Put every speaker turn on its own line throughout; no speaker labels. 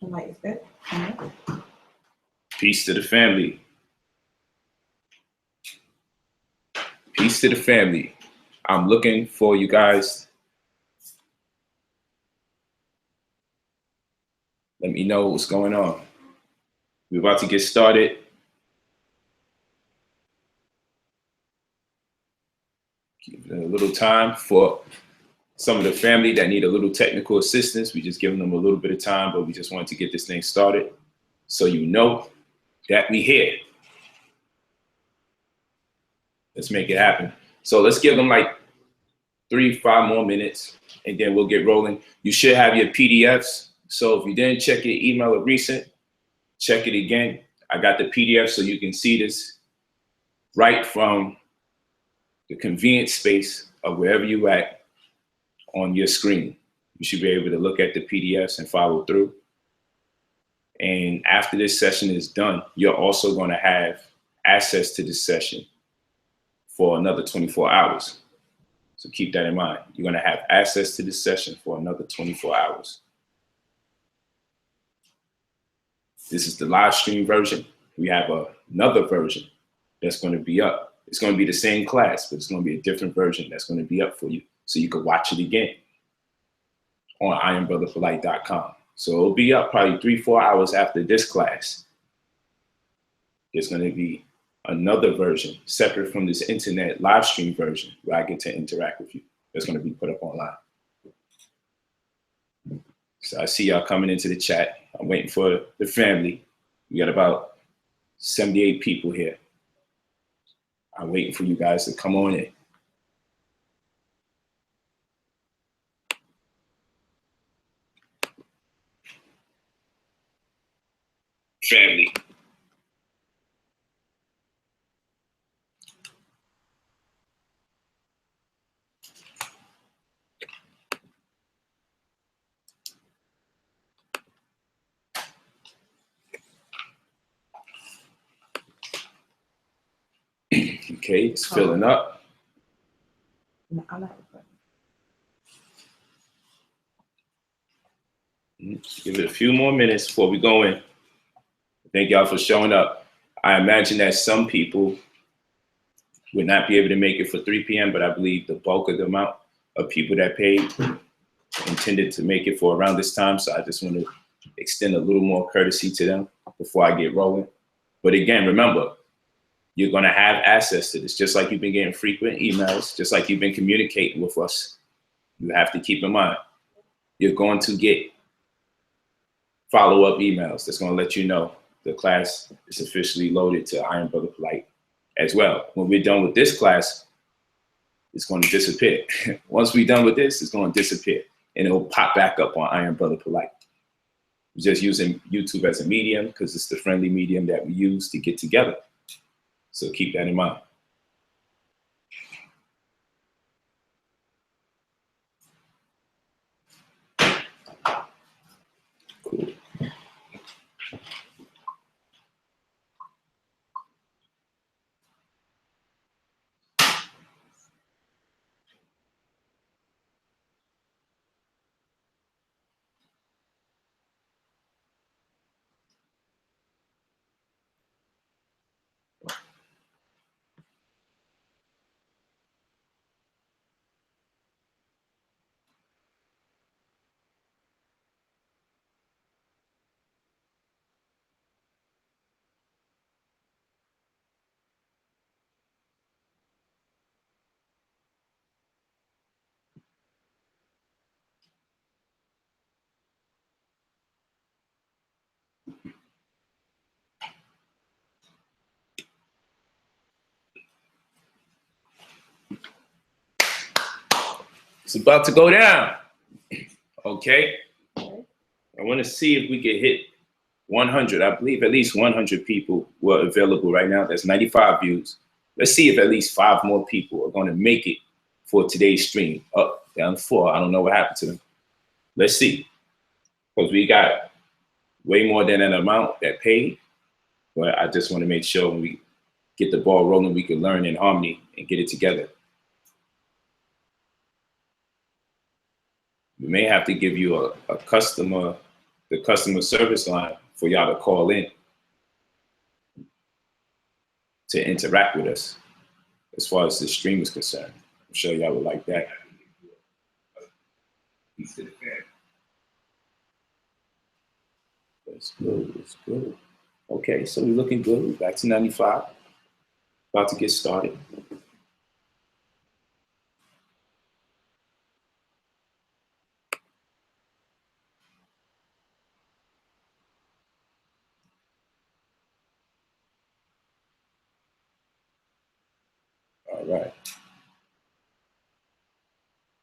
The light is good.
Peace to the family. Peace to the family. I'm looking for you guys. Let me know what's going on. We're about to get started. Give it a little time for some of the family that need a little technical assistance. We just giving them a little bit of time, but we just wanted to get this thing started so you know that we here. Let's make it happen. So let's give them like 3-5 more minutes and then we'll get rolling. You should have your PDFs. So if you didn't check your email or recent, check it again. I got the PDF so you can see this right from the convenient space of wherever you at on your screen. You should be able to look at the PDFs and follow through. And after this session is done, you're also going to have access to this session for another 24 hours. So keep that in mind. You're going to have access to this session for another 24 hours. This is the live stream version. We have another version that's going to be up. It's going to be the same class, but it's going to be a different version that's going to be up for you. So you can watch it again on IamBrotherPolite.com. So it'll be up probably 3-4 hours after this class. There's going to be another version separate from this internet live stream version where I get to interact with you. That's going to be put up online. So I see y'all coming into the chat. I'm waiting for the family. We got about 78 people here. I'm waiting for you guys to come on in. Family. Okay, it's filling up.
No, I like it.
Give it a few more minutes before we go in. Thank y'all for showing up. I imagine that some people would not be able to make it for 3 p.m., but I believe the bulk of the amount of people that paid intended to make it for around this time. So I just want to extend a little more courtesy to them before I get rolling. But again, remember, you're going to have access to this, just like you've been getting frequent emails, just like you've been communicating with us. You have to keep in mind, you're going to get follow-up emails that's going to let you know the class is officially loaded to I Am Brother Polite as well. When we're done with this class, it's going to disappear. Once we're done with this, it's going to disappear and it'll pop back up on I Am Brother Polite. We're just using YouTube as a medium because it's the friendly medium that we use to get together. So keep that in mind. Cool. It's about to go down. Okay. I want to see if we can hit 100. I believe at least 100 people were available right now. That's 95 views. Let's see if at least 5 more people are going to make it for today's stream. Up, down 4. I don't know what happened to them. Let's see. Because we got way more than an amount that paid. But I just want to make sure when we get the ball rolling, we can learn in harmony and get it together. We may have to give you a customer the customer service line for y'all to call in to interact with us as far as the stream is concerned. I'm sure y'all would like that. That's good, that's good. Okay, so we're looking good. We're back to 95. About to get started. All right.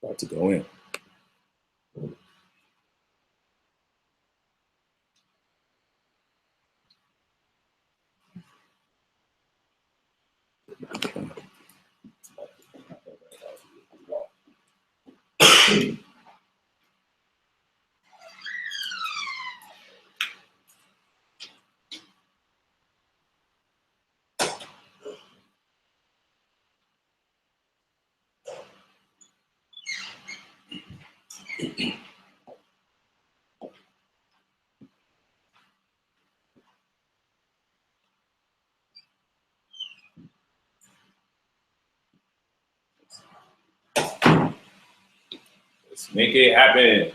About to go in. Let's make it happen.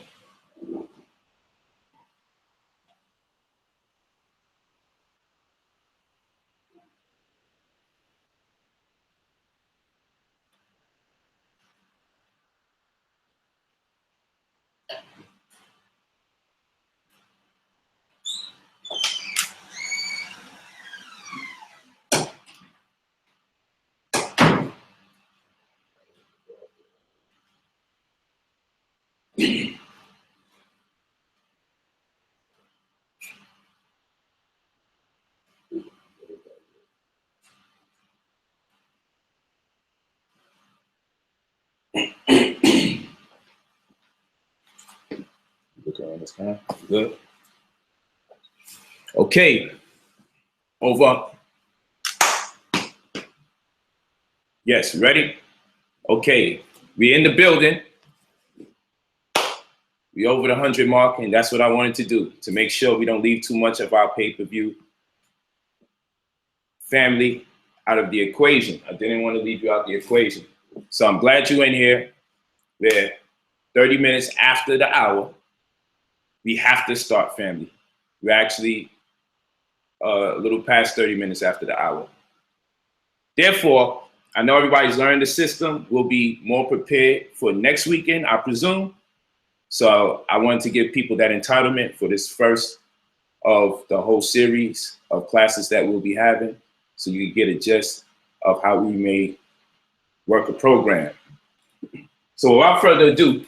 Look around this time. Good. Okay. Over. Yes, ready? Okay. We're in the building. We over the 100 mark, and that's what I wanted to do, to make sure we don't leave too much of our pay-per-view family out of the equation. I didn't want to leave you out the equation. So I'm glad you're in here. We're 30 minutes after the hour. We have to start, family. We're actually a little past 30 minutes after the hour. Therefore, I know everybody's learned the system. We'll be more prepared for next weekend, I presume. So I wanted to give people that entitlement for this first of the whole series of classes that we'll be having, so you can get a gist of how we may work a program. So without further ado,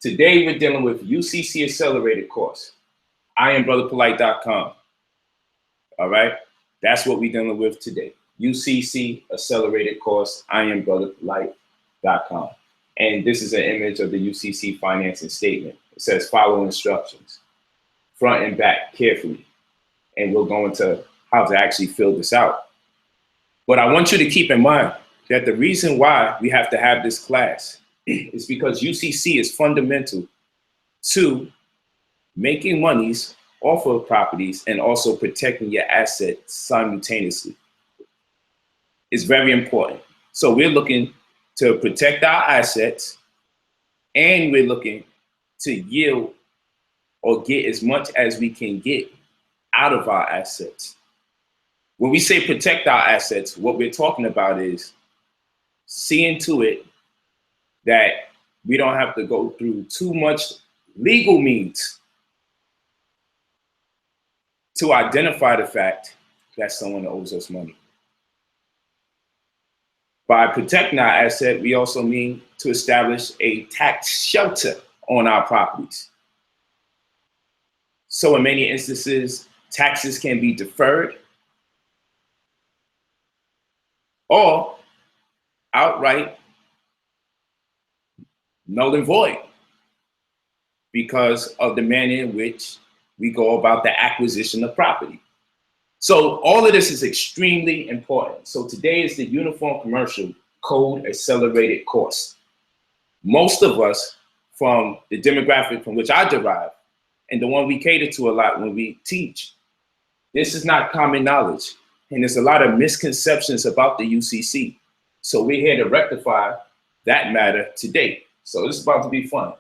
today we're dealing with UCC Accelerated course. IamBrotherPolite.com. All right, that's what we're dealing with today. UCC Accelerated course, IamBrotherPolite.com. And this is an image of the UCC financing statement. It says follow instructions, front and back carefully. And we'll go into how to actually fill this out. But I want you to keep in mind that the reason why we have to have this class is because UCC is fundamental to making monies off of properties and also protecting your assets simultaneously. It's very important. So we're looking to protect our assets, and we're looking to yield or get as much as we can get out of our assets. When we say protect our assets, what we're talking about is seeing to it that we don't have to go through too much legal means to identify the fact that someone owes us money. By protecting our asset, we also mean to establish a tax shelter on our properties. So in many instances, taxes can be deferred or outright null and void because of the manner in which we go about the acquisition of property. So all of this is extremely important. So today is the Uniform Commercial Code Accelerated course. Most of us, from the demographic from which I derive, and the one we cater to a lot when we teach. This is not common knowledge, and there's a lot of misconceptions about the UCC. So we're here to rectify that matter today. So this is about to be fun.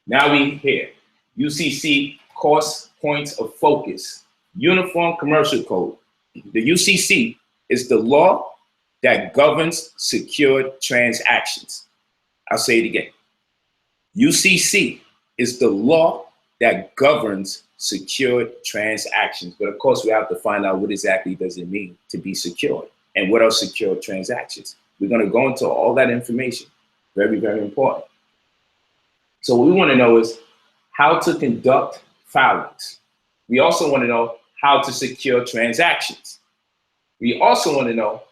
Now we here, UCC course points of focus, Uniform Commercial Code. The UCC is the law that governs secured transactions. I'll say it again. UCC is the law that governs secured transactions. But of course, we have to find out what exactly does it mean to be secured and what are secured transactions. We're going to go into all that information. Very, very important. So what we want to know is how to conduct filings. We also want to know how to secure transactions. We also want to know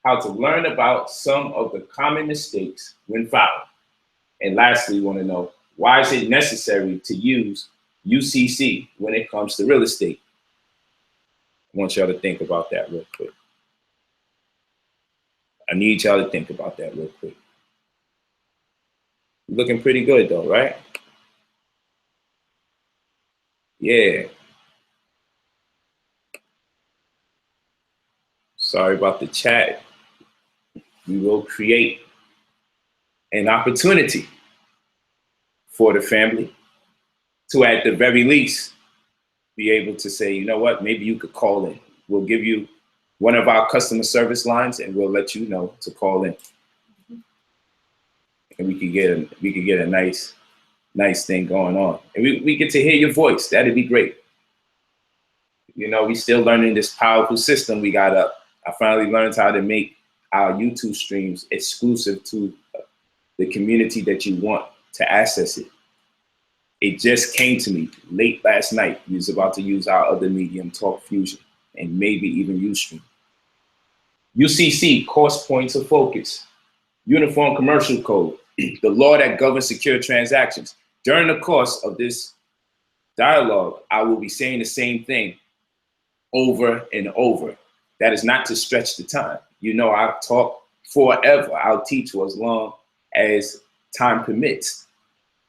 how to learn about some of the common mistakes when filing. And lastly, we want to know why is it necessary to use UCC when it comes to real estate. I want y'all to think about that real quick. I need y'all to think about that real quick. Looking pretty good though, right? Yeah. Sorry about the chat. We will create an opportunity for the family to, at the very least, be able to say, you know what, maybe you could call in. We'll give you one of our customer service lines and we'll let you know to call in. And we could get a nice thing going on. And we get to hear your voice. That'd be great. You know, we still learning this powerful system we got up. I finally learned how to make our YouTube streams exclusive to the community that you want to access it. It just came to me late last night. We was about to use our other medium, Talk Fusion, and maybe even Ustream. UCC, course points of focus. Uniform Commercial Code, the law that governs secure transactions. During the course of this dialogue, I will be saying the same thing over and over. That is not to stretch the time. You know, I'll talk forever. I'll teach for as long as time permits.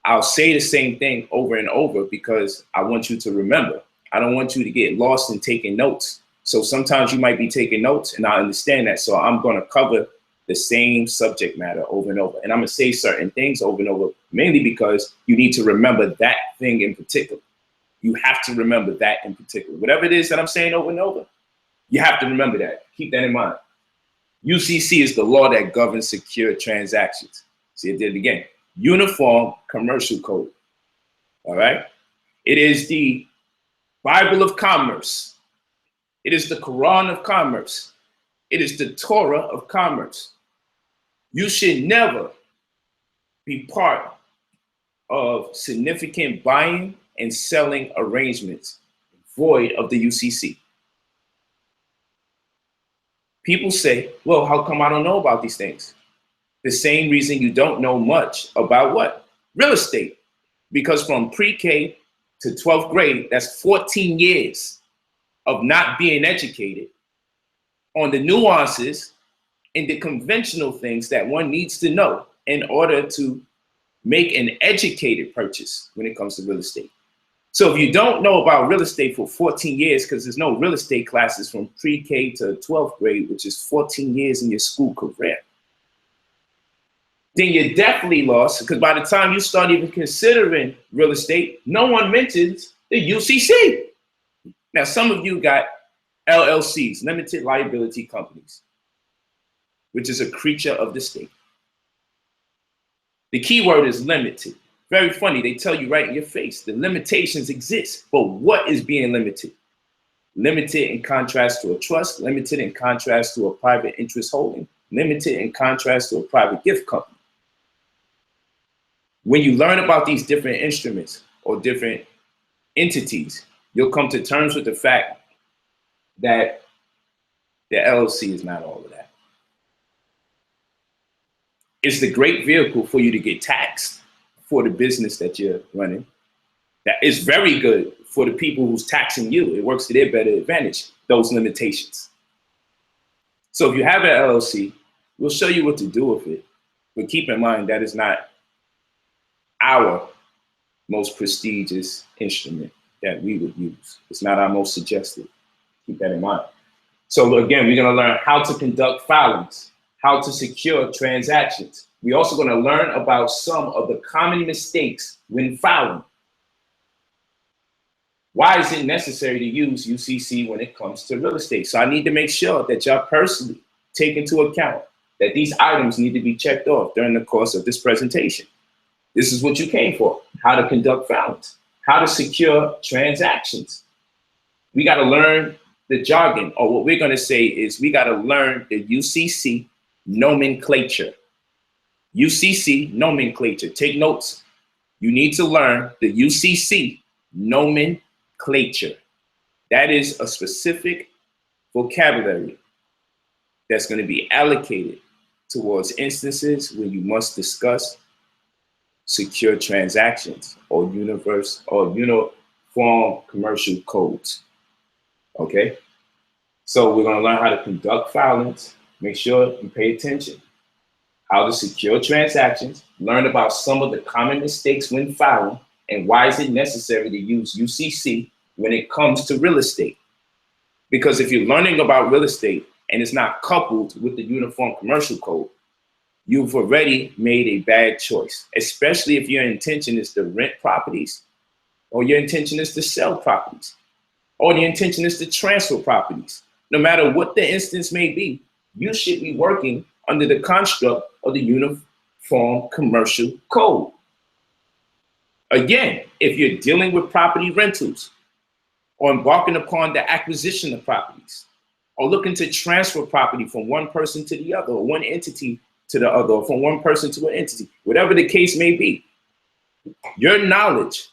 I'll say the same thing over and over because I want you to remember. I don't want you to get lost in taking notes. So sometimes you might be taking notes and I understand that. So I'm going to cover the same subject matter over and over. And I'm going to say certain things over and over, mainly because you need to remember that thing in particular. You have to remember that in particular. Whatever it is that I'm saying over and over, you have to remember that. Keep that in mind. UCC is the law that governs secure transactions. See, I did it again. Uniform Commercial Code. All right. It is the Bible of commerce. It is the Quran of commerce. It is the Torah of commerce. You should never be part of significant buying and selling arrangements void of the UCC. People say, well, how come I don't know about these things? The same reason you don't know much about what? Real estate. Because from pre-K to 12th grade, that's 14 years of not being educated on the nuances and the conventional things that one needs to know in order to make an educated purchase when it comes to real estate. So if you don't know about real estate for 14 years, because there's no real estate classes from pre-K to 12th grade, which is 14 years in your school career, then you're definitely lost, because by the time you start even considering real estate, no one mentions the UCC. Now, some of you got LLCs, limited liability companies, which is a creature of the state. The key word is limited. Very funny, they tell you right in your face, the limitations exist, but what is being limited? Limited in contrast to a trust, limited in contrast to a private interest holding, limited in contrast to a private gift company. When you learn about these different instruments or different entities, you'll come to terms with the fact that the LLC is not all of that. It's the great vehicle for you to get taxed for the business that you're running. That is very good for the people who's taxing you. It works to their better advantage, those limitations. So if you have an LLC, we'll show you what to do with it. But keep in mind that is not our most prestigious instrument that we would use. It's not our most suggested. Keep that in mind. So again, we're going to learn how to conduct filings, how to secure transactions. We're also going to learn about some of the common mistakes when filing. Why is it necessary to use UCC when it comes to real estate? So I need to make sure that y'all personally take into account that these items need to be checked off during the course of this presentation. This is what you came for: how to conduct filings, how to secure transactions. We got to learn the jargon, or what we're going to say is we got to learn the UCC nomenclature. UCC nomenclature. Take notes. You need to learn the UCC nomenclature. That is a specific vocabulary that's going to be allocated towards instances where you must discuss secure transactions or uniform commercial codes. Okay, so we're going to learn how to conduct filings. Make sure you pay attention. How to secure transactions. Learn about some of the common mistakes when filing, and why is it necessary to use UCC when it comes to real estate. Because if you're learning about real estate and it's not coupled with the Uniform Commercial Code, you've already made a bad choice, especially if your intention is to rent properties, or your intention is to sell properties, or the intention is to transfer properties. No matter what the instance may be, you should be working under the construct of the Uniform Commercial Code. Again, if you're dealing with property rentals, or embarking upon the acquisition of properties, or looking to transfer property from one person to the other, or one entity to the other, or from one person to an entity, whatever the case may be, your knowledge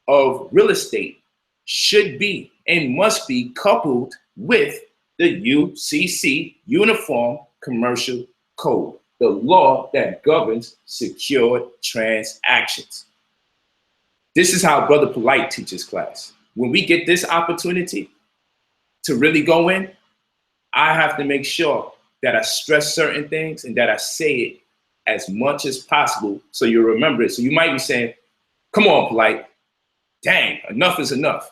of real estate should be and must be coupled with the UCC, Uniform Commercial Code, the law that governs secured transactions. This is how Brother Polite teaches class. When we get this opportunity to really go in, I have to make sure that I stress certain things and that I say it as much as possible so you remember it. So you might be saying, come on, Polite, dang, enough is enough.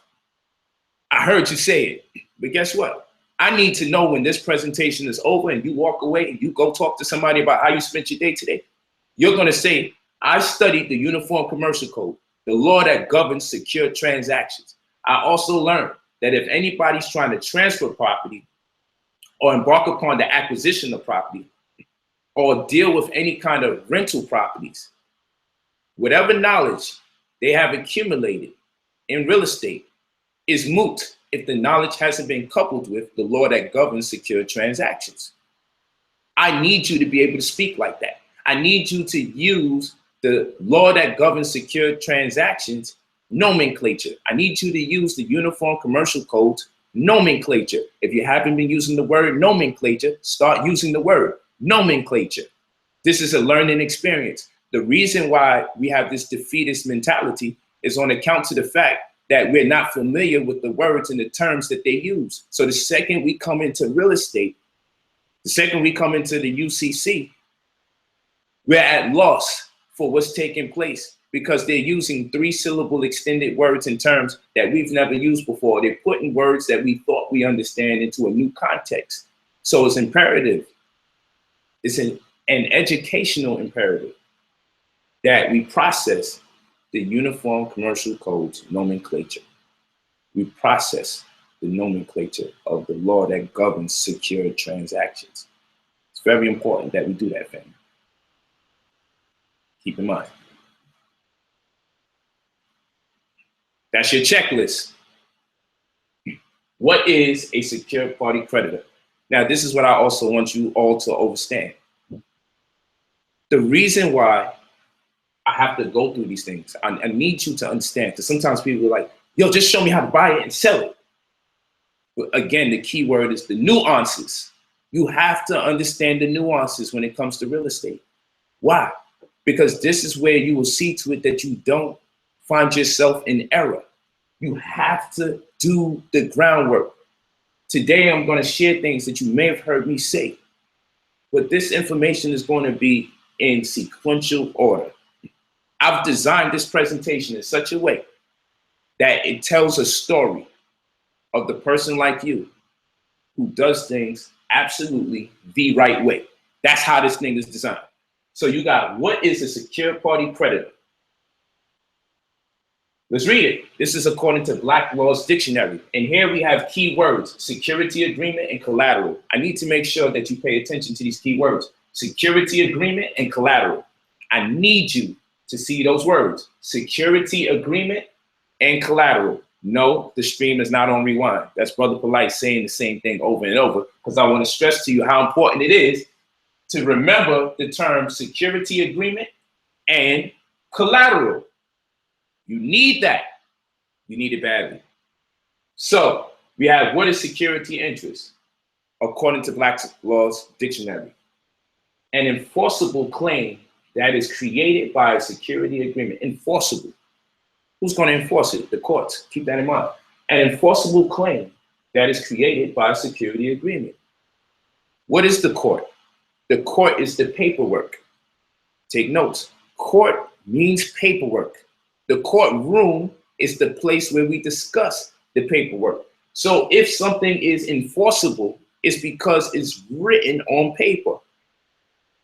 I heard you say it, but guess what? I need to know when this presentation is over and you walk away and you go talk to somebody about how you spent your day today. You're gonna say, I studied the Uniform Commercial Code, the law that governs secure transactions. I also learned that if anybody's trying to transfer property or embark upon the acquisition of property or deal with any kind of rental properties, whatever knowledge they have accumulated in real estate is moot if the knowledge hasn't been coupled with the law that governs secure transactions. I need you to be able to speak like that. I need you to use the law that governs secure transactions nomenclature. I need you to use the Uniform Commercial Code nomenclature. If you haven't been using the word nomenclature, start using the word nomenclature. This is a learning experience. The reason why we have this defeatist mentality is on account to the fact that we're not familiar with the words and the terms that they use. So the second we come into real estate, the second we come into the UCC, we're at loss for what's taking place because they're using 3-syllable extended words and terms that we've never used before. They're putting words that we thought we understand into a new context. So it's imperative, it's an educational imperative that we process the Uniform Commercial Code's nomenclature. We process the nomenclature of the law that governs secure transactions. It's very important that we do that, family. Keep in mind. That's your checklist. What is a secured party creditor? Now, this is what I also want you all to understand. The reason why I have to go through these things, I need you to understand, because sometimes people are like, yo, just show me how to buy it and sell it. But again, the key word is the nuances. You have to understand the nuances when it comes to real estate. Why? Because this is where you will see to it that you don't find yourself in error. You have to do the groundwork. Today, I'm going to share things that you may have heard me say, but this information is going to be in sequential order. I've designed this presentation in such a way that it tells a story of the person like you who does things absolutely the right way. That's how this thing is designed. So you got, what is a secure party creditor? Let's read it. This is according to Black Law's Dictionary. And here we have key words: security agreement and collateral. I need to make sure that you pay attention to these key words: security agreement and collateral. I need you to see those words: security agreement and collateral. No, the stream is not on rewind. That's Brother Polite saying the same thing over and over, because I want to stress to you how important it is to remember the term security agreement and collateral. You need that. You need it badly. So we have, what is security interest? According to Black Law's Dictionary, an enforceable claim that is created by a security agreement. Enforceable. Who's going to enforce it? The courts. Keep that in mind. An enforceable claim that is created by a security agreement. What is the court? The court is the paperwork. Take notes. Court means paperwork. The courtroom is the place where we discuss the paperwork. So if something is enforceable, it's because it's written on paper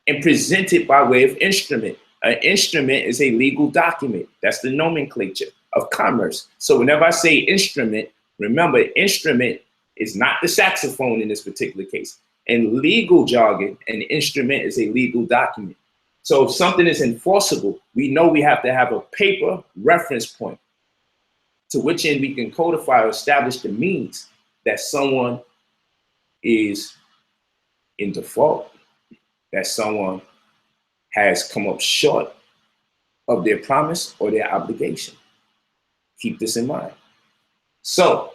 and presented by way of instrument. An instrument is a legal document. That's the nomenclature of commerce. So whenever I say instrument, remember, instrument is not the saxophone in this particular case. In legal jargon, an instrument is a legal document. So if something is enforceable, we know we have to have a paper reference point to which end we can codify or establish the means that someone is in default, that someone has come up short of their promise or their obligation. Keep this in mind. So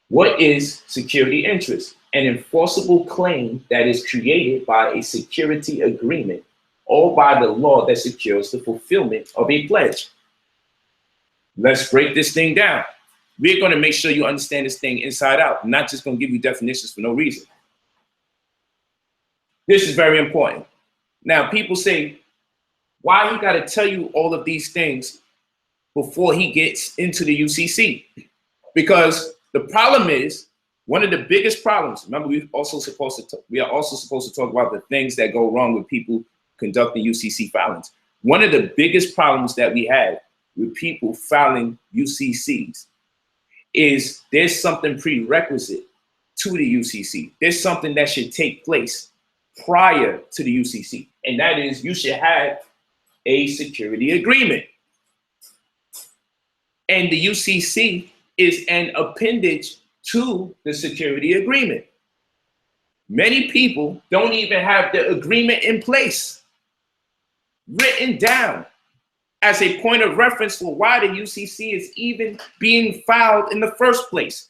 what is security interest? An enforceable claim that is created by a security agreement or by the law that secures the fulfillment of a pledge. Let's break this thing down. We're going to make sure you understand this thing inside out. I'm not just going to give you definitions for no reason. This is very important. Now, people say, why he got to tell you all of these things before he gets into the UCC? Because the problem is, one of the biggest problems, remember, we are also supposed to talk about the things that go wrong with people conducting UCC filings. One of the biggest problems that we have with people filing UCCs is there's something prerequisite to the UCC. There's something that should take place prior to the UCC, and that is you should have a security agreement. And the UCC is an appendage to the security agreement. Many people don't even have the agreement in place, written down as a point of reference for why the UCC is even being filed in the first place.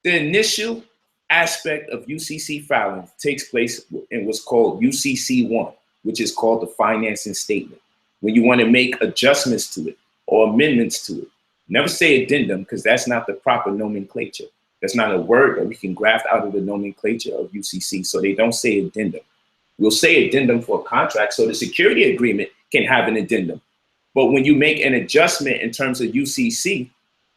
The initial aspect of UCC filing takes place in what's called UCC 1, which is called the financing statement. When you want to make adjustments to it or amendments to it, never say addendum, because that's not the proper nomenclature. That's not a word that we can graft out of the nomenclature of UCC, so they don't say addendum. We'll say addendum for a contract, so the security agreement can have an addendum. But when you make an adjustment in terms of UCC,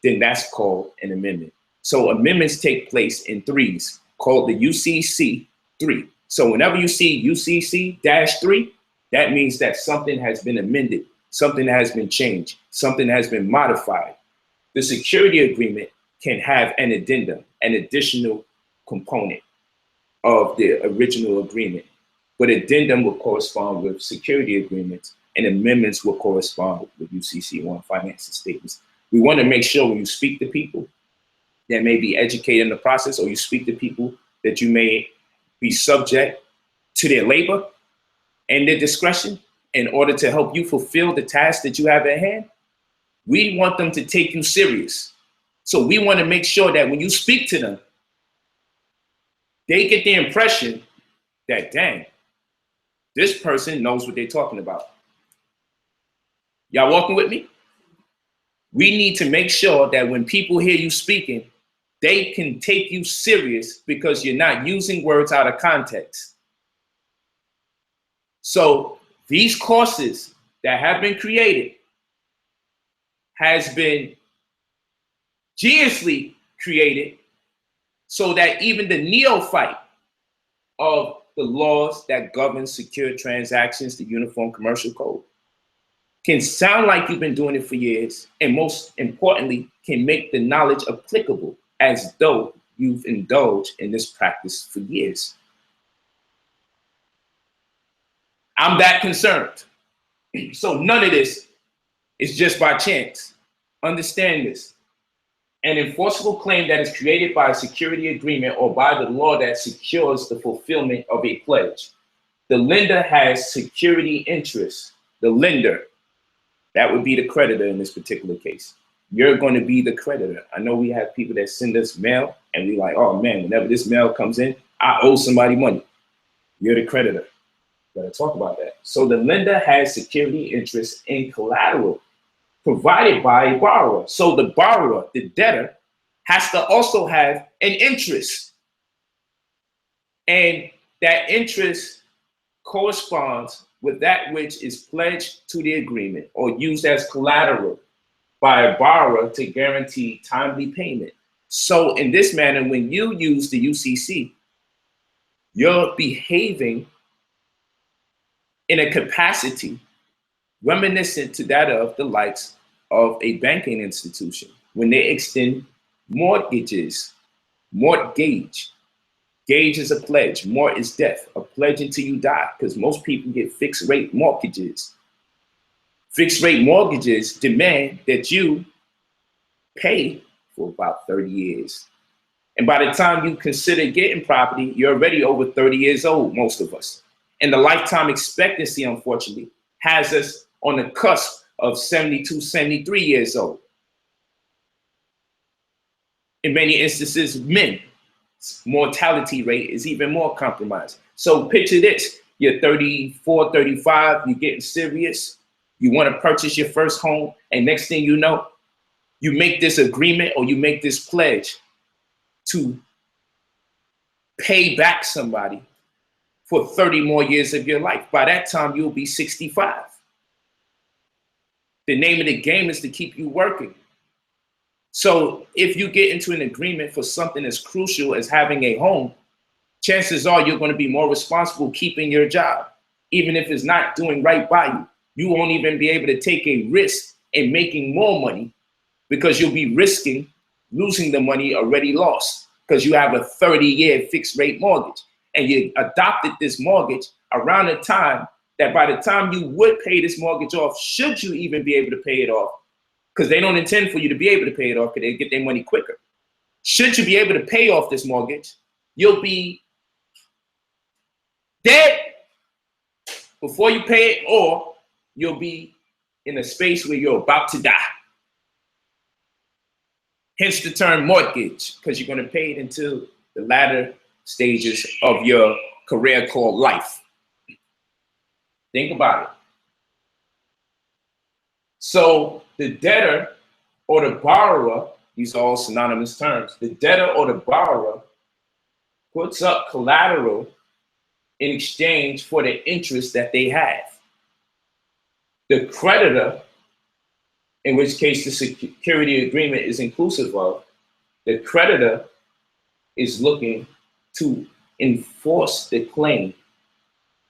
then that's called an amendment. So amendments take place in threes, called the UCC 3. So whenever you see UCC-3, that means that something has been amended, something has been changed, something has been modified. The security agreement can have an addendum, an additional component of the original agreement. But addendum will correspond with security agreements, and amendments will correspond with UCC 1 financing statements. We want to make sure when you speak to people that may be educated in the process, or you speak to people that you may be subject to their labor and their discretion in order to help you fulfill the task that you have at hand, we want them to take you serious. So we want to make sure that when you speak to them, they get the impression that, dang, this person knows what they're talking about. Y'all walking with me? We need to make sure that when people hear you speaking, they can take you serious because you're not using words out of context. So these courses that have been created has been geniusly created so that even the neophyte of the laws that govern secure transactions, the Uniform Commercial Code, can sound like you've been doing it for years, and most importantly, can make the knowledge applicable as though you've indulged in this practice for years. I'm that concerned. So none of this is just by chance. Understand this. An enforceable claim that is created by a security agreement or by the law that secures the fulfillment of a pledge. The lender has security interests. The lender, that would be the creditor in this particular case. You're going to be the creditor. I know we have people that send us mail and we like, oh man, whenever this mail comes in, I owe somebody money. You're the creditor. Gotta talk about that. So the lender has security interests in collateral provided by a borrower. So the borrower, the debtor, has to also have an interest. And that interest corresponds with that which is pledged to the agreement or used as collateral by a borrower to guarantee timely payment. So in this manner, when you use the UCC, you're behaving in a capacity reminiscent to that of the likes of a banking institution when they extend mortgages. Mortgage. Gage is a pledge. Mort is death. A pledge until you die, because most people get fixed rate mortgages. Fixed rate mortgages demand that you pay for about 30 years. And by the time you consider getting property, you're already over 30 years old, most of us. And the lifetime expectancy, unfortunately, has us on the cusp of 72, 73 years old. In many instances, men's mortality rate is even more compromised. So picture this, you're 34, 35, you're getting serious, you want to purchase your first home, and next thing you know, you make this agreement or you make this pledge to pay back somebody for 30 more years of your life. By that time, you'll be 65. The name of the game is to keep you working. So if you get into an agreement for something as crucial as having a home, chances are you're going to be more responsible keeping your job, even if it's not doing right by you. You won't even be able to take a risk in making more money because you'll be risking losing the money already lost because you have a 30-year fixed rate mortgage. And you adopted this mortgage around a time that by the time you would pay this mortgage off, should you even be able to pay it off, because they don't intend for you to be able to pay it off because they get their money quicker. Should you be able to pay off this mortgage, you'll be dead before you pay it, or you'll be in a space where you're about to die. Hence the term mortgage, because you're going to pay it until the latter stages of your career called life. Think about it. So the debtor or the borrower, these are all synonymous terms, the debtor or the borrower puts up collateral in exchange for the interest that they have. The creditor, in which case the security agreement is inclusive of, the creditor is looking to enforce the claim.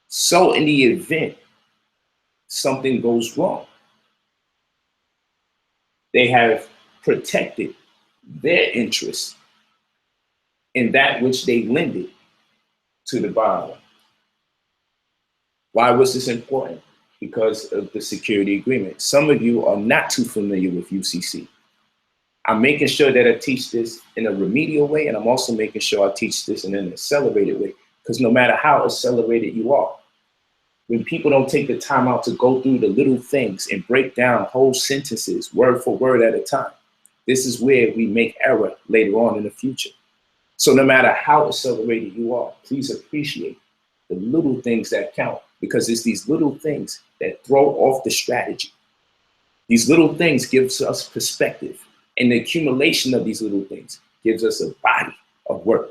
So in the event something goes wrong, they have protected their interests in that which they lended to the borrower. Why was this important? Because of the security agreement. Some of you are not too familiar with UCC. I'm making sure that I teach this in a remedial way, and I'm also making sure I teach this in an accelerated way, because no matter how accelerated you are, when people don't take the time out to go through the little things and break down whole sentences word for word at a time, this is where we make error later on in the future. So no matter how accelerated you are, please appreciate the little things that count, because it's these little things that throw off the strategy. These little things gives us perspective, and the accumulation of these little things gives us a body of work.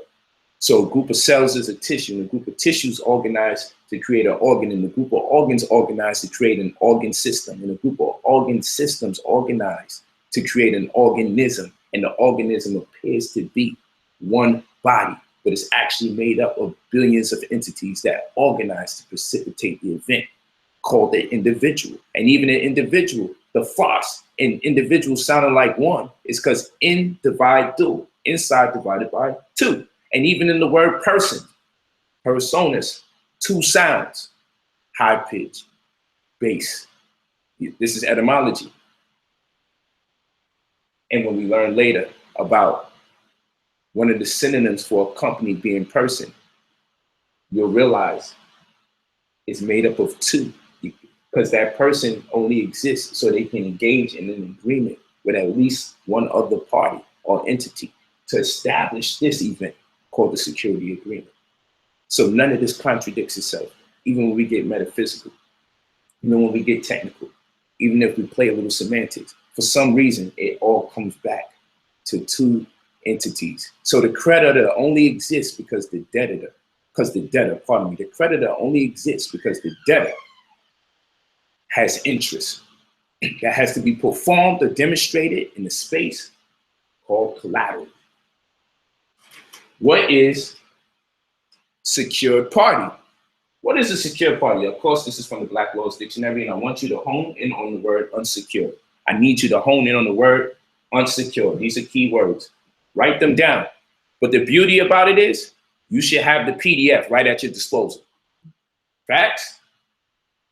So a group of cells is a tissue, and a group of tissues organized to create an organ, and a group of organs organized to create an organ system, and a group of organ systems organized to create an organism, and the organism appears to be one body, but it's actually made up of billions of entities that organize to precipitate the event called the individual. And even an individual, the farce, an individual sounding like one is because in divide do, inside divided by two. And even in the word person, personas, two sounds, high pitch, bass. This is etymology. And when we learn later about one of the synonyms for a company being person, you'll realize it's made up of two, because that person only exists so they can engage in an agreement with at least one other party or entity to establish this event called the security agreement. So none of this contradicts itself, even when we get metaphysical, even when we get technical, even if we play a little semantics. For some reason, it all comes back to two entities. So the creditor only exists because the creditor only exists because the debtor has interest that has to be performed or demonstrated in the space called collateral. What is secured party? What is a secured party? Of course, this is from the Black Laws Dictionary, and I want you to hone in on the word unsecured. I need you to hone in on the word unsecured. These are key words. Write them down. But the beauty about it is you should have the PDF right at your disposal. Facts?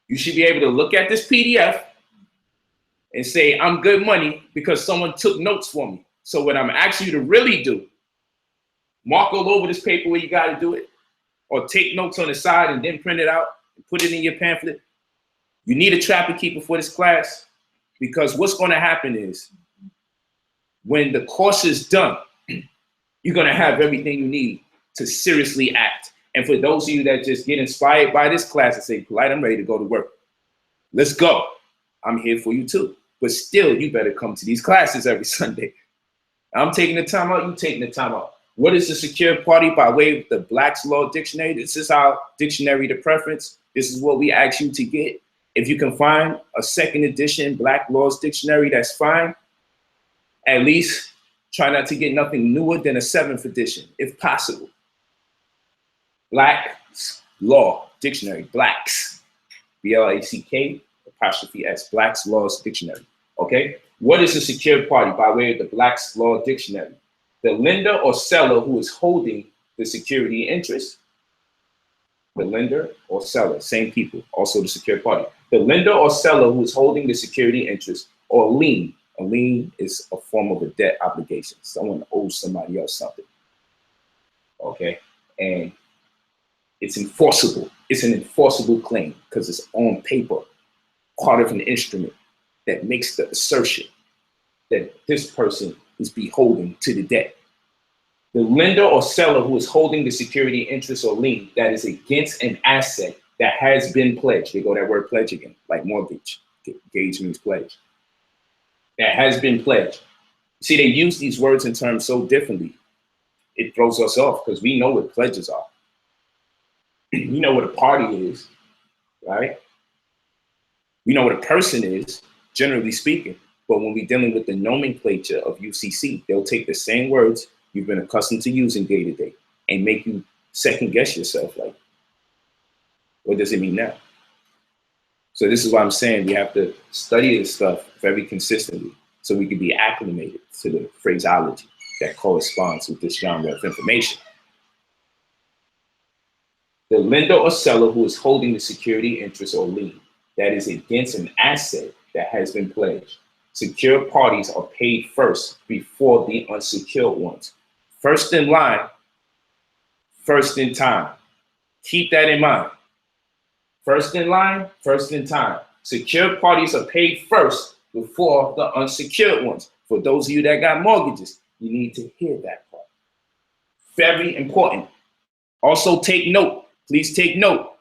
You should be able to look at this PDF and say, I'm good money because someone took notes for me. So what I'm asking you to really do, mark all over this paper where you got to do it, or take notes on the side and then print it out and put it in your pamphlet. You need a trapper keeper for this class, because what's going to happen is when the course is done, you're going to have everything you need to seriously act. And for those of you that just get inspired by this class and say, Polite, I'm ready to go to work. Let's go. I'm here for you too. But still, you better come to these classes every Sunday. I'm taking the time out, you taking the time out. What is the secured party by way of the Black's Law Dictionary? This is our dictionary to preference. This is what we ask you to get. If you can find a second edition Black Laws Dictionary, that's fine. At least try not to get nothing newer than a 7th edition, if possible. Black's Law Dictionary, Black's, B-L-A-C-K'(S), Black's Laws Dictionary, okay? What is a secured party by way of the Black's Law Dictionary? The lender or seller who is holding the security interest. The lender or seller, same people, also the secured party. The lender or seller who is holding the security interest, or lien. A lien is a form of a debt obligation. Someone owes somebody else something, okay? And it's enforceable. It's an enforceable claim because it's on paper, part of an instrument that makes the assertion that this person is beholden to the debt. The lender or seller who is holding the security interest or lien that is against an asset that has been pledged. They go that word pledge again, like mortgage. Gauge means pledge. That has been pledged. See, they use these words and terms so differently. It throws us off because we know what pledges are. We know what a party is, right? We know what a person is, generally speaking. But when we're dealing with the nomenclature of UCC, they'll take the same words you've been accustomed to using day to day and make you second guess yourself, like, what does it mean now? So this is why I'm saying we have to study this stuff very consistently so we can be acclimated to the phraseology that corresponds with this genre of information. The lender or seller who is holding the security interest or lien that is against an asset that has been pledged. Secured parties are paid first before the unsecured ones. First in line, first in time. Keep that in mind. First in line, first in time. Secured parties are paid first before the unsecured ones. For those of you that got mortgages, you need to hear that part. Very important. Also take note. Please take note.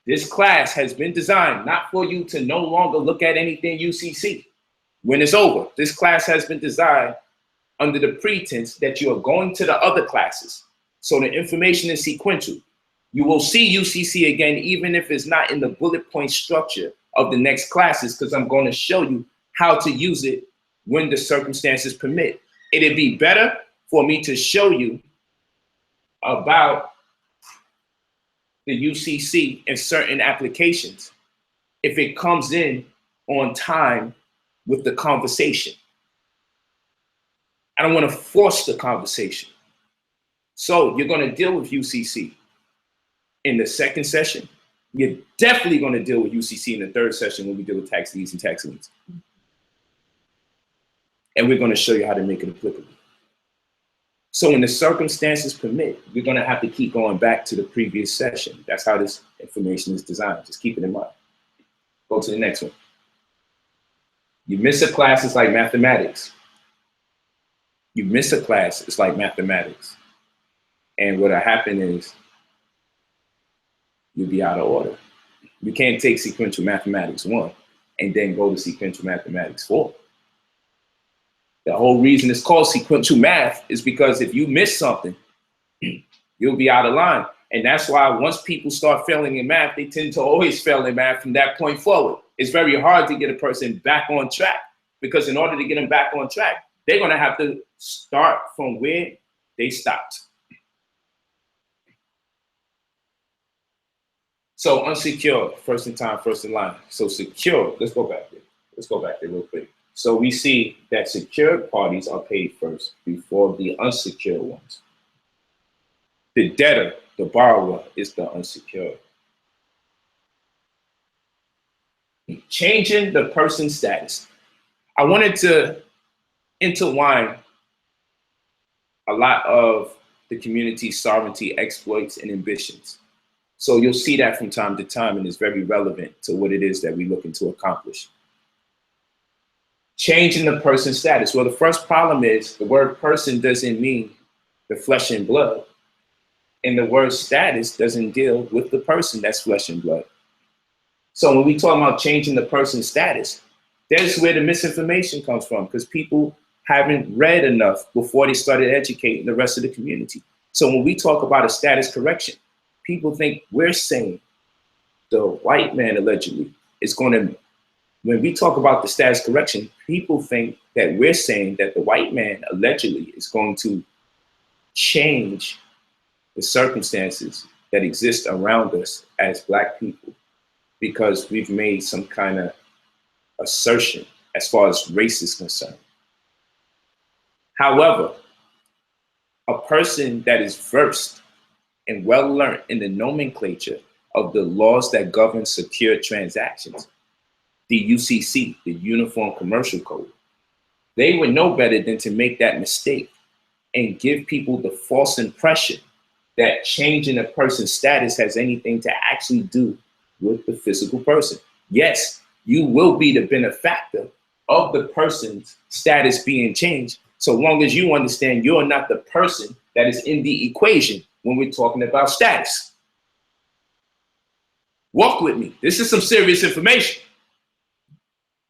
This class has been designed not for you to no longer look at anything UCC. When it's over, this class has been designed under the pretense that you are going to the other classes. So the information is sequential. You will see UCC again, even if it's not in the bullet point structure of the next classes, because I'm going to show you how to use it when the circumstances permit. It'd be better for me to show you about the UCC and certain applications if it comes in on time with the conversation. I don't want to force the conversation. So you're going to deal with UCC in the second session. You're definitely going to deal with UCC in the third session when we deal with tax deeds and tax liens. And we're going to show you how to make it applicable. So when the circumstances permit, we're going to have to keep going back to the previous session. That's how this information is designed. Just keep it in mind. Go to the next one. You miss a class, it's like mathematics. You miss a class, it's like mathematics. And what'll happen is you'll be out of order. You can't take sequential mathematics 1 and then go to sequential mathematics 4. The whole reason it's called sequential math is because if you miss something, you'll be out of line. And that's why once people start failing in math, they tend to always fail in math from that point forward. It's very hard to get a person back on track, because in order to get them back on track, they're going to have to start from where they stopped. So unsecured, first in time, first in line. So secure, let's go back there. Let's go back there real quick. So we see that secured parties are paid first before the unsecured ones. The debtor, the borrower, is the unsecured. Changing the person's status. I wanted to intertwine a lot of the community's sovereignty exploits and ambitions. So you'll see that from time to time, and it's very relevant to what it is that we're looking to accomplish. Changing the person's status. Well, the first problem is the word person doesn't mean the flesh and blood. And the word status doesn't deal with the person that's flesh and blood. So when we talk about changing the person's status, that's where the misinformation comes from, because people haven't read enough before they started educating the rest of the community. So when we talk about a status correction, people think we're saying the white man allegedly is going to, when we talk about the status correction, people think that we're saying that the white man allegedly is going to change the circumstances that exist around us as Black people, because we've made some kind of assertion as far as race is concerned. However, a person that is versed and well learned in the nomenclature of the laws that govern secure transactions, the UCC, the Uniform Commercial Code, they would know better than to make that mistake and give people the false impression that changing a person's status has anything to actually do with the physical person. Yes, you will be the benefactor of the person's status being changed, so long as you understand you're not the person that is in the equation when we're talking about status. Walk with me. This is some serious information.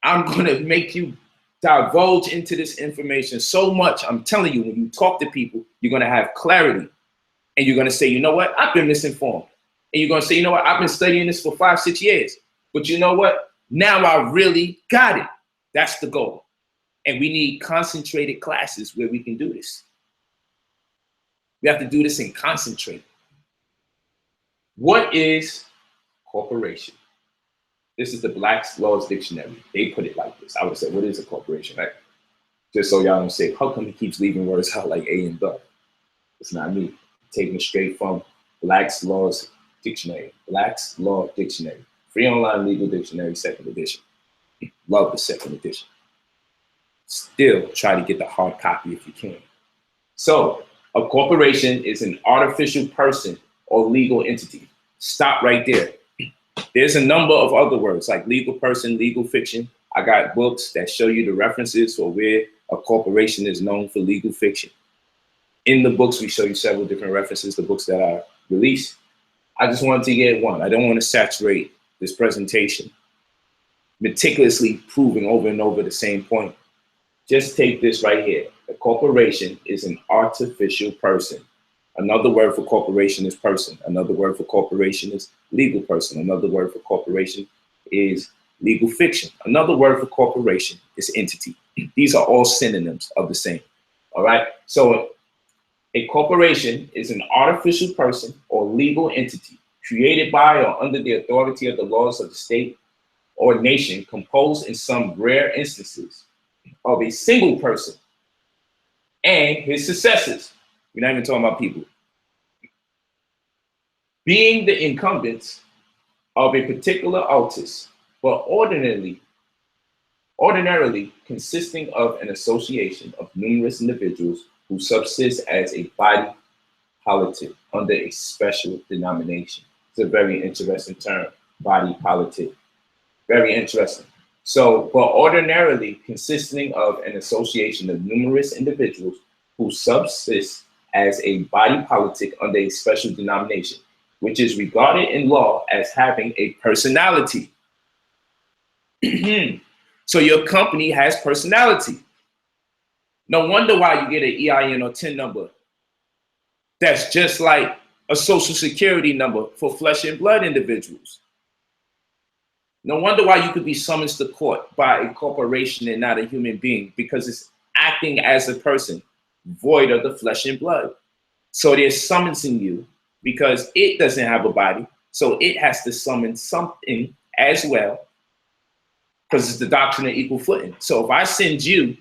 I'm going to make you divulge into this information so much. I'm telling you, when you talk to people, you're going to have clarity. And you're going to say, you know what? I've been misinformed. And you're going to say, you know what? I've been studying this for 5-6 years. But you know what? Now I really got it. That's the goal. And we need concentrated classes where we can do this. We have to do this and concentrate. What is corporation? This is the Black's Laws Dictionary. They put it like this. I would say, what is a corporation, right? Just so y'all don't say, how come he keeps leaving words out like A and B? It's not me. Taking it straight from Black's Laws Dictionary. Black's Law Dictionary. Free online legal dictionary, 2nd edition. Love the 2nd edition. Still try to get the hard copy if you can. So a corporation is an artificial person or legal entity. Stop right there. There's a number of other words like legal person, legal fiction. I got books that show you the references for where a corporation is known for legal fiction. In the books, we show you several different references, the books that are released. I just wanted to get one. I don't want to saturate this presentation, meticulously proving over and over the same point. Just take this right here. A corporation is an artificial person. Another word for corporation is person. Another word for corporation is legal person. Another word for corporation is legal fiction. Another word for corporation is entity. These are all synonyms of the same. All right. So a corporation is an artificial person or legal entity created by or under the authority of the laws of the state or nation, composed in some rare instances of a single person and his successors. We're not even talking about people. Being the incumbents of a particular office, but ordinarily consisting of an association of numerous individuals who subsist as a body politic under a special denomination. It's a very interesting term, body politic. Very interesting. So, but ordinarily consisting of an association of numerous individuals who subsist as a body politic under a special denomination, which is regarded in law as having a personality. So your company has personality. No wonder why you get an EIN or TIN number. That's just like a social security number for flesh and blood individuals. No wonder why you could be summoned to court by a corporation and not a human being, because it's acting as a person, void of the flesh and blood. So they're summoning you because it doesn't have a body. So it has to summon something as well, because it's the doctrine of equal footing. So if I send you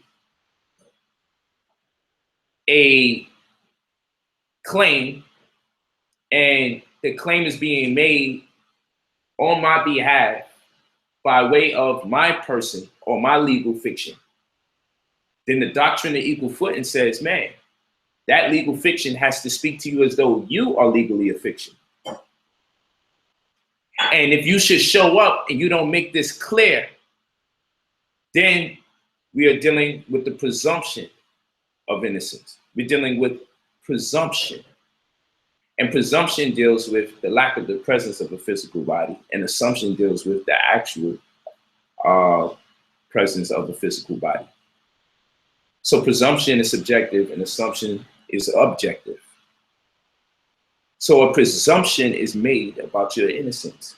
a claim and the claim is being made on my behalf by way of my person or my legal fiction, then the doctrine of equal footing says, man, that legal fiction has to speak to you as though you are legally a fiction. And if you should show up and you don't make this clear, then we are dealing with the presumption of innocence. We're dealing with presumption. And presumption deals with the lack of the presence of a physical body, and assumption deals with the actual presence of a physical body. So presumption is subjective and assumption is objective. So a presumption is made about your innocence.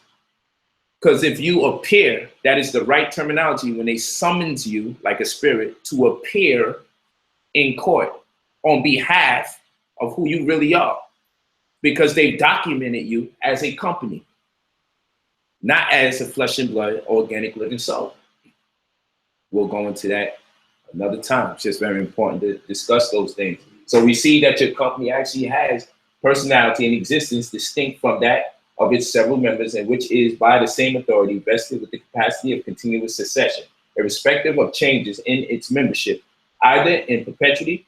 Because if you appear, that is the right terminology when they summons you like a spirit to appear in court on behalf of who you really are, because they've documented you as a company, not as a flesh and blood, organic living soul. We'll go into that another time. It's just very important to discuss those things. So we see that your company actually has personality and existence distinct from that of its several members, and which is by the same authority vested with the capacity of continuous succession, irrespective of changes in its membership, either in perpetuity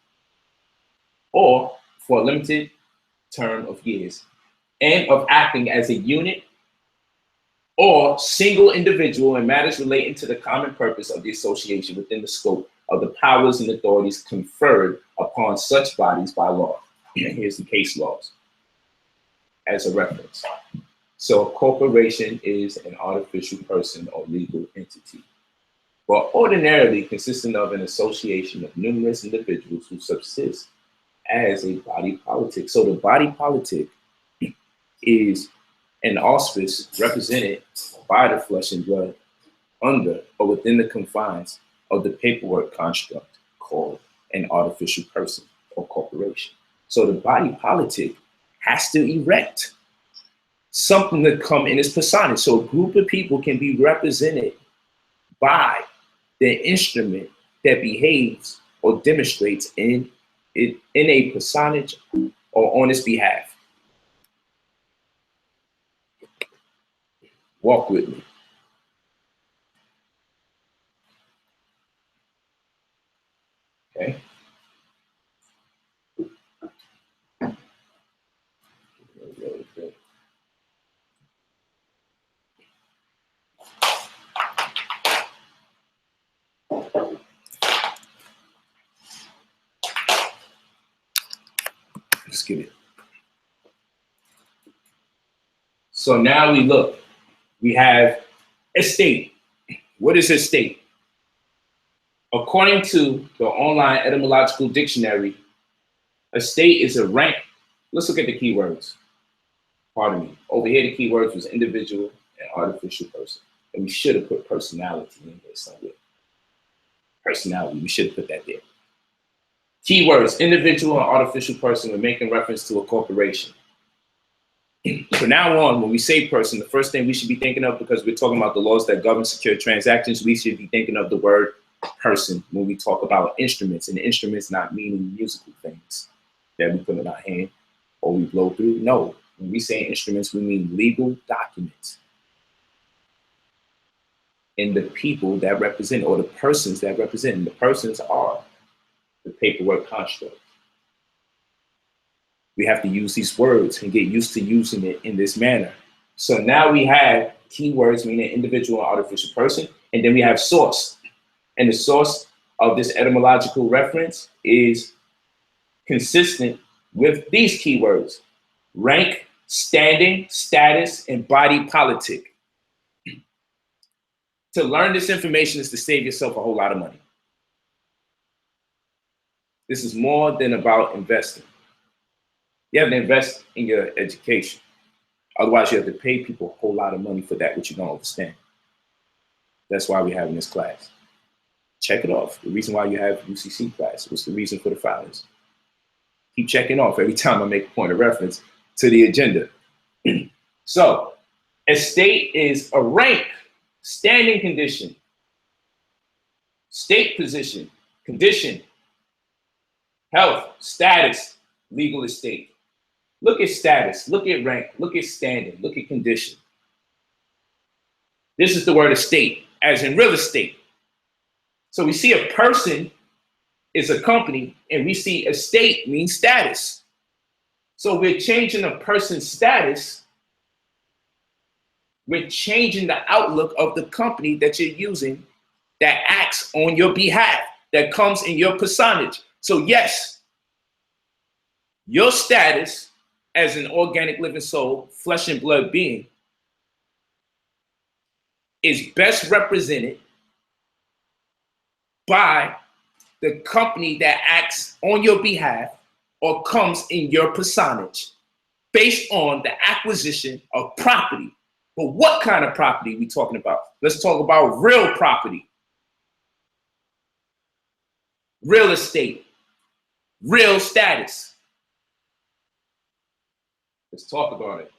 or for a limited term of years, and of acting as a unit or single individual in matters relating to the common purpose of the association within the scope of the powers and authorities conferred upon such bodies by law. And here's the case laws as a reference. So a corporation is an artificial person or legal entity, but ordinarily consisting of an association of numerous individuals who subsist as a body politic. So the body politic is an auspice represented by the flesh and blood under or within the confines of the paperwork construct called an artificial person or corporation. So the body politic has to erect something to come in its persona. So a group of people can be represented by the instrument that behaves or demonstrates in a personage or on its behalf. Walk with me. Okay. Let's get it. So now we look. We have estate. What is estate? According to the online etymological dictionary, estate is a rank. Let's look at the keywords. Pardon me. Over here, the keywords was individual and artificial person. And we should have put personality in there somewhere. personality. We should have put that there. Keywords, individual and artificial person. We're making reference to a corporation. From now on, when we say person, the first thing we should be thinking of, because we're talking about the laws that govern secure transactions, we should be thinking of the word person when we talk about instruments, and instruments not meaning musical things that we put in our hand or we blow through. No, when we say instruments, we mean legal documents. And the people that represent, or the persons that represent, the persons are the paperwork construct. We have to use these words and get used to using it in this manner. So now we have keywords meaning individual and artificial person, and then we have source. And the source of this etymological reference is consistent with these keywords: rank, standing, status, and body politic. To learn this information is to save yourself a whole lot of money. This is more than about investing. You have to invest in your education. Otherwise, you have to pay people a whole lot of money for that, which you don't understand. That's why we're having this class. Check it off. The reason why you have UCC class was the reason for the filings. Keep checking off every time I make a point of reference to the agenda. So, estate is a rank, standing condition, state position, condition, health, status, legal estate. Look at status, look at rank, look at standing, look at condition. This is the word estate, as in real estate. So we see a person is a company, and we see estate means status. So we're changing a person's status. We're changing the outlook of the company that you're using that acts on your behalf, that comes in your personage. So yes, your status as an organic living soul, flesh and blood being, is best represented by the company that acts on your behalf or comes in your personage based on the acquisition of property. But what kind of property are we talking about? Let's talk about real property, real estate, real status. Let's talk about it.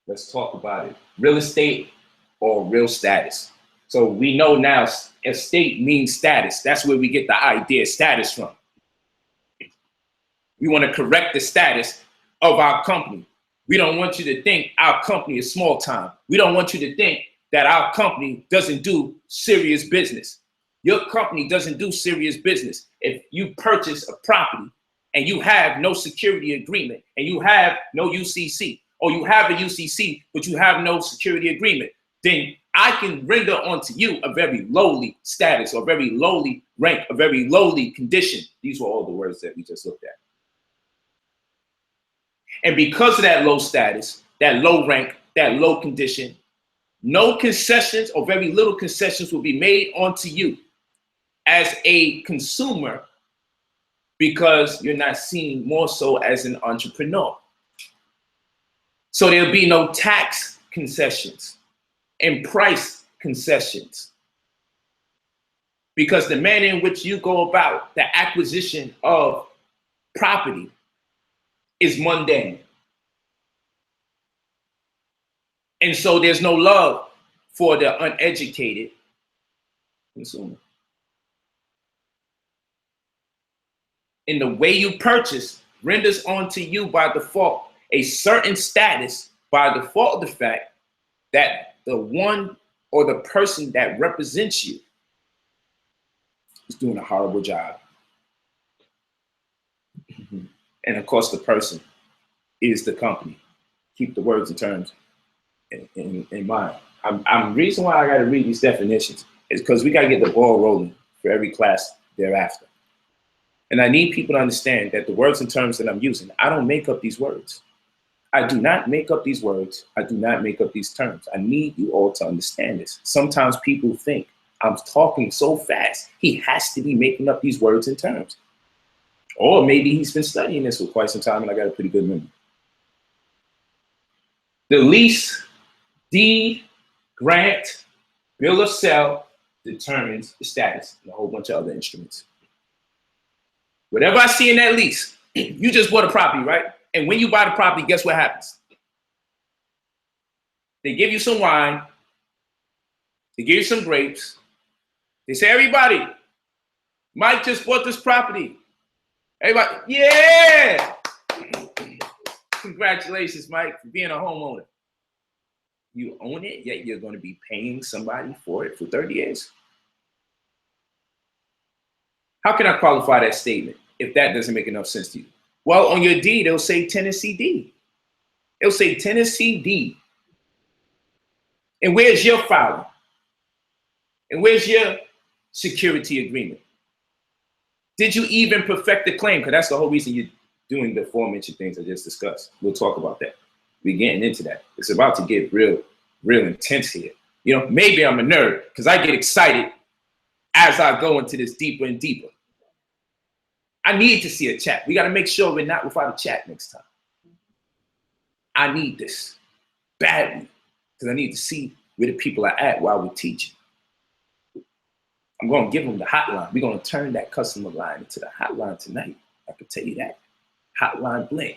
Let's talk about it. Real estate or real status. So we know now estate means status. That's where we get the idea status from. We want to correct the status of our company. We don't want you to think our company is small time. We don't want you to think that our company doesn't do serious business. Your company doesn't do serious business. If you purchase a property and you have no security agreement and you have no UCC, or you have a UCC, but you have no security agreement, then I can render onto you a very lowly status, or very lowly rank, a very lowly condition. These were all the words that we just looked at. And because of that low status, that low rank, that low condition, no concessions or very little concessions will be made onto you as a consumer, because you're not seen more so as an entrepreneur. So there'll be no tax concessions and price concessions, because the manner in which you go about the acquisition of property is mundane. And so there's no love for the uneducated consumer. And the way you purchase renders onto you by default a certain status by default of the fact that the one or the person that represents you is doing a horrible job. And of course, the person is the company. Keep the words and terms in mind. Reason why I got to read these definitions is because we got to get the ball rolling for every class thereafter. And I need people to understand that the words and terms that I'm using, I don't make up these words. I do not make up these words. I do not make up these terms. I need you all to understand this. Sometimes people think I'm talking so fast, he has to be making up these words and terms. Or maybe he's been studying this for quite some time and I got a pretty good memory. The lease, deed, grant, bill of sale, determines the status and a whole bunch of other instruments. Whatever I see in that lease, you just bought a property, right? And when you buy the property, guess what happens? They give you some wine. They give you some grapes. They say, everybody, Mike just bought this property. Everybody, yeah! Congratulations, Mike, for being a homeowner. You own it, yet you're going to be paying somebody for it for 30 years? How can I qualify that statement if that doesn't make enough sense to you? Well, on your deed, it'll say tenancy deed. It'll say tenancy deed. And where's your filing? And where's your security agreement? Did you even perfect the claim? Because that's the whole reason you're doing the aforementioned things I just discussed. We'll talk about that. We're getting into that. It's about to get real intense here. You know, maybe I'm a nerd because I get excited as I go into this deeper and deeper. I need to see a chat. We got to make sure we're not without a chat next time. I need this badly because I need to see where the people are at while we're teaching. I'm going to give them the hotline. We're going to turn that customer line into the hotline tonight. I can tell you that. Hotline bling.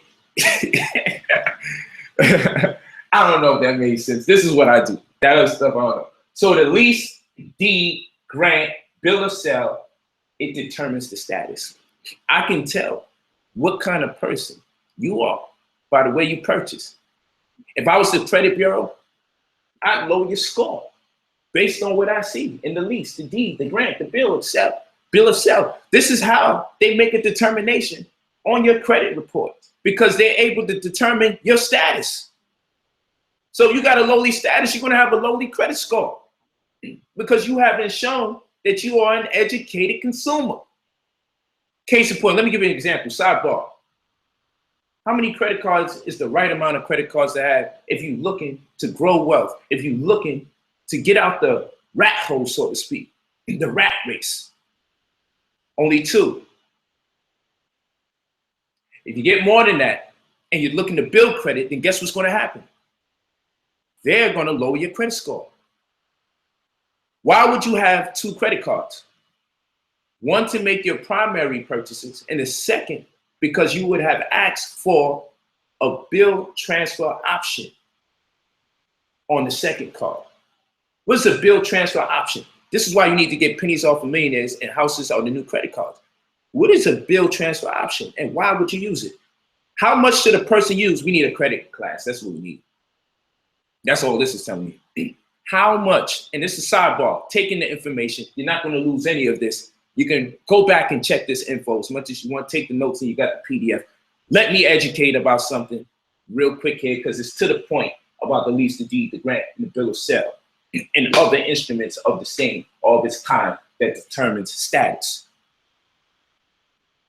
I don't know if that made sense. This is what I do. That other stuff I don't know. So the lease, deed, grant, bill of sale, it determines the status. I can tell what kind of person you are by the way you purchase. If I was the credit bureau, I'd lower your score based on what I see in the lease, the deed, the grant, the bill of sale. Bill of sale. This is how they make a determination on your credit report because they're able to determine your status. So if you got a lowly status, you're going to have a lowly credit score because you haven't shown that you are an educated consumer. Case in point, let me give you an example, sidebar. How many credit cards is the right amount of credit cards to have if you're looking to grow wealth, if you're looking to get out the rat hole, so to speak, the rat race? Only 2. If you get more than that and you're looking to build credit, then guess what's going to happen? They're going to lower your credit score. Why would you have 2 credit cards? One to make your primary purchases, and the second because you would have asked for a bill transfer option on the second card. What's a bill transfer option? This is why you need to get pennies off of millionaires and houses on the new credit cards. What is a bill transfer option and why would you use it? How much should a person use? We need a credit class. That's what we need. That's all this is telling me. How much, and this is sidebar, taking the information, you're not going to lose any of this. You can go back and check this info as much as you want. Take the notes and you got the PDF. Let me educate about something real quick here because it's to the point about the lease, the deed, the grant, and the bill of sale, and other instruments of the same, all this kind that determines status.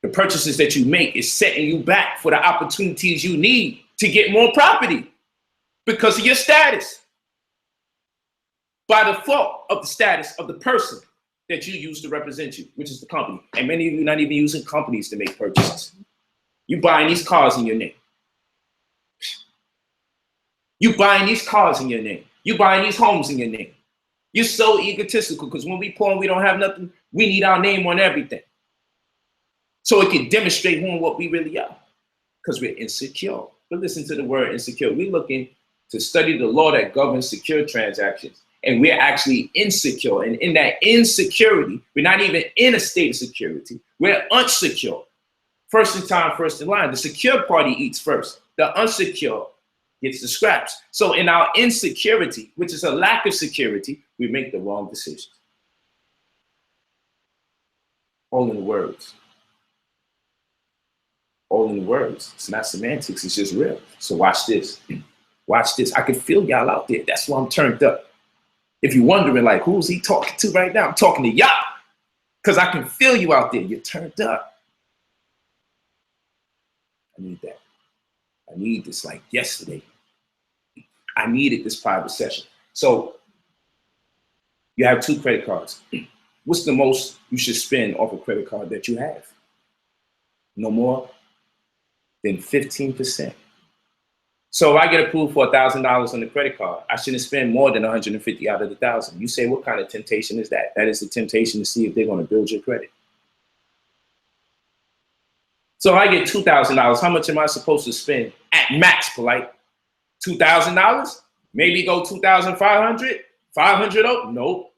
The purchases that you make is setting you back for the opportunities you need to get more property because of your status. By default of the status of the person that you use to represent you, which is the company. And many of you not even using companies to make purchases. You buying these cars in your name. You buying these cars in your name. You buying these homes in your name. You're so egotistical because when we poor and we don't have nothing, we need our name on everything. So it can demonstrate who and what we really are because we're insecure. But listen to the word insecure. We're looking to study the law that governs secure transactions. And we're actually insecure. And in that insecurity, we're not even in a state of security. We're unsecure. First in time, first in line. The secure party eats first. The unsecure gets the scraps. So in our insecurity, which is a lack of security, we make the wrong decisions. All in the words. All in the words. It's not semantics, it's just real. So watch this. Watch this. I can feel y'all out there. That's why I'm turned up. If you're wondering, like, who's he talking to right now? I'm talking to y'all because I can feel you out there. You're turned up. I need that. I need this like yesterday. I needed this private session. So you have 2 credit cards. What's the most you should spend off a credit card that you have? No more than 15%. So if I get approved for $1,000 on the credit card, I shouldn't spend more than 150 out of the 1,000. You say, what kind of temptation is that? That is the temptation to see if they're going to build your credit. So if I get $2,000, how much am I supposed to spend at max, Polite? $2,000? Maybe go 2,500, 500. Oh, nope.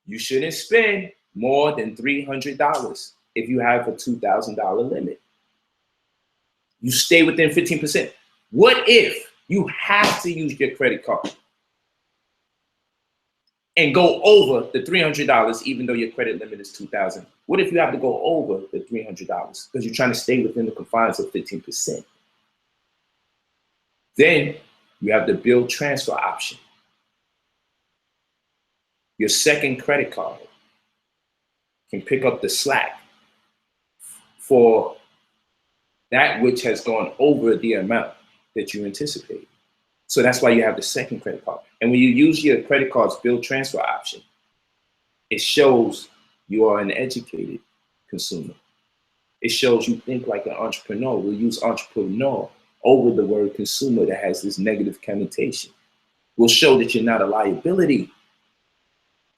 You shouldn't spend more than $300 if you have a $2,000 limit. You stay within 15%. What if you have to use your credit card and go over the $300 even though your credit limit is $2,000? What if you have to go over the $300 because you're trying to stay within the confines of 15%? Then you have the bill transfer option. Your second credit card can pick up the slack for that which has gone over the amount that you anticipate. So that's why you have the second credit card. And when you use your credit card's bill transfer option, it shows you are an educated consumer. It shows you think like an entrepreneur. We'll use entrepreneur over the word consumer that has this negative connotation. We'll show that you're not a liability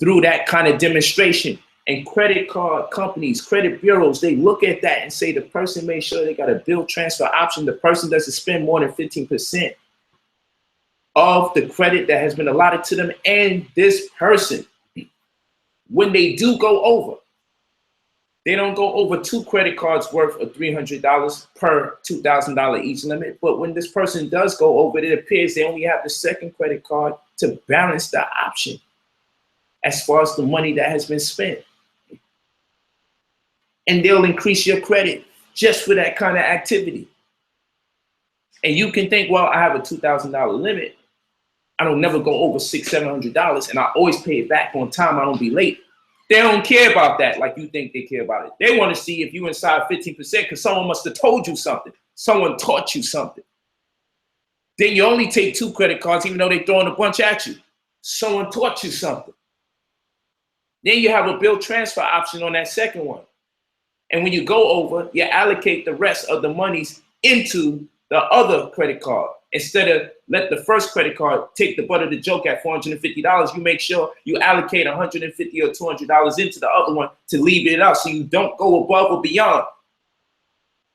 through that kind of demonstration. And credit card companies, credit bureaus, they look at that and say the person made sure they got a bill transfer option. The person doesn't spend more than 15% of the credit that has been allotted to them. And this person, when they do go over, they don't go over 2 credit cards worth of $300 per $2,000 each limit. But when this person does go over, it appears they only have the second credit card to balance the option as far as the money that has been spent. And they'll increase your credit just for that kind of activity. And you can think, well, I have a $2,000 limit. I don't never go over $600, $700, and I always pay it back on time. I don't be late. They don't care about that like you think they care about it. They want to see if you inside 15% because someone must have told you something. Someone taught you something. Then you only take 2 credit cards even though they're throwing a bunch at you. Someone taught you something. Then you have a bill transfer option on that second one. And when you go over, you allocate the rest of the monies into the other credit card. Instead of let the first credit card take the butt of the joke at $450, you make sure you allocate $150 or $200 into the other one to leave it out so you don't go above or beyond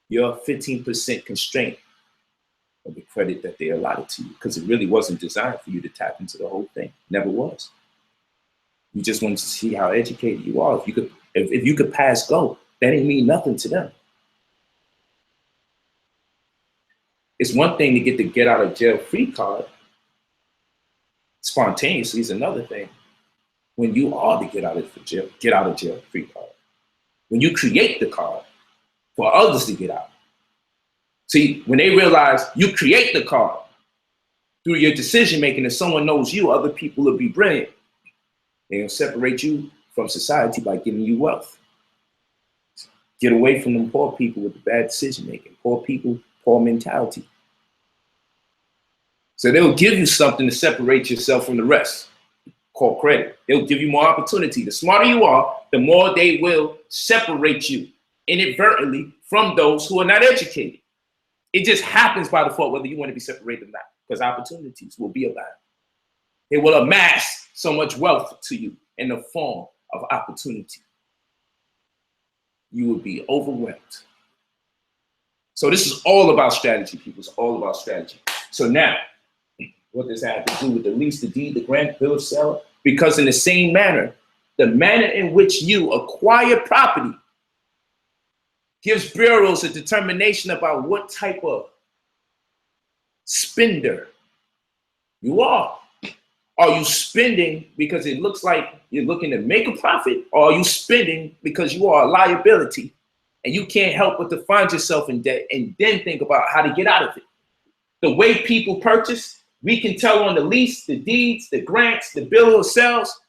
your 15% constraint of the credit that they allotted to you, because it really wasn't designed for you to tap into the whole thing. Never was. You just wanted to see how educated you are. If you could pass go, that didn't mean nothing to them. It's one thing to get out of jail free card. Spontaneously is another thing. When you are the get out of jail free card. When you create the card for others to get out. See, when they realize you create the card through your decision making, if someone knows you, other people will be brilliant. They'll separate you from society by giving you wealth. Get away from them poor people with the bad decision making. Poor people, poor mentality. So they'll give you something to separate yourself from the rest, called credit. They'll give you more opportunity. The smarter you are, the more they will separate you inadvertently from those who are not educated. It just happens by default whether you want to be separated or not, because opportunities will be allowed. They will amass so much wealth to you in the form of opportunity. You will be overwhelmed. So this is all about strategy, people. It's all about strategy. So now, what does that have to do with the lease, the deed, the grant, bill of sale? Because in the same manner, the manner in which you acquire property gives bureaus a determination about what type of spender you are. Are you spending because it looks like you're looking to make a profit, or are you spending because you are a liability and you can't help but to find yourself in debt and then think about how to get out of it? The way people purchase, we can tell on the lease, the deeds, the grants, the bill of sales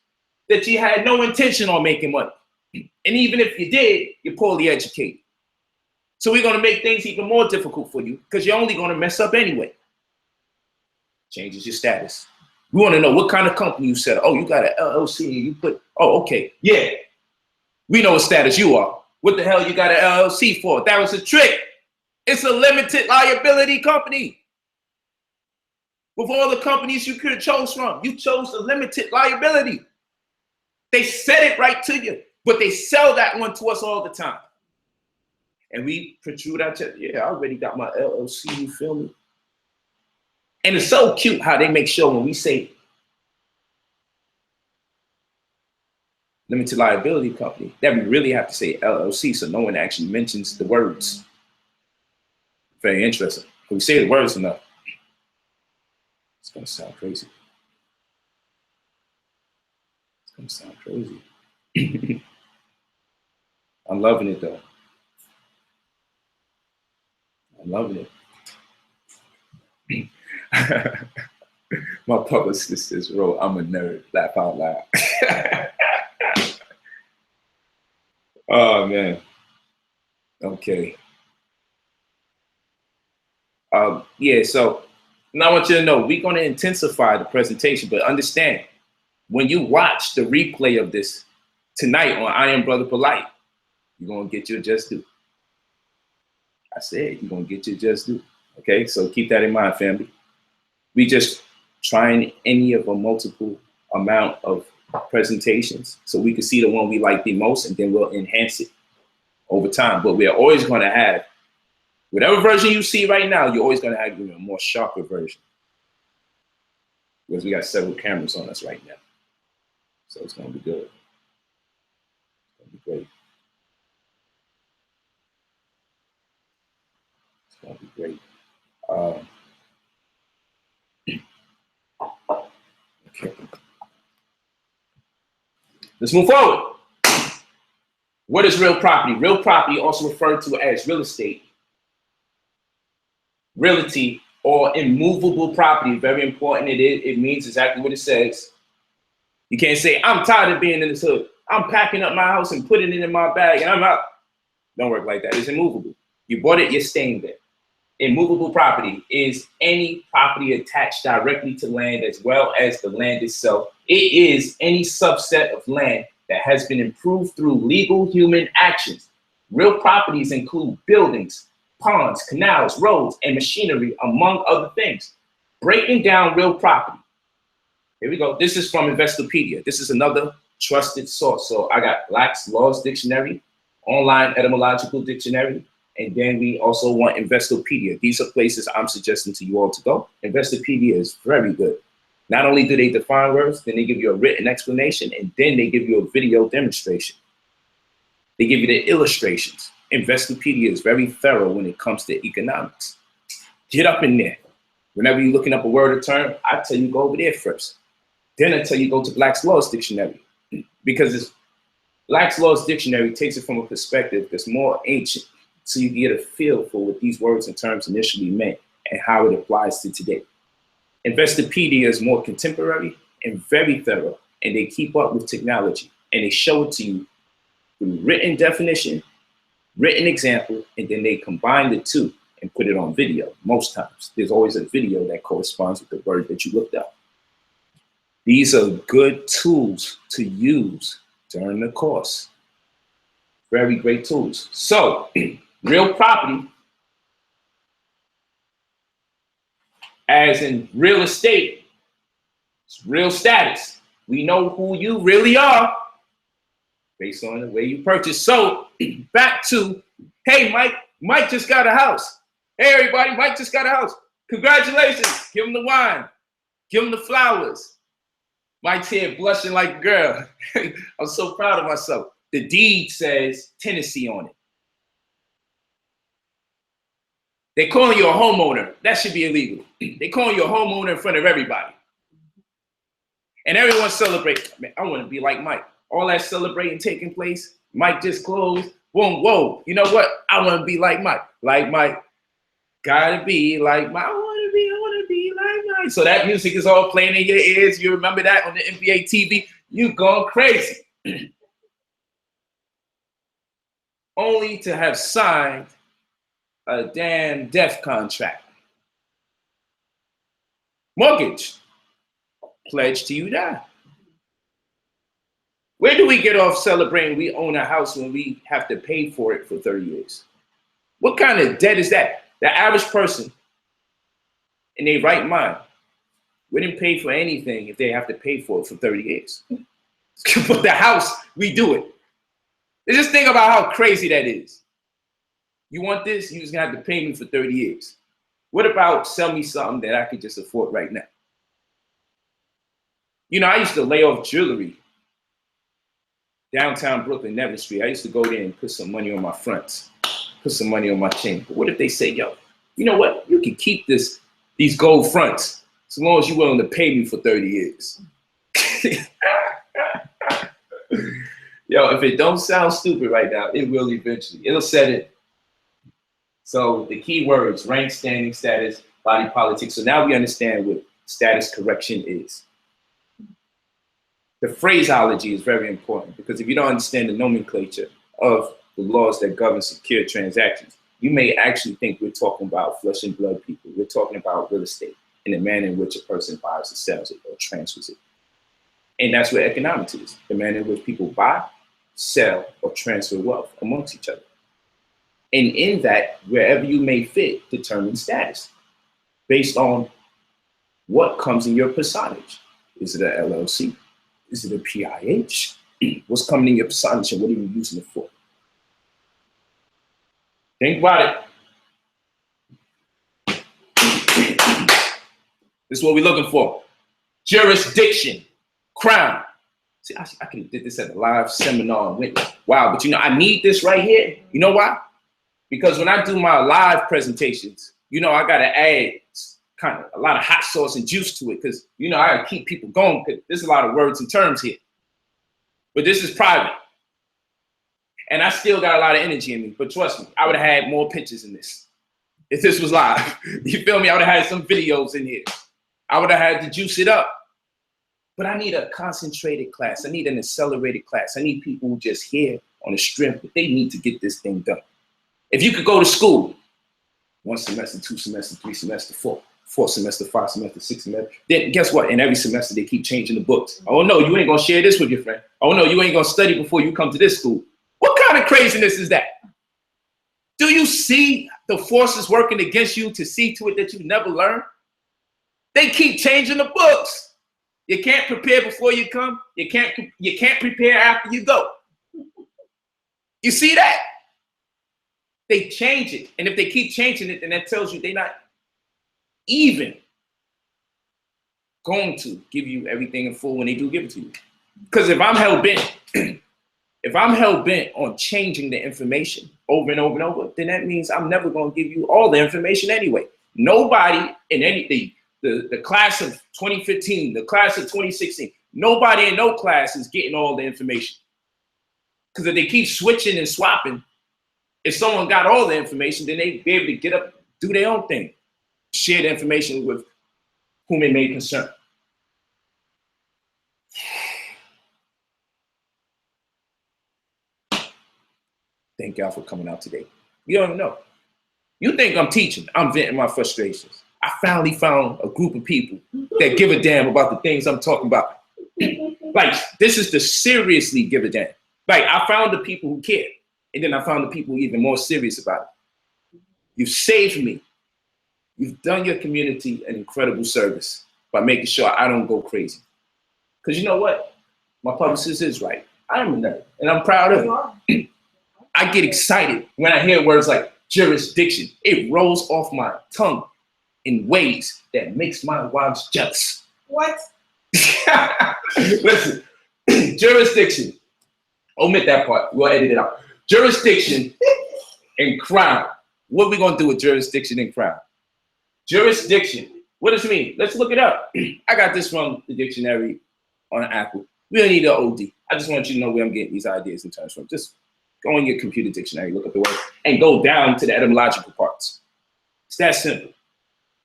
that you had no intention on making money. And even if you did, you're poorly educated. So we're going to make things even more difficult for you because you're only going to mess up anyway. Changes your status. We want to know what kind of company you set up. Oh, you got an LLC and you put, oh, okay. Yeah. We know what status you are. What the hell you got an LLC for? That was a trick. It's a limited liability company. with all the companies you could have chose from. You chose the limited liability. They said it right to you, but they sell that one to us all the time. And we protrude our chest. Yeah, I already got my LLC, you feel me? And it's so cute how they make sure when we say limited liability company, that we really have to say LLC, so no one actually mentions the words. Very interesting. If we say the words enough, it's gonna sound crazy. It's gonna sound crazy. I'm loving it though. I'm loving it. My publicist says, "Bro, I'm a nerd." Laugh out loud. Oh man. Okay. Yeah. So now I want you to know we're going to intensify the presentation, but understand when you watch the replay of this tonight on I Am Brother Polite, you're going to get your just due. I said you're going to get your just due. Okay. So keep that in mind, family. We just trying any of a multiple amount of presentations so we can see the one we like the most, and then we'll enhance it over time. But we're always going to have whatever version you see right now, you're always going to have a more sharper version, because we got several cameras on us right now. So it's going to be good. It's going to be great. It's going to be great. Okay. Let's move forward. What is real property? Real property, also referred to as real estate, realty, or immovable property. Very important. It means exactly what it says. You can't say, I'm tired of being in this hood. I'm packing up my house and putting it in my bag and I'm out. Don't work like that. It's immovable. You bought it, you're staying there. Immovable property is any property attached directly to land as well as the land itself. It is any subset of land that has been improved through legal human actions. Real properties include buildings, ponds, canals, roads, and machinery, among other things. Breaking down real property. Here we go. This is from Investopedia. This is another trusted source. So I got Black's Laws Dictionary, Online Etymological Dictionary, and then we also want Investopedia. These are places I'm suggesting to you all to go. Investopedia is very good. Not only do they define words, then they give you a written explanation, and then they give you a video demonstration. They give you the illustrations. Investopedia is very thorough when it comes to economics. Get up in there. Whenever you're looking up a word or term, I tell you go over there first. Then I tell you go to Black's Laws Dictionary, because it's Black's Laws Dictionary takes it from a perspective that's more ancient, so you get a feel for what these words and terms initially meant and how it applies to today. Investopedia is more contemporary and very thorough, and they keep up with technology, and they show it to you through written definition, written example, and then they combine the two and put it on video. Most times, there's always a video that corresponds with the word that you looked up. These are good tools to use during the course. Very great tools. So, real property, as in real estate, it's real status. We know who you really are based on the way you purchase. So, back to, hey, Mike just got a house. Hey, everybody, Mike just got a house. Congratulations. Give him the wine. Give him the flowers. Mike's here blushing like a girl. I'm so proud of myself. The deed says Tennessee on it. They calling you a homeowner. That should be illegal. They calling you a homeowner in front of everybody. And everyone's celebrating. Man, I want to be like Mike. All that celebrating taking place. Mike just closed. Boom, whoa. You know what? I want to be like Mike. Like Mike. Gotta be like Mike. I want to be like Mike. So that music is all playing in your ears. You remember that on the NBA TV. You going crazy. Only to have signed a damn death contract. Mortgage. Pledge till you die. Where do we get off celebrating we own a house when we have to pay for it for 30 years? What kind of debt is that? The average person in their right mind We didn't pay for anything if they have to pay for it for 30 years. But the house, we do it. And just think about how crazy that is. You want this, you're just gonna have to pay me for 30 years. What about sell me something that I could just afford right now? You know, I used to lay off jewelry downtown Brooklyn, Neville Street. I used to go there and put some money on my fronts, put some money on my chain. But what if they say, yo, you know what? You can keep these gold fronts as long as you're willing to pay me for 30 years. Yo, if it don't sound stupid right now, it will eventually. It'll set in. So the key words, rank, standing, status, body politics. So now we understand what status correction is. The phraseology is very important because if you don't understand the nomenclature of the laws that govern secure transactions, you may actually think we're talking about flesh and blood people. We're talking about real estate and the manner in which a person buys or sells it or transfers it. And that's what economics is, the manner in which people buy, sell, or transfer wealth amongst each other. And in that, wherever you may fit, determine status based on what comes in your personage. Is it an LLC? Is it a PIH? What's coming in your personage and what are you using it for? Think about it. This is what we're looking for. Jurisdiction, crown. See, I could have did this at a live seminar and went, wow, but you know, I need this right here. You know why? Because when I do my live presentations, you know, I got to add kind of a lot of hot sauce and juice to it because, you know, I got to keep people going because there's a lot of words and terms here. But this is private. And I still got a lot of energy in me. But trust me, I would have had more pictures in this if this was live. You feel me? I would have had some videos in here. I would have had to juice it up. But I need a concentrated class. I need an accelerated class. I need people who just here on the strength that they need to get this thing done. If you could go to school, 1 semester, 2 semesters, 3 semesters, 4 semester, 5 semester, 6 semester, then guess what? In every semester, they keep changing the books. Oh no, you ain't gonna share this with your friend. Oh no, you ain't gonna study before you come to this school. What kind of craziness is that? Do you see the forces working against you to see to it that you never learn? They keep changing the books. You can't prepare before you come. You can't prepare after you go. You see that? They change it. And if they keep changing it, then that tells you they're not even going to give you everything in full when they do give it to you. Because if I'm hell bent on changing the information over and over and over, then that means I'm never going to give you all the information anyway. Nobody in the class of 2015, the class of 2016, nobody in no class is getting all the information. Because if they keep switching and swapping, if someone got all the information, then they'd be able to get up, do their own thing, share the information with whom it may concern. Thank y'all for coming out today. You don't even know. You think I'm teaching, I'm venting my frustrations. I finally found a group of people that give a damn about the things I'm talking about. Like, this is the seriously give a damn. Like, I found the people who care. And then I found the people even more serious about it. You've saved me. You've done your community an incredible service by making sure I don't go crazy. Because you know what? My publicist is right. I am a nerd, and I'm proud of it. I get excited when I hear words like jurisdiction. It rolls off my tongue in ways that makes my wives jealous.
What?
Listen, jurisdiction. Omit that part. We'll edit it out. Jurisdiction and crown. What are we going to do with jurisdiction and crown? Jurisdiction. What does it mean? Let's look it up. I got this from the dictionary on Apple. We don't need an OD. I just want you to know where I'm getting these ideas and terms from. Just go in your computer dictionary, look up the word, and go down to the etymological parts. It's that simple.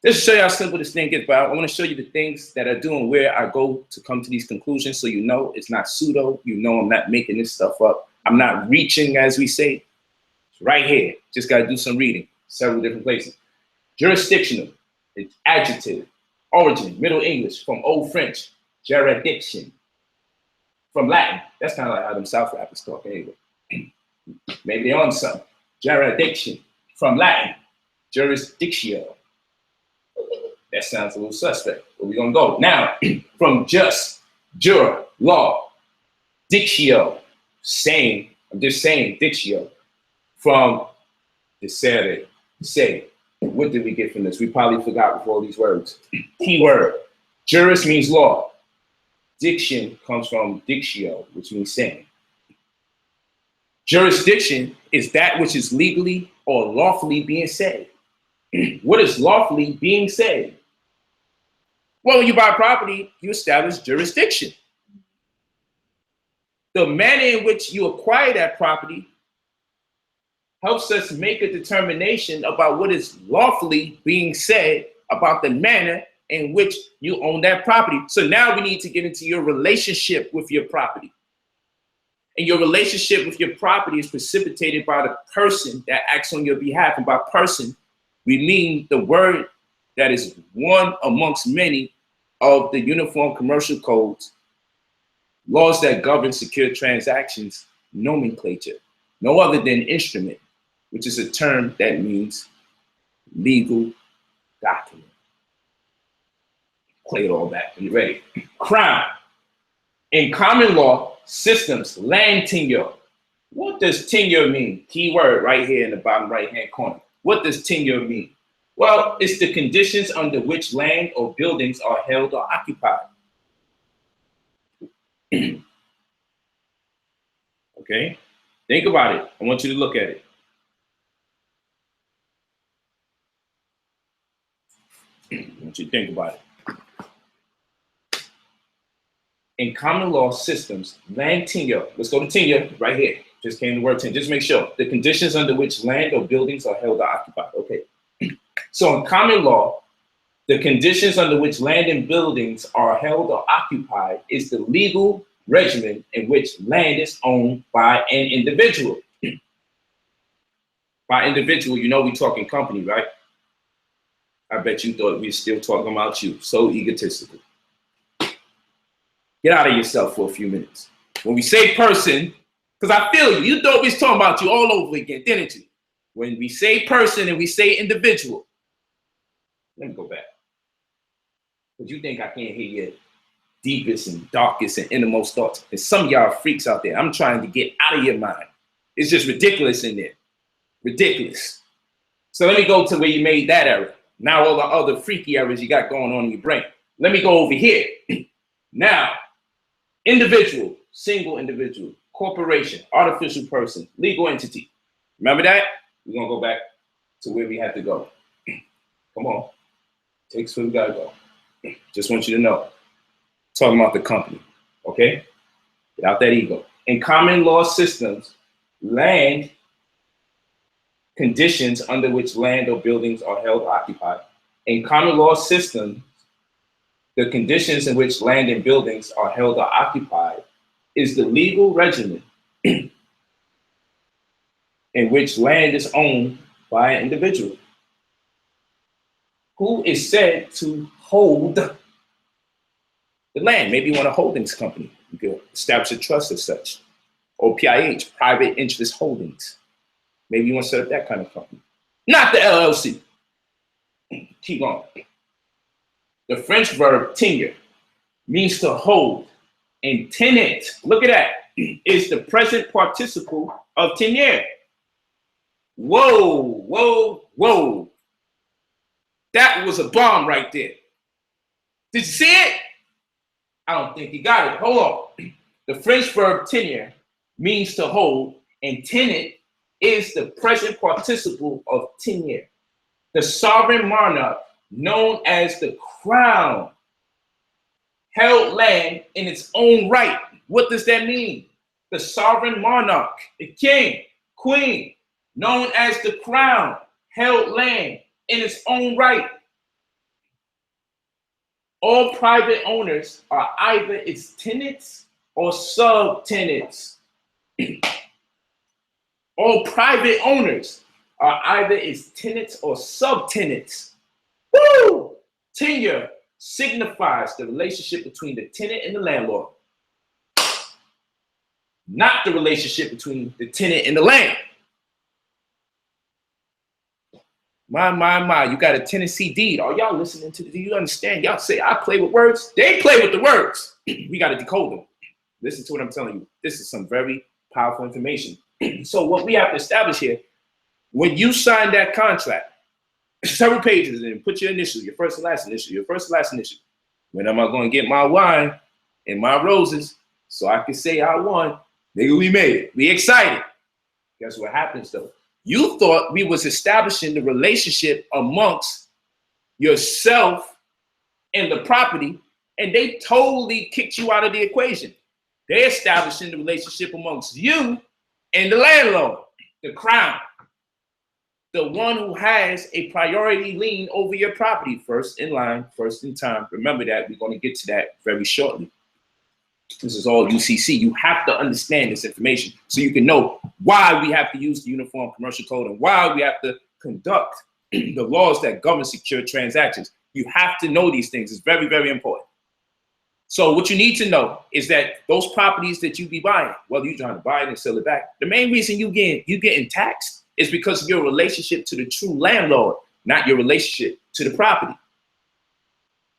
Just to show you how simple this thing gets, but I want to show you the things that I do and where I go to come to these conclusions so you know it's not pseudo. You know I'm not making this stuff up. I'm not reaching, as we say. It's right here. Just got to do some reading. Several different places. Jurisdictional. It's adjective. Origin. Middle English. From Old French. Jurisdiction. From Latin. That's kind of like how them South rappers talk anyway. Maybe they're on something. Jurisdiction. From Latin. Jurisdictio. That sounds a little suspect, but we're gonna go. Now, from just, jura, law, dictio, saying, I'm just saying dictio, from dicere, say. What did we get from this? We probably forgot with all these words. Key word. Juris means law. Diction comes from dictio, which means saying. Jurisdiction is that which is legally or lawfully being said. What is lawfully being said? Well, when you buy property, you establish jurisdiction. The manner in which you acquire that property helps us make a determination about what is lawfully being said about the manner in which you own that property. So now we need to get into your relationship with your property. And your relationship with your property is precipitated by the person that acts on your behalf. And by person, we mean the word that is one amongst many of the Uniform Commercial Codes, laws that govern secure transactions, nomenclature, no other than instrument, which is a term that means legal document. Play it all back. Are you ready? Crown. In common law systems, land tenure. What does tenure mean? Key word right here in the bottom right-hand corner. What does tenure mean? Well, it's the conditions under which land or buildings are held or occupied. Okay? Think about it. I want you to look at it. I want you to think about it. In common law systems, land tenure, let's go to tenure right here. Just came the word tenure. Just make sure the conditions under which land or buildings are held or occupied. Okay. So in common law, the conditions under which land and buildings are held or occupied is the legal regimen in which land is owned by an individual. By individual, you know we're talking company, right? I bet you thought we were still talking about you. So egotistical. Get out of yourself for a few minutes. When we say person, because I feel you thought we was talking about you all over again, didn't you? When we say person and we say individual, let me go back. Because you think I can't hear your deepest and darkest and innermost thoughts. And some of y'all are freaks out there. I'm trying to get out of your mind. It's just ridiculous in there. Ridiculous. So let me go to where you made that error. Now all the other freaky errors you got going on in your brain. Let me go over here. Now, individual, single individual, corporation, artificial person, legal entity. Remember that? We're going to go back to where we had to go. Come on. Take us where we got to go. Just want you to know. Talking about the company, okay? Get out that ego. In common law systems, land conditions under which land or buildings are held or occupied. In common law systems, the conditions in which land and buildings are held or occupied is the legal regimen in which land is owned by an individual who is said to hold the land. Maybe you want a holdings company. You could establish a trust as such. Or PIH, private interest holdings. Maybe you want to set up that kind of company. Not the LLC. Keep going. The French verb tenure means to hold, and tenant, look at that, is the present participle of tenure. Whoa, whoa, whoa. That was a bomb right there. Did you see it? I don't think you got it. Hold on. The French verb tenure means to hold, and tenant is the present participle of tenure. The sovereign monarch, known as the crown, held land in its own right. What does that mean? The sovereign monarch, the king, queen, known as the crown, held land in its own right. All private owners are either its tenants or subtenants. All private owners are either its tenants or subtenants. Woo! Tenure signifies the relationship between the tenant and the landlord, not the relationship between the tenant and the land. My, you got a Tennessee deed. Are y'all listening to this? Do you understand? Y'all say, I play with words. They play with the words. We got to decode them. Listen to what I'm telling you. This is some very powerful information. So what we have to establish here, when you sign that contract, several pages, and put your initial, your first and last initial, your first and last initial. When am I going to get my wine and my roses so I can say I won? Nigga, we made it. We excited. Guess what happens, though? You thought we was establishing the relationship amongst yourself and the property, and they totally kicked you out of the equation. They're establishing the relationship amongst you and the landlord, the crown, the one who has a priority lien over your property, first in line, first in time. Remember that. We're going to get to that very shortly. This is all UCC. You have to understand this information so you can know why we have to use the Uniform Commercial Code and why we have to conduct the laws that govern secure transactions. You have to know these things. It's very, very important. So what you need to know is that those properties that you be buying, whether you're trying to buy it and sell it back, the main reason you getting taxed is because of your relationship to the true landlord, not your relationship to the property.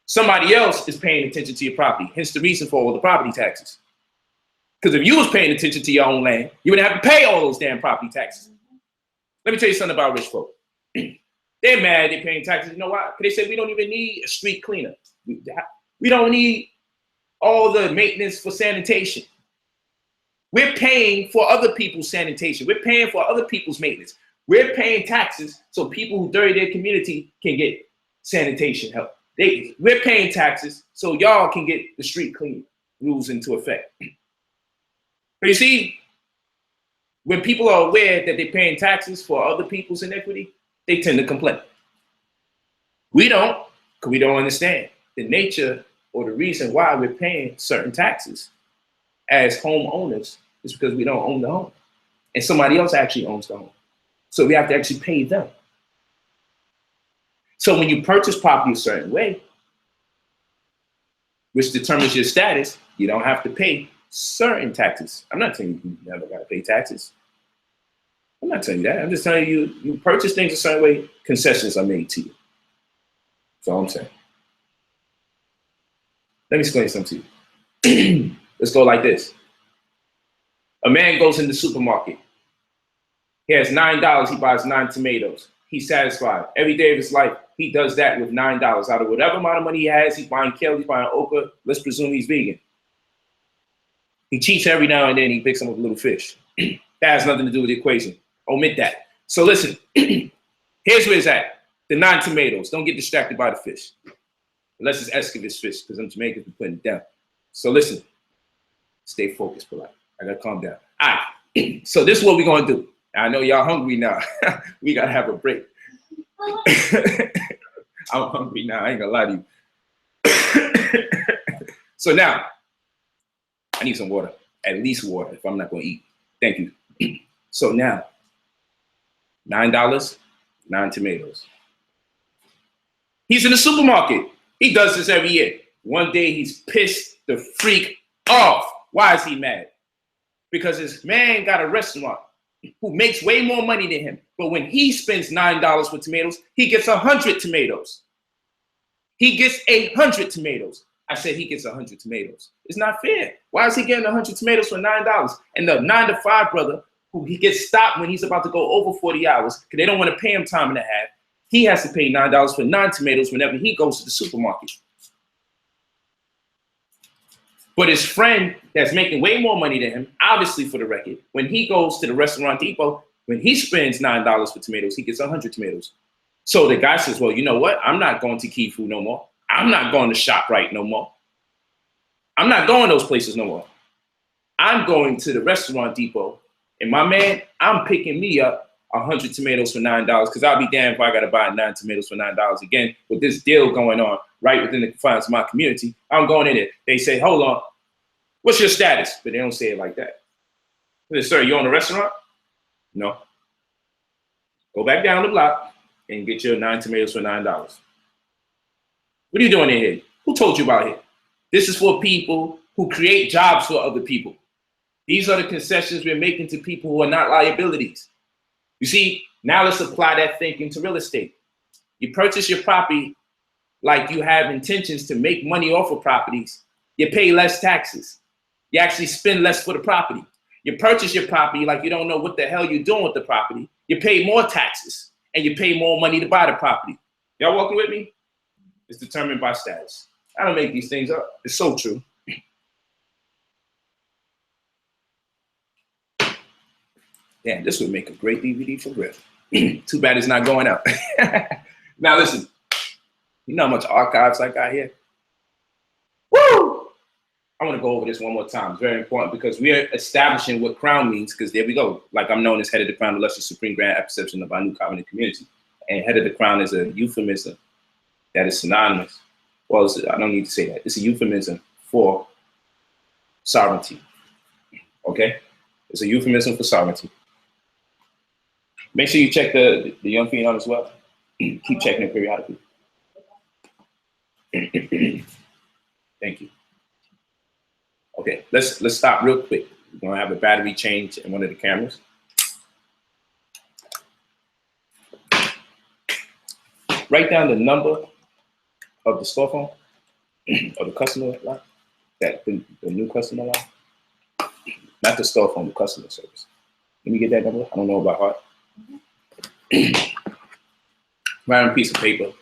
Somebody else is paying attention to your property, hence the reason for all the property taxes. Because if you was paying attention to your own land, you wouldn't have to pay all those damn property taxes. Let me tell you something about rich folk. They're mad they're paying taxes. You know why? Because they say we don't even need a street cleaner. We don't need all the maintenance for sanitation. We're paying for other people's sanitation. We're paying for other people's maintenance. We're paying taxes so people who dirty their community can get sanitation help. We're paying taxes so y'all can get the street clean rules into effect. But you see, when people are aware that they're paying taxes for other people's inequity, they tend to complain. We don't, because we don't understand the nature or the reason why we're paying certain taxes as homeowners is because we don't own the home. And somebody else actually owns the home. So we have to actually pay them. So when you purchase property a certain way, which determines your status, you don't have to pay certain taxes. I'm not telling you you never got to pay taxes. I'm not telling you that. I'm just telling you, you purchase things a certain way, concessions are made to you. That's all I'm saying. Let me explain something to you. Let's go like this. A man goes in the supermarket. He has $9, he buys 9 tomatoes. He's satisfied. Every day of his life, he does that with $9. Out of whatever amount of money he has, he's buying kale, he's buying okra. Let's presume he's vegan. He cheats every now and then, he picks up a little fish. That has nothing to do with the equation. Omit that. So listen, here's where it's at. The 9 tomatoes. Don't get distracted by the fish. Unless it's Escovitch fish, because I'm Jamaican, we're putting it down. So listen, stay focused, polite. I gotta calm down. All right, so this is what we're gonna do. I know y'all hungry now. We gotta have a break. I'm hungry now, I ain't gonna lie to you. So now, I need some water, at least water, if I'm not gonna eat. Thank you. So now, $9, 9 tomatoes. He's in the supermarket. He does this every year. One day he's pissed the freak off. Why is he mad? Because this man got a restaurant who makes way more money than him. But when he spends $9 for tomatoes, he gets 100 tomatoes. He gets 100 tomatoes. I said he gets 100 tomatoes. It's not fair. Why is he getting 100 tomatoes for $9? And the 9 to 5 brother, who he gets stopped when he's about to go over 40 hours because they don't want to pay him time and a half, he has to pay $9 for 9 tomatoes whenever he goes to the supermarket. But his friend that's making way more money than him, obviously for the record, when he goes to the restaurant depot, when he spends $9 for tomatoes, he gets 100 tomatoes. So the guy says, well, you know what? I'm not going to Key Food no more. I'm not going to ShopRite no more. I'm not going those places no more. I'm going to the restaurant depot. And my man, I'm picking me up 100 tomatoes for $9 because I'll be damned if I got to buy 9 tomatoes for $9 again with this deal going on right within the confines of my community. I'm going in it. They say, hold on, what's your status? But they don't say it like that. They say, sir, you own a restaurant? No. Go back down the block and get your 9 tomatoes for $9. What are you doing in here? Who told you about it? This is for people who create jobs for other people. These are the concessions we're making to people who are not liabilities. You see, now let's apply that thinking to real estate. You purchase your property like you have intentions to make money off of properties, you pay less taxes. You actually spend less for the property. You purchase your property like you don't know what the hell you're doing with the property. You pay more taxes and you pay more money to buy the property. Y'all walking with me? It's determined by status. I don't make these things up. It's so true. Damn, this would make a great DVD for real. Too bad it's not going out. Now listen, you know how much archives I got here? Woo! I want to go over this one more time. It's very important because we are establishing what crown means, because there we go. Like, I'm known as head of the crown, the illustrious supreme grand apperception of our new covenant community. And head of the crown is a euphemism that is synonymous. Well, I don't need to say that. It's a euphemism for sovereignty. Okay? It's a euphemism for sovereignty. Make sure you check the young phenom as well. Keep checking it periodically. Thank you. Okay, let's stop real quick. We're gonna have a battery change in one of the cameras. Write down the number of the store phone or the customer line, the new customer line. Not the store phone, the customer service. Let me get that number. I don't know about heart. Write on a piece of paper.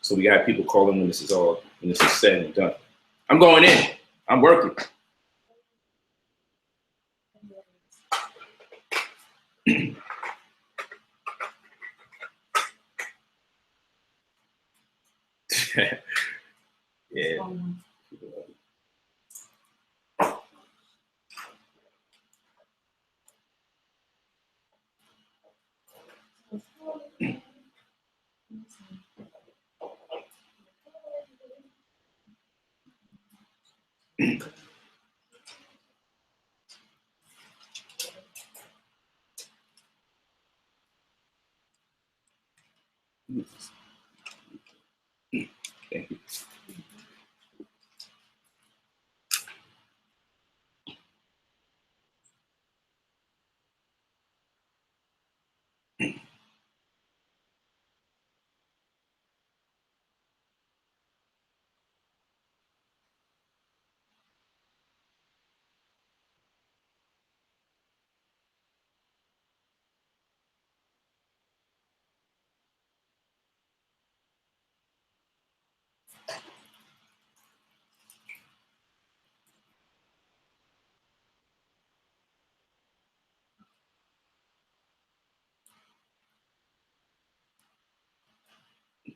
So we got people calling when this is said and done. I'm going in. I'm working. Yeah. Thank you.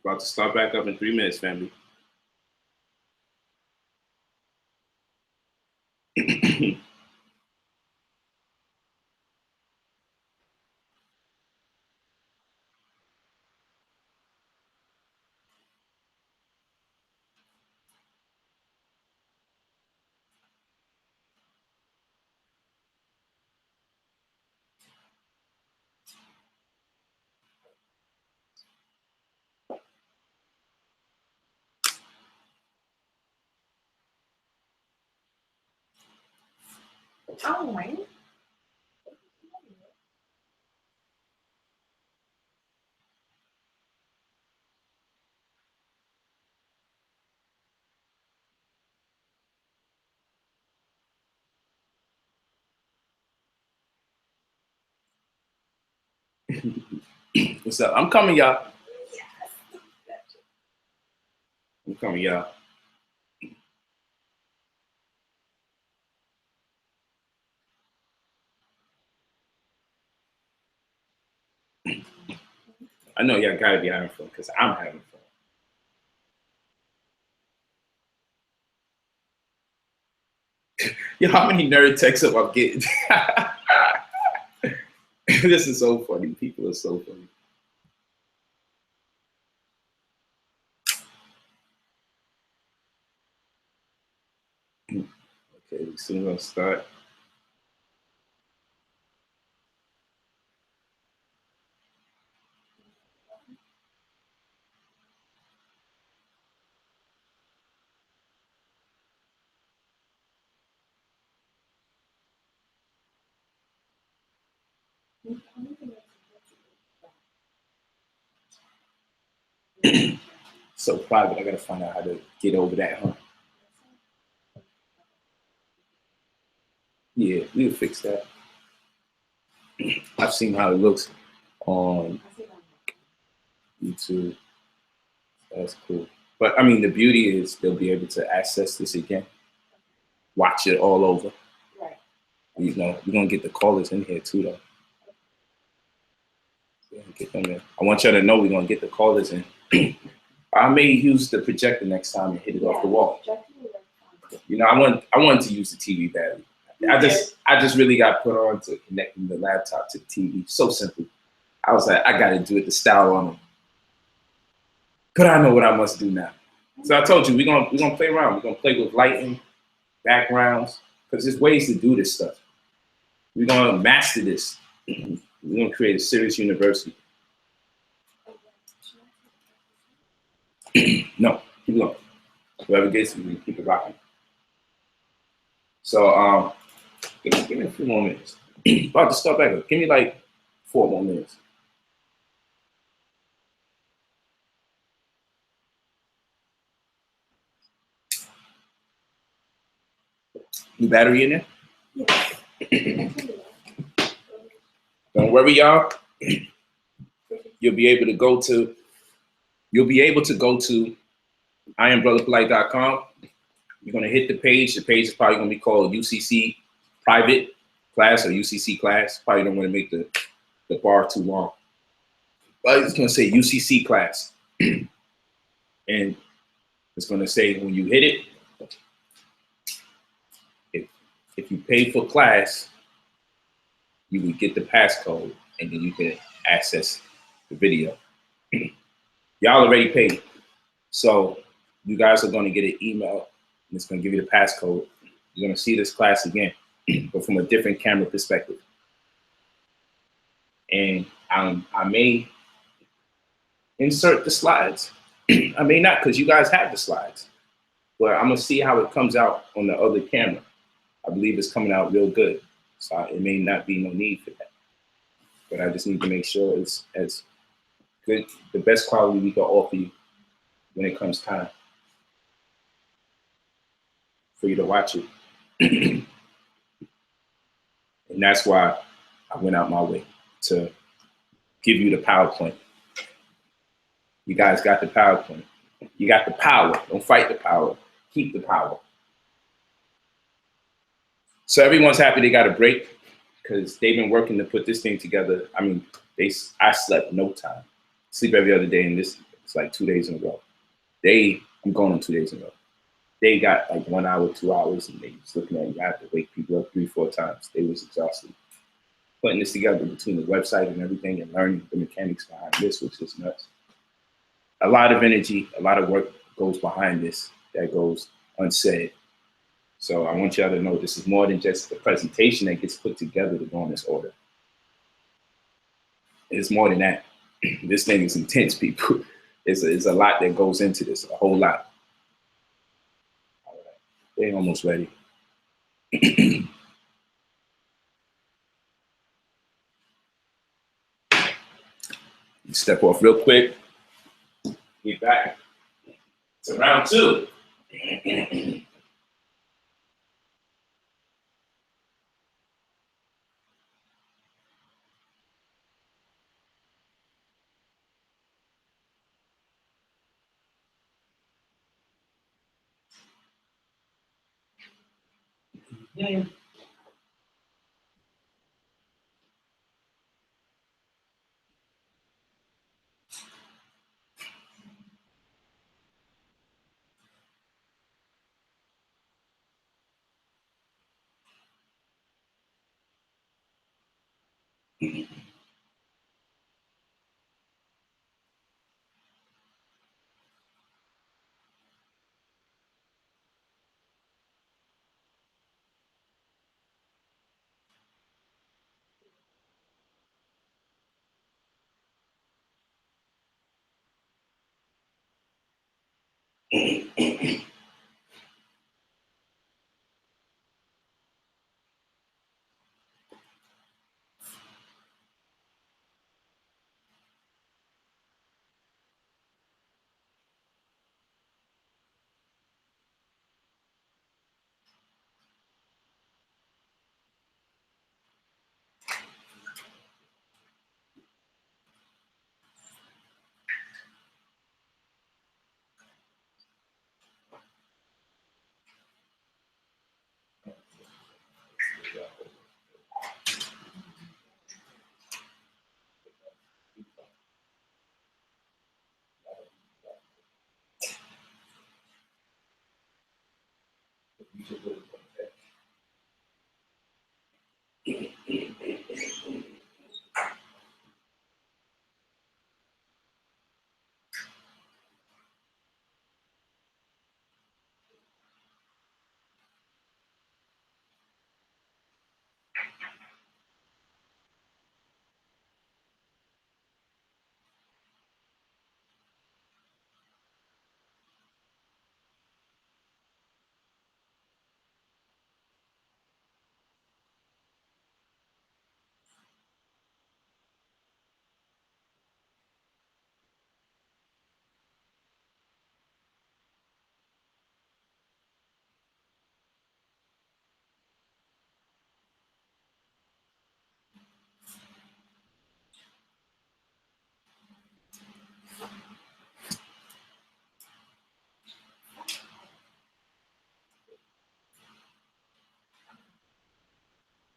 About to start back up in 3 minutes, family.
Oh, man.
What's up? I'm coming, y'all. I'm coming, y'all. I know y'all gotta be having fun because I'm having fun. Yo, how many nerd texts up I'm getting? This is so funny. People are so funny. Okay, soon gonna start. So private. I gotta find out how to get over that, huh? Yeah, we'll fix that. I've seen how it looks on YouTube. That's cool. But I mean, the beauty is they'll be able to access this again, watch it all over.
Right.
You know, we're gonna get the callers in here too, though. Get them in. I want y'all to know we're gonna get the callers in. I may use the projector next time and hit it off the wall. You know, I wanted to use the TV battery. I just really got put on to connecting the laptop to the TV. So simple. I was like, I gotta do it the style on them. But I know what I must do now. So I told you we're gonna play around. We're gonna play with lighting, backgrounds, because there's ways to do this stuff. We're gonna master this. We're gonna create a serious university. No, keep going. Whoever gets it, we keep it rocking. So give me a few more minutes. About to start back up. Give me like 4 more minutes. New battery in there?
Yes.
Don't worry, y'all. You'll be able to go to IamBrotherPolite.com. You're gonna hit the page. The page is probably gonna be called UCC private class or UCC class. Probably don't want to make the bar too long. But it's gonna say UCC class. And it's gonna say when you hit it, if you pay for class, you would get the passcode and then you can access the video. Y'all already paid. So you guys are gonna get an email and it's gonna give you the passcode. You're gonna see this class again, but from a different camera perspective. And I may insert the slides. I may not, because you guys have the slides. But I'm gonna see how it comes out on the other camera. I believe it's coming out real good. So it may not be no need for that. But I just need to make sure it's as good, the best quality we can offer you when it comes time for you to watch it. And that's why I went out my way to give you the PowerPoint. You guys got the PowerPoint. You got the power. Don't fight the power. Keep the power. So everyone's happy they got a break because they've been working to put this thing together. I mean, I slept no time. Sleep every other day, and it's like 2 days in a row. I'm going on 2 days in a row. They got like 1 hour, 2 hours, and they was looking at it. I had to wake people up 3-4 times. They was exhausted. Putting this together between the website and everything and learning the mechanics behind this, which is nuts. A lot of energy, a lot of work goes behind this that goes unsaid. So I want y'all to know this is more than just the presentation that gets put together to go in this order. It's more than that. This thing is intense, people. It's a lot that goes into this, a whole lot. All right. They're almost ready. Step off real quick. Get back. It's round 2. Yeah.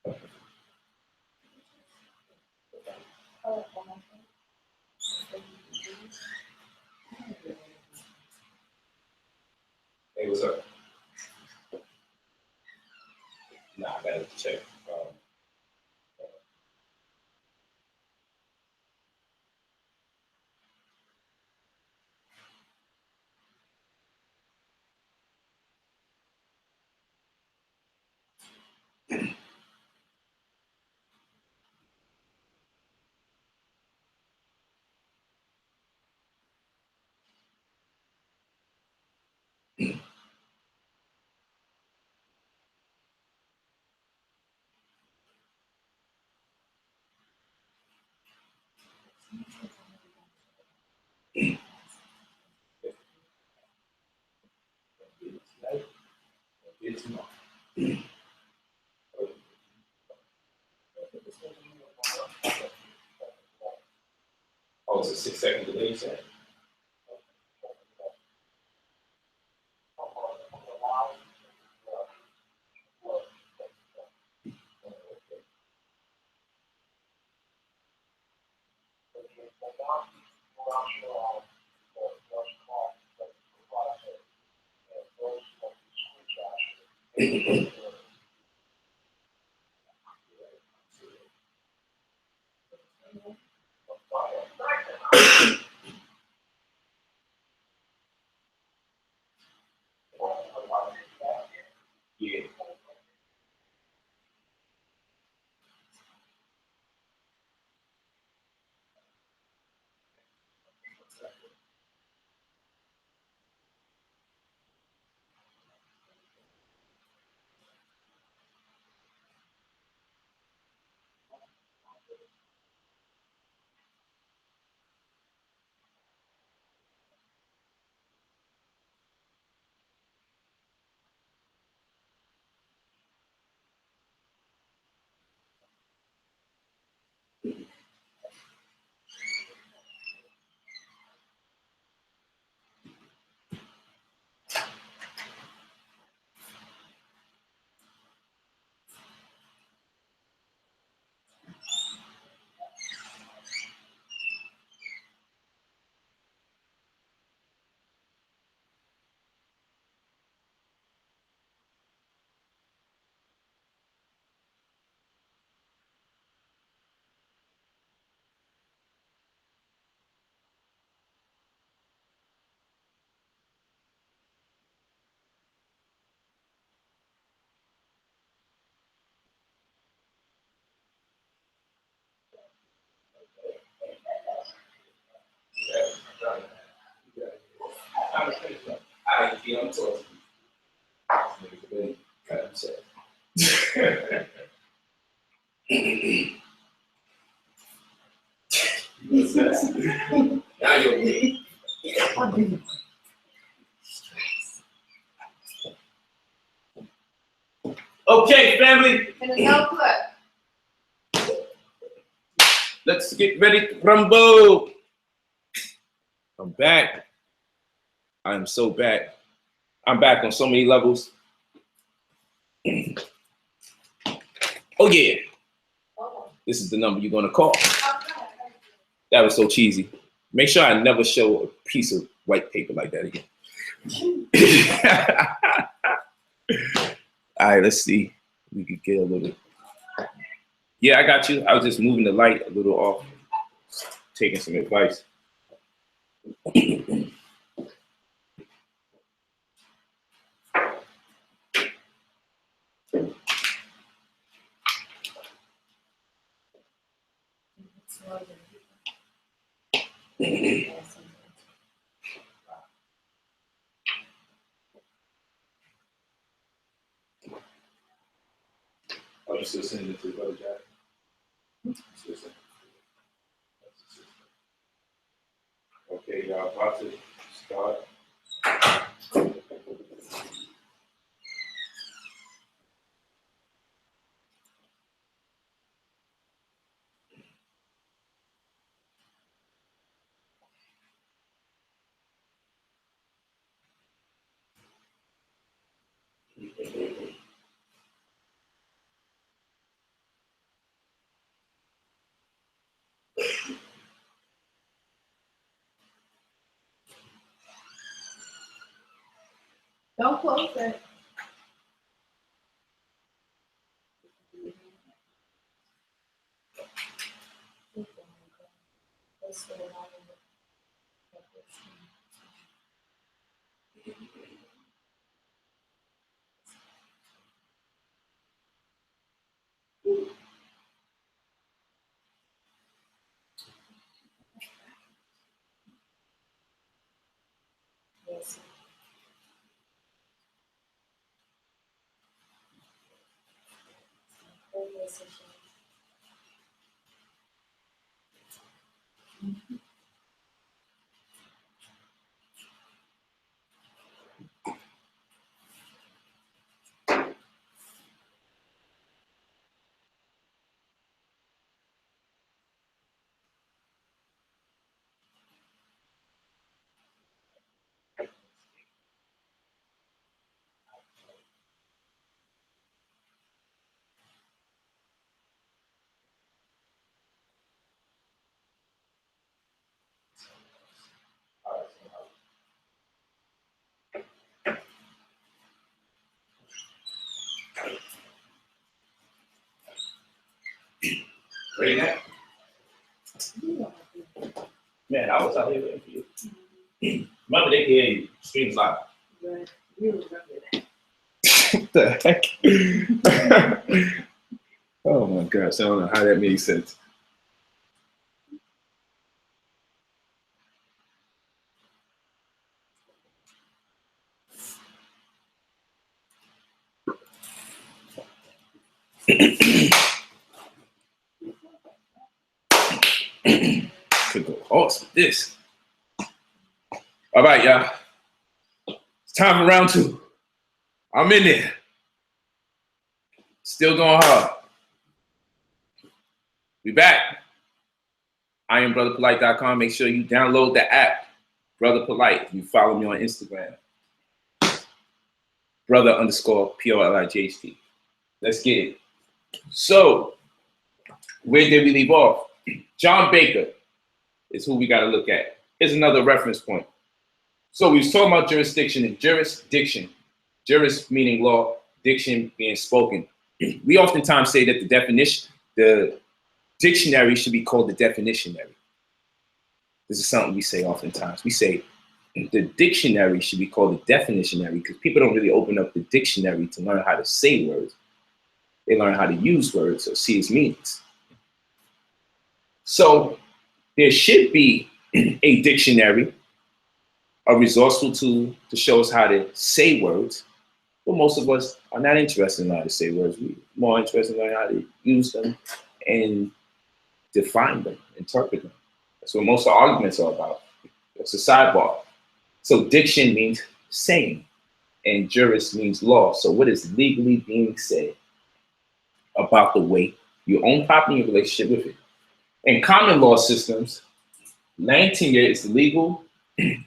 Hey, what's up? Nah, I gotta check. Oh, it's a 6-second delay, you said? Yeah. I didn't feel I'm talking. Kind of upset. Now you're me. Okay, family. Let's get ready to rumble. I'm back. I am so back. I'm back on so many levels. Oh yeah. This is the number you're gonna call. That was so cheesy. Make sure I never show a piece of white paper like that again. All right, let's see. We could get a little. Yeah, I got you. I was just moving the light a little off, taking some advice. Oh, you still sending it to Brother Jack? Still sending it. Okay, y'all about to start.
Don't close it. Yes.
Ready now? Man, I was out here waiting for you. Remember, they can hear you. Streams live.
Right. You remember that.
What the heck? Oh my gosh, I don't know how that made sense. Could go horse with this. All right, y'all. It's time for round two. I'm in there. Still going hard. We back. I am brotherpolight.com. Make sure you download the app, Brother Polite. You follow me on Instagram. Brother_POLIGHT. Let's get it. So, where did we leave off? John Baker is who we got to look at. Here's another reference point. So we was talking about jurisdiction and jurisdiction. Juris meaning law, diction being spoken. We oftentimes say that the dictionary should be called the definitionary. This is something we say oftentimes. We say the dictionary should be called the definitionary because people don't really open up the dictionary to learn how to say words. They learn how to use words or see its meanings. So there should be a dictionary, a resourceful tool to show us how to say words. But most of us are not interested in how to say words. We're more interested in learning how to use them and define them, interpret them. That's what most of the arguments are about. It's a sidebar. So diction means saying, and juris means law. So what is legally being said about the way you own property in relationship with it? In common law systems, land tenure is legal. You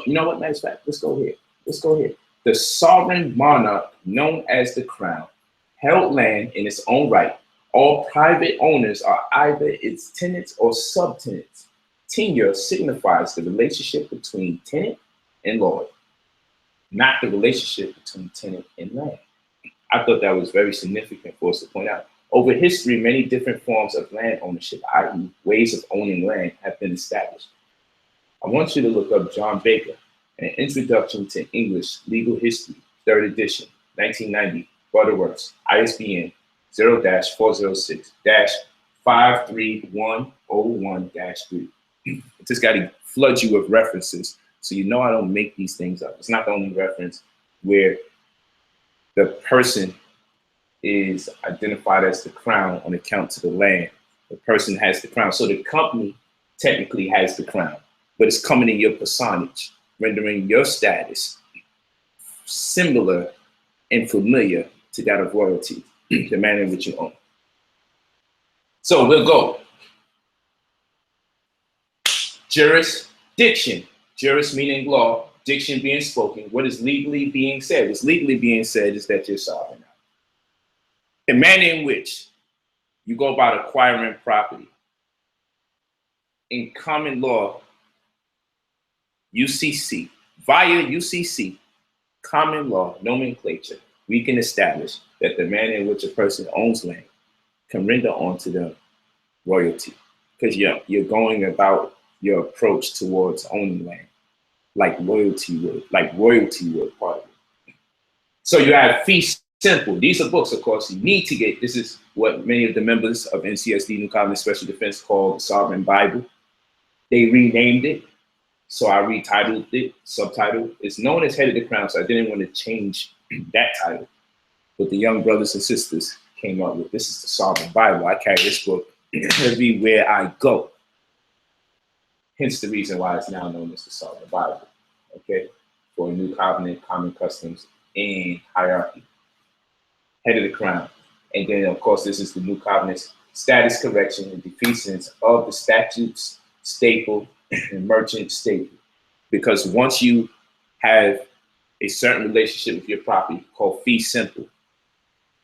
know what? Matter of fact, let's go here. Let's go here. The sovereign monarch, known as the crown, held land in its own right. All private owners are either its tenants or subtenants. Tenure signifies the relationship between tenant and lord, not the relationship between tenant and land. I thought that was very significant for us to point out. Over history, many different forms of land ownership, i.e. ways of owning land, have been established. I want you to look up John Baker, An Introduction to English Legal History, 3rd edition, 1990, Butterworths, ISBN 0-406-53101-3. Just got to flood you with references so you know I don't make these things up. It's not the only reference where the person is identified as the crown on account to the land. The person has the crown. So the company technically has the crown, but it's coming in your personage, rendering your status similar and familiar to that of royalty, the manner in which you own. So we'll go. Jurisdiction. Juris meaning law, diction being spoken. What is legally being said? What's legally being said is that you're sovereign. The manner in which you go about acquiring property. In common law, UCC, via UCC, common law nomenclature, we can establish that the manner in which a person owns land can render onto them royalty, because you're going about your approach towards owning land like royalty would, pardon me. So you have fee simple. These are books, of course, you need to get. This is what many of the members of NCSD, New Covenant Special Defense, call the Sovereign Bible. They renamed it, so I retitled it, subtitled. It's known as Head of the Crown, so I didn't want to change that title. But the young brothers and sisters came up with, this is the Sovereign Bible. I carry this book everywhere I go. Hence the reason why it's now known as the Sovereign Bible, okay? For a New Covenant, Common Customs, and Hierarchy. Head of the Crown. And then, of course, this is the New Covenant's Status Correction and Defeasance of the Statutes, Staple, and Merchant Staple. Because once you have a certain relationship with your property called fee simple,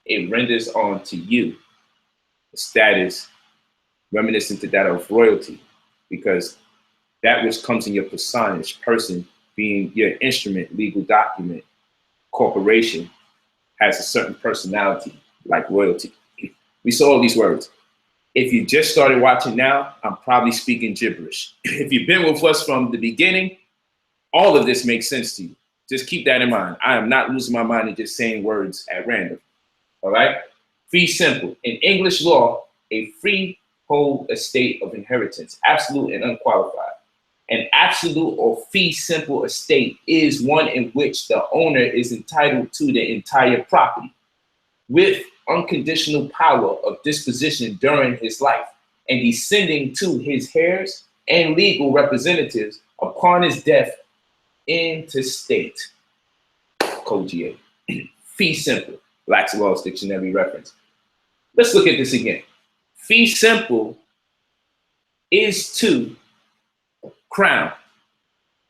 it renders on to you a status reminiscent to that of royalty, because that which comes in your personage, person being your instrument, legal document, corporation, has a certain personality like royalty. We saw all these words. If you just started watching now, I'm probably speaking gibberish. If you've been with us from the beginning, all of this makes sense to you. Just keep that in mind. I am not losing my mind and just saying words at random. All right? Fee simple. In English law, a freehold estate of inheritance, absolute and unqualified. An absolute or fee simple estate is one in which the owner is entitled to the entire property with unconditional power of disposition during his life and descending to his heirs and legal representatives upon his death intestate. Code GA. Fee simple. Black's Law's Dictionary reference. Let's look at this again. Fee simple is to crown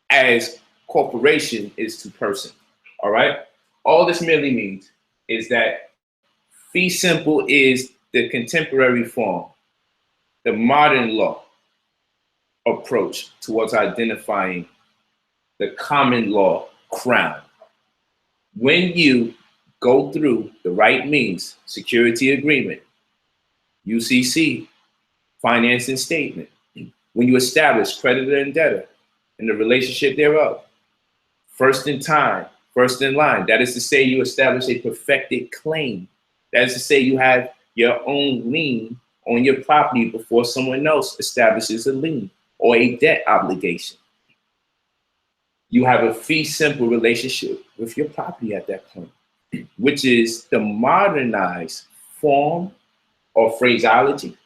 as corporation is to person. All right? All this merely means is that fee simple is the contemporary form, the modern law approach towards identifying the common law crown. When you go through the right means, security agreement, UCC, financing statement, when you establish creditor and debtor and the relationship thereof, first in time, first in line, that is to say you establish a perfected claim. That is to say you have your own lien on your property before someone else establishes a lien or a debt obligation. You have a fee simple relationship with your property at that point, which is the modernized form or phraseology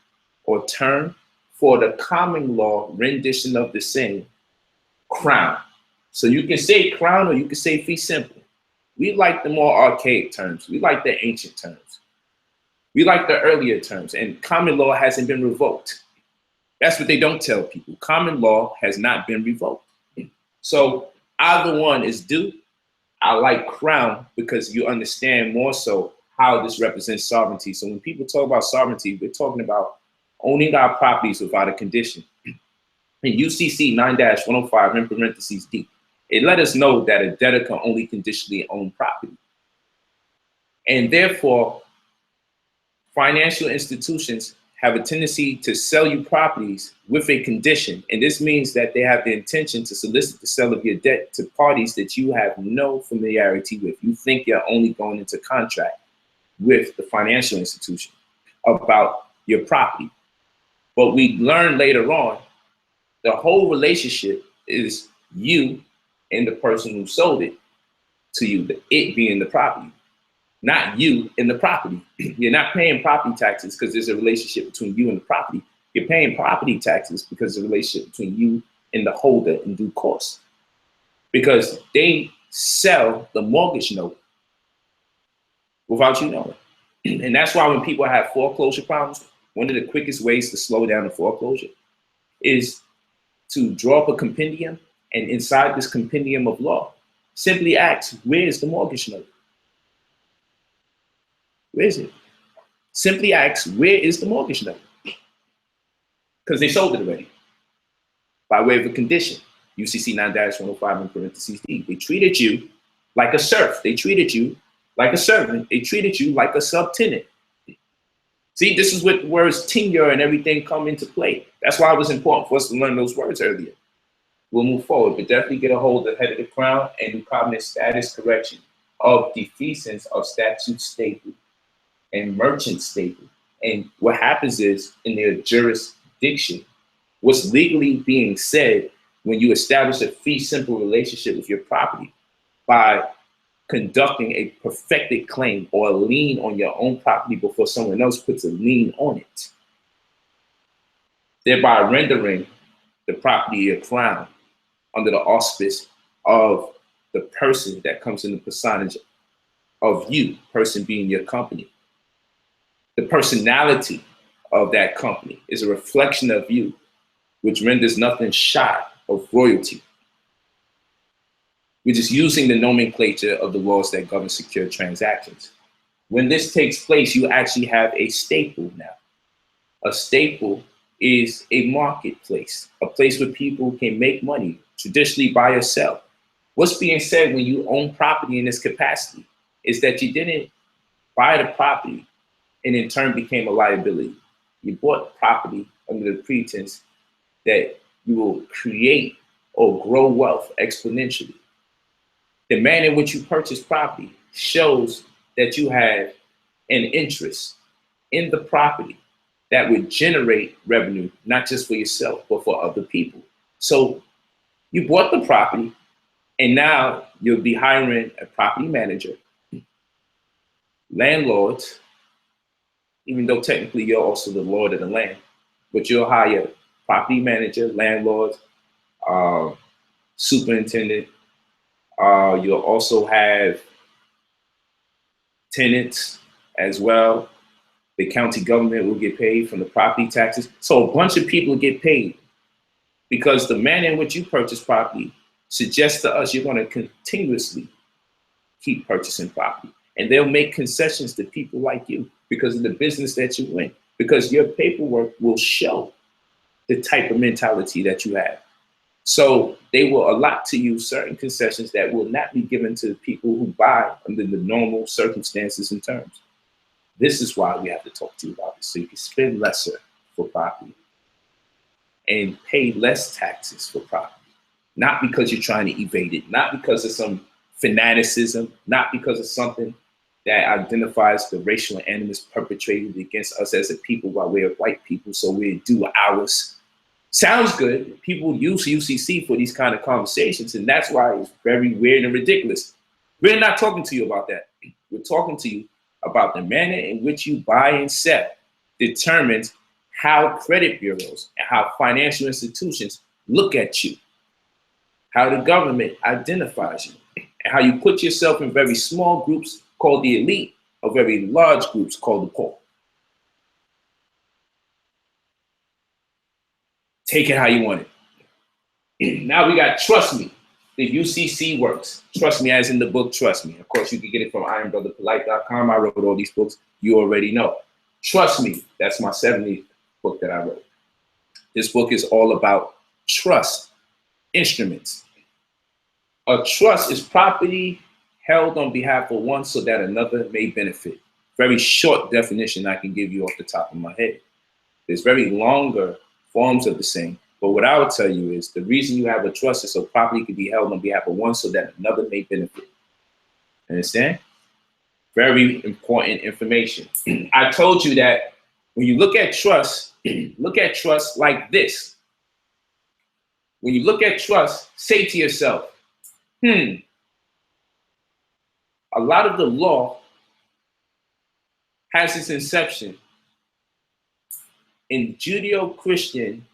or term for the common law rendition of the same, crown. So you can say crown or you can say fee simple. We like the more archaic terms. We like the ancient terms. We like the earlier terms, and common law hasn't been revoked. That's what they don't tell people. Common law has not been revoked. So either one is due. I like crown because you understand more so how this represents sovereignty. So when people talk about sovereignty, we're talking about owning our properties without a condition. In UCC 9-105 in parentheses D, it let us know that a debtor can only conditionally own property. And therefore, financial institutions have a tendency to sell you properties with a condition. And this means that they have the intention to solicit the sale of your debt to parties that you have no familiarity with. You think you're only going into contract with the financial institution about your property. But we learn later on, the whole relationship is you and the person who sold it to you, it being the property, not you and the property. You're not paying property taxes because there's a relationship between you and the property. You're paying property taxes because there's a relationship between you and the holder in due course. Because they sell the mortgage note without you knowing. And that's why when people have foreclosure problems, one of the quickest ways to slow down a foreclosure is to draw up a compendium, and inside this compendium of law, simply ask, where is the mortgage note? Where is it? Simply ask, where is the mortgage note? Because they sold it already by way of a condition. UCC 9-105 in parentheses D. They treated you like a serf. They treated you like a servant. They treated you like a subtenant. See, this is what words tenure and everything come into play. That's why it was important for us to learn those words earlier. We'll move forward, but definitely get a hold of the head of the crown and do covenant status correction of defeasance of statute staple and merchant staple. And what happens is, in their jurisdiction, what's legally being said when you establish a fee simple relationship with your property by conducting a perfected claim or a lien on your own property before someone else puts a lien on it, thereby rendering the property a crown under the auspice of the person that comes in the personage of you, person being your company. The personality of that company is a reflection of you, which renders nothing shy of royalty. We're just using the nomenclature of the laws that govern secure transactions. When this takes place, you actually have a staple now. A staple is a marketplace, a place where people can make money, traditionally buy or sell. What's being said when you own property in this capacity is that you didn't buy the property and in turn became a liability. You bought property under the pretense that you will create or grow wealth exponentially. The manner in which you purchase property shows that you have an interest in the property that would generate revenue, not just for yourself, but for other people. So you bought the property, and now you'll be hiring a property manager, landlords, even though technically you're also the lord of the land, but you'll hire property manager, landlords, superintendent. You'll also have tenants as well. The county government will get paid from the property taxes. So a bunch of people get paid because the manner in which you purchase property suggests to us you're going to continuously keep purchasing property. And they'll make concessions to people like you because of the business that you're in, because your paperwork will show the type of mentality that you have. So they will allot to you certain concessions that will not be given to people who buy under the normal circumstances and terms. This is why we have to talk to you about this, so you can spend lesser for property and pay less taxes for property. Not because you're trying to evade it, not because of some fanaticism, not because of something that identifies the racial animus perpetrated against us as a people by way of white people, so we do ours. Sounds good. People use UCC for these kind of conversations, and that's why it's very weird and ridiculous. We're not talking to you about that. We're talking to you about the manner in which you buy and sell determines how credit bureaus and how financial institutions look at you, how the government identifies you, and how you put yourself in very small groups called the elite or very large groups called the poor. Take it how you want it. Now we got trust me. The UCC works. Trust me, as in the book, trust me. Of course, you can get it from ironbrotherpolite.com. I wrote all these books. You already know. Trust me. That's my 70th book that I wrote. This book is all about trust instruments. A trust is property held on behalf of one so that another may benefit. Very short definition I can give you off the top of my head. There's very longer forms of the same. But what I would tell you is the reason you have a trust is so property can be held on behalf of one so that another may benefit. Understand? Very important information. I told you that when you look at trust like this. When you look at trust, say to yourself, a lot of the law has its inception in Judeo-Christian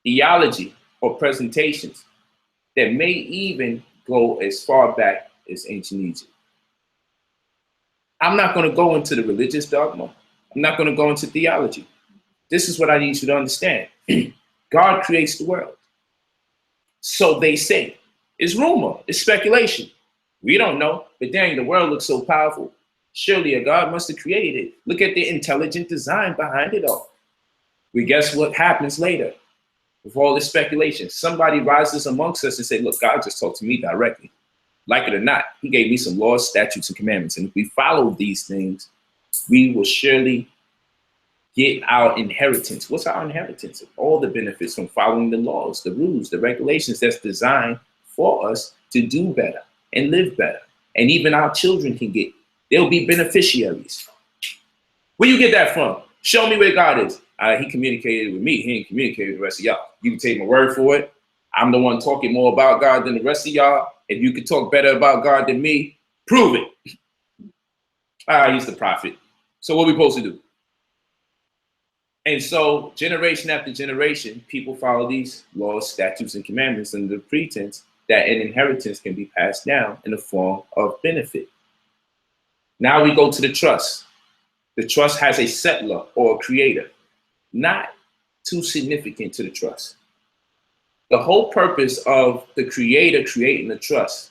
theology or presentations that may even go as far back as ancient Egypt. I'm not going to go into the religious dogma. I'm not going to go into theology. This is what I need you to understand. God creates the world. So they say. It's rumor. It's speculation. We don't know. But dang, the world looks so powerful. Surely a God must have created it. Look at the intelligent design behind it all. We guess what happens later with all this speculation. Somebody rises amongst us and say, look, God just talked to me directly. like it or not, he gave me some laws, statutes, and commandments. And if we follow these things, we will surely get our inheritance. What's our inheritance? All the benefits from following the laws, the rules, the regulations that's designed for us to do better and live better. And even our children can get, they'll be beneficiaries. Where you get that from? Show me where God is. He communicated with me. He ain't communicated with the rest of y'all. You can take my word for it. I'm the one talking more about God than the rest of y'all. If you could talk better about God than me, prove it. He's the prophet. So what are we supposed to do? And so generation after generation, people follow these laws, statutes, and commandments under the pretense that an inheritance can be passed down in the form of benefit. Now we go to the trust. The trust has a settler or a creator, not too significant to the trust. The whole purpose of the creator creating the trust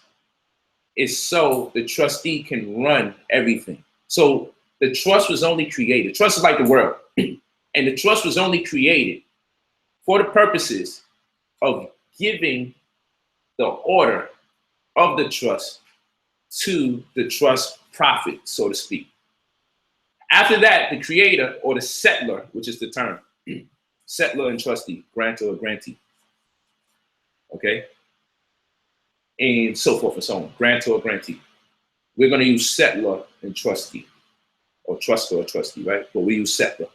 is so the trustee can run everything. So the trust was only created. Trust is like the world. And the trust was only created for the purposes of giving the order of the trust to the trust prophet, so to speak. After that, the creator or the settler, which is the term, settler and trustee, grantor or grantee, okay? And so forth and so on, grantor or grantee. We're going to use settler and trustee, or truster or trustee, right? But we use settler.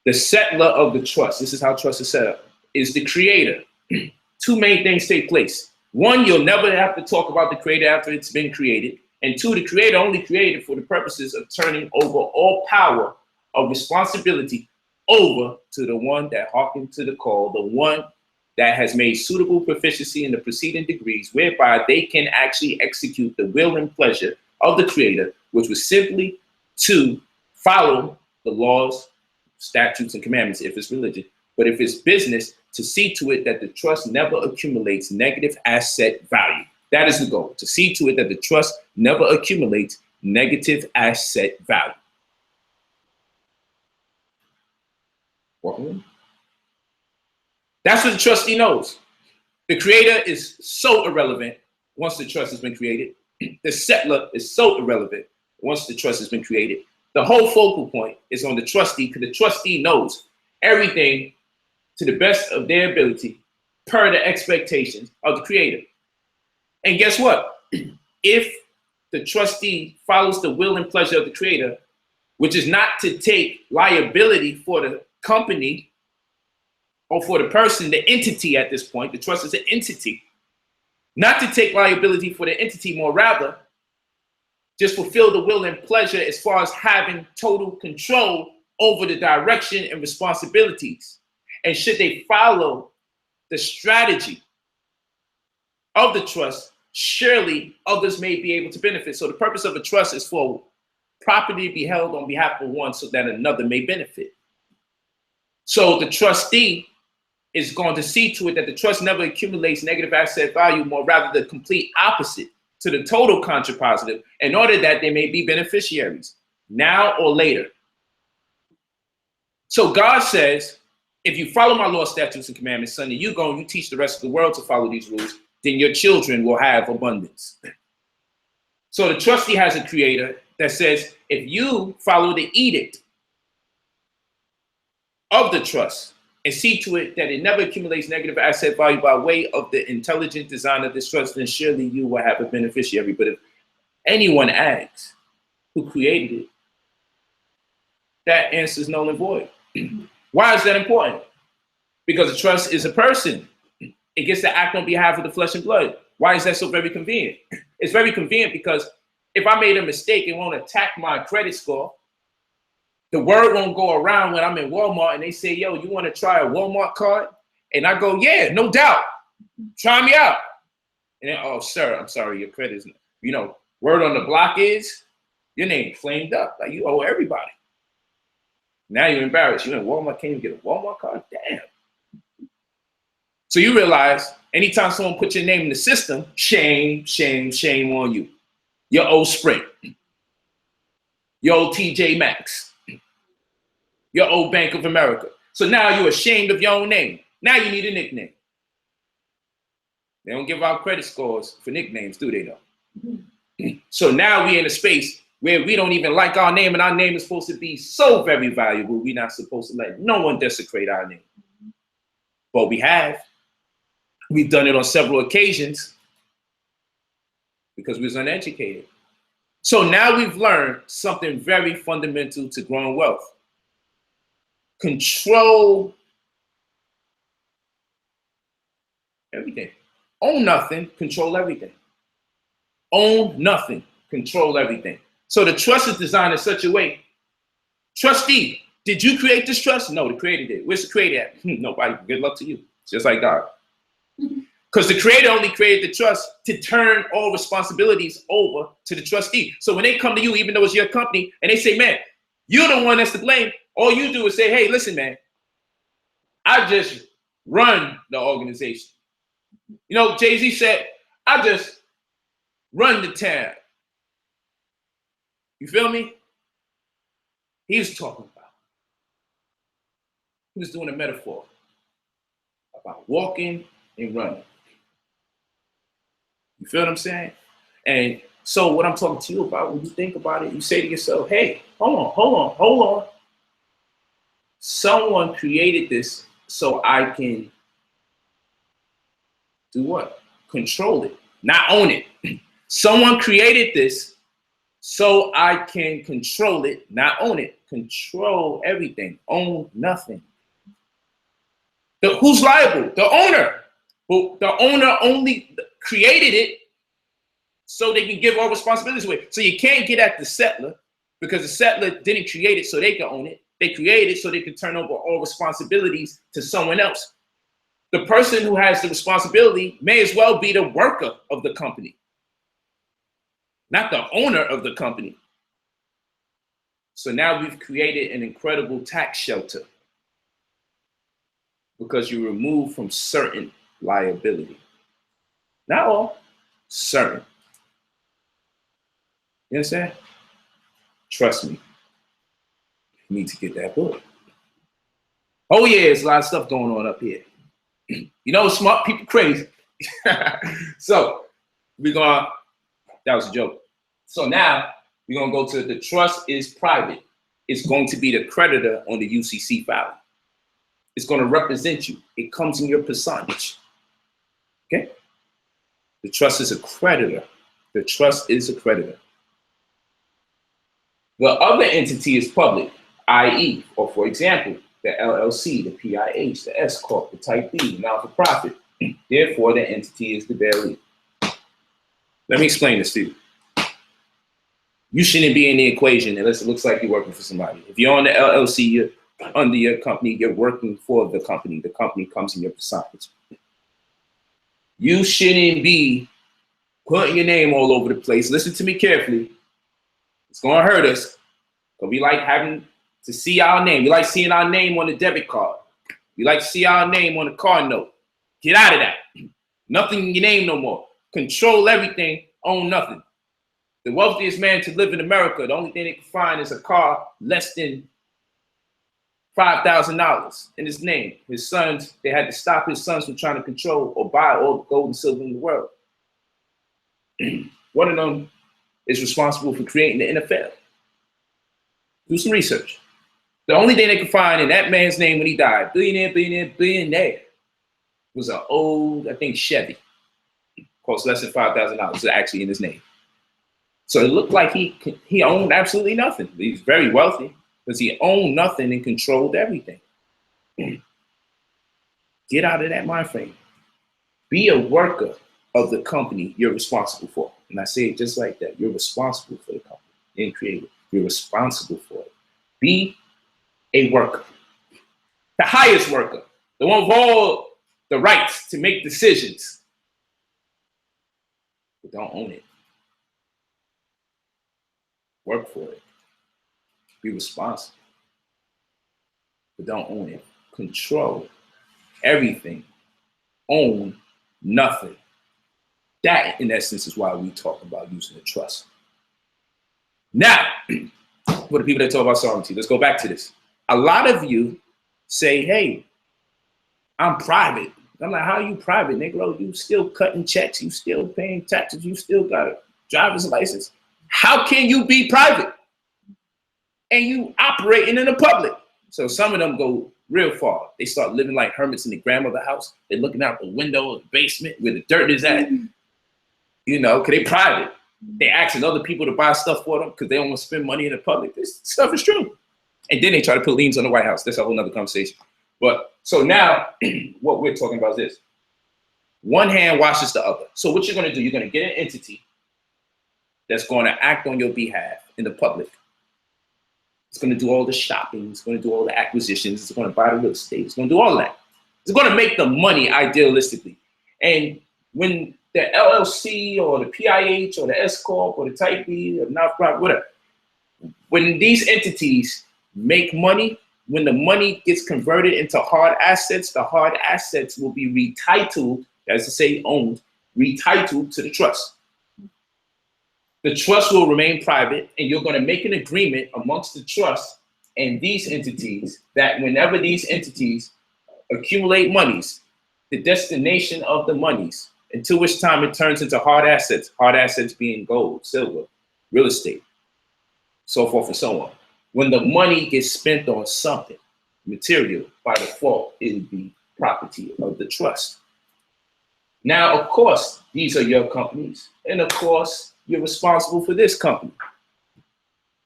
The settler of the trust, this is how trust is set up, is the creator. Two main things take place. One, you'll never have to talk about the creator after it's been created. And two, the creator only created for the purposes of turning over all power of responsibility over to the one that hearkened to the call, the one that has made suitable proficiency in the preceding degrees, whereby they can actually execute the will and pleasure of the creator, which was simply to follow the laws, statutes, and commandments if it's religion. But if it's business, to see to it that the trust never accumulates negative asset value. That is the goal, to see to it that the trust never accumulates negative asset value. That's what the trustee knows. The creator is so irrelevant once the trust has been created. The settler is so irrelevant once the trust has been created. The whole focal point is on the trustee, because the trustee knows everything to the best of their ability per the expectations of the creator. And guess what? If the trustee follows the will and pleasure of the creator, which is not to take liability for the company or for the person, the entity at this point, the trust is an entity, not to take liability for the entity, more rather, just fulfill the will and pleasure as far as having total control over the direction and responsibilities. And should they follow the strategy of the trust, surely others may be able to benefit. So the purpose of a trust is for property to be held on behalf of one so that another may benefit. So the trustee is going to see to it that the trust never accumulates negative asset value, more rather the complete opposite to the total contrapositive, in order that they may be beneficiaries now or later. So God says, if you follow my law, statutes, and commandments, son, and you go and you teach the rest of the world to follow these rules, then your children will have abundance. So the trustee has a creator that says, if you follow the edict of the trust and see to it that it never accumulates negative asset value by way of the intelligent design of this trust, then surely you will have a beneficiary. But if anyone asks who created it, that answer is null and void. Why is that important? Because the trust is a person. It gets to act on behalf of the flesh and blood. Why is that so very convenient? It's very convenient because if I made a mistake and won't attack my credit score, the word won't go around when I'm in Walmart and they say, yo, you want to try a Walmart card? And I go, yeah, no doubt. Try me out. And then, oh, sir, I'm sorry, your credit is, word on the block is your name flamed up. Like you owe everybody. Now you're embarrassed. You in Walmart, can't even get a Walmart card? Damn. So you realize anytime someone puts your name in the system, shame, shame, shame on you. Your old Sprint, your old TJ Maxx, your old Bank of America. So now you're ashamed of your own name. Now you need a nickname. They don't give out credit scores for nicknames, do they though? So now we're in a space where we don't even like our name, and our name is supposed to be so very valuable. We're not supposed to let no one desecrate our name. But we have. We've done it on several occasions because we was uneducated. So now we've learned something very fundamental to growing wealth. Control everything. Own nothing, control everything. Own nothing, control everything. So the trust is designed in such a way. Trustee, did you create this trust? No, the creator did. Where's the creator at? Nobody. Good luck to you. Just like God. Because the creator only created the trust to turn all responsibilities over to the trustee. So when they come to you, even though it's your company, and they say, man, you're the one that's to blame, all you do is say, hey, listen, man, I just run the organization. You know, Jay-Z said, I just run the town. You feel me? He was talking about. He was doing a metaphor about walking and running. You feel what I'm saying? And so what I'm talking to you about, when you think about it, you say to yourself, hey, hold on. Someone created this so I can do what? Control it, not own it. Someone created this so I can control it, not own it. Control everything, own nothing. Who's liable? The owner. Well, the owner only created it so they can give all responsibilities away. So you can't get at the settler because the settler didn't create it so they can own it. They created it so they can turn over all responsibilities to someone else. The person who has the responsibility may as well be the worker of the company, not the owner of the company. So now we've created an incredible tax shelter because you remove from certain liability. Not all, certain. You understand? Trust me. You need to get that book. Oh yeah, there's a lot of stuff going on up here. You know, smart people crazy. So that was a joke. So now we're gonna go to the trust is private. It's going to be the creditor on the UCC filing. It's going to represent you. It comes in your personage. Okay? The trust is a creditor. The trust is a creditor. The other entity is public, i.e., or for example, the LLC, the PIH, the S Corp, the Type B, the non-for-profit. Therefore, the entity is the bearer. Let me explain this to you. You shouldn't be in the equation unless it looks like you're working for somebody. If you're on the LLC, you're under your company, you're working for the company. The company comes in your personage. You shouldn't be putting your name all over the place. Listen to me carefully. It's going to hurt us. But we like having to see our name. We like seeing our name on the debit card. We like to see our name on the card note. Get out of that. Nothing in your name no more. Control everything, own nothing. The wealthiest man to live in America, the only thing they can find is a car less than $5,000 in his name. His sons, they had to stop his sons from trying to control or buy all the gold and silver in the world. One of them is responsible for creating the NFL. Do some research. The only thing they could find in that man's name when he died, billionaire, was an old, I think, Chevy. Cost less than $5,000. It's actually in his name. So it looked like he owned absolutely nothing. He's very wealthy because he owned nothing and controlled everything. Get out of that mind frame. Be a worker of the company you're responsible for. And I say it just like that. You're responsible for the company. You didn't create it. You're responsible for it. Be a worker. The highest worker. The one with all the rights to make decisions. But don't own it. Work for it. Be responsible. But don't own it. Control everything. Own nothing. That, in essence, is why we talk about using the trust. Now, for the people that talk about sovereignty, let's go back to this. A lot of you say, hey, I'm private. I'm like, how are you private, Negro? You still cutting checks, you still paying taxes, you still got a driver's license. How can you be private and you operating in the public? So some of them go real far. They start living like hermits in the grandmother house. They're looking out the window of the basement where the dirt is at. You know, because they private. They asking other people to buy stuff for them because they don't want to spend money in the public. This stuff is true. And then they try to put liens on the White House. That's a whole nother conversation. But so now what we're talking about is this. One hand washes the other. So what you're going to do, you're going to get an entity that's going to act on your behalf in the public. It's going to do all the shopping. It's going to do all the acquisitions. It's going to buy the real estate. It's going to do all that. It's going to make the money idealistically. And when the LLC or the PIH or the S Corp or the Type B or the nonprofit, whatever, when these entities make money, when the money gets converted into hard assets, the hard assets will be retitled, as to say owned, retitled to the trust. The trust will remain private, and you're going to make an agreement amongst the trust and these entities that whenever these entities accumulate monies, the destination of the monies, until which time it turns into hard assets being gold, silver, real estate, so forth and so on. When the money gets spent on something material, by default, it'll be property of the trust. Now, of course, these are your companies, and of course, you're responsible for this company.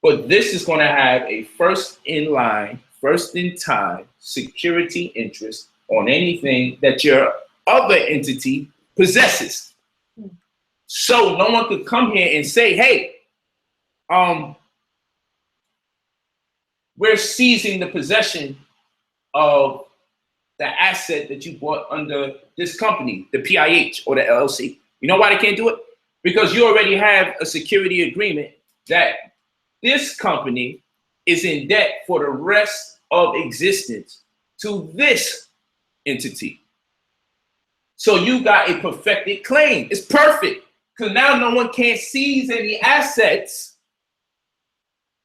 But this is going to have a first in line, first in time security interest on anything that your other entity possesses. So no one could come here and say, hey, we're seizing the possession of the asset that you bought under this company, the PIH or the LLC. You know why they can't do it? Because you already have a security agreement that this company is in debt for the rest of existence to this entity. So you got a perfected claim. It's perfect. Because now no one can't seize any assets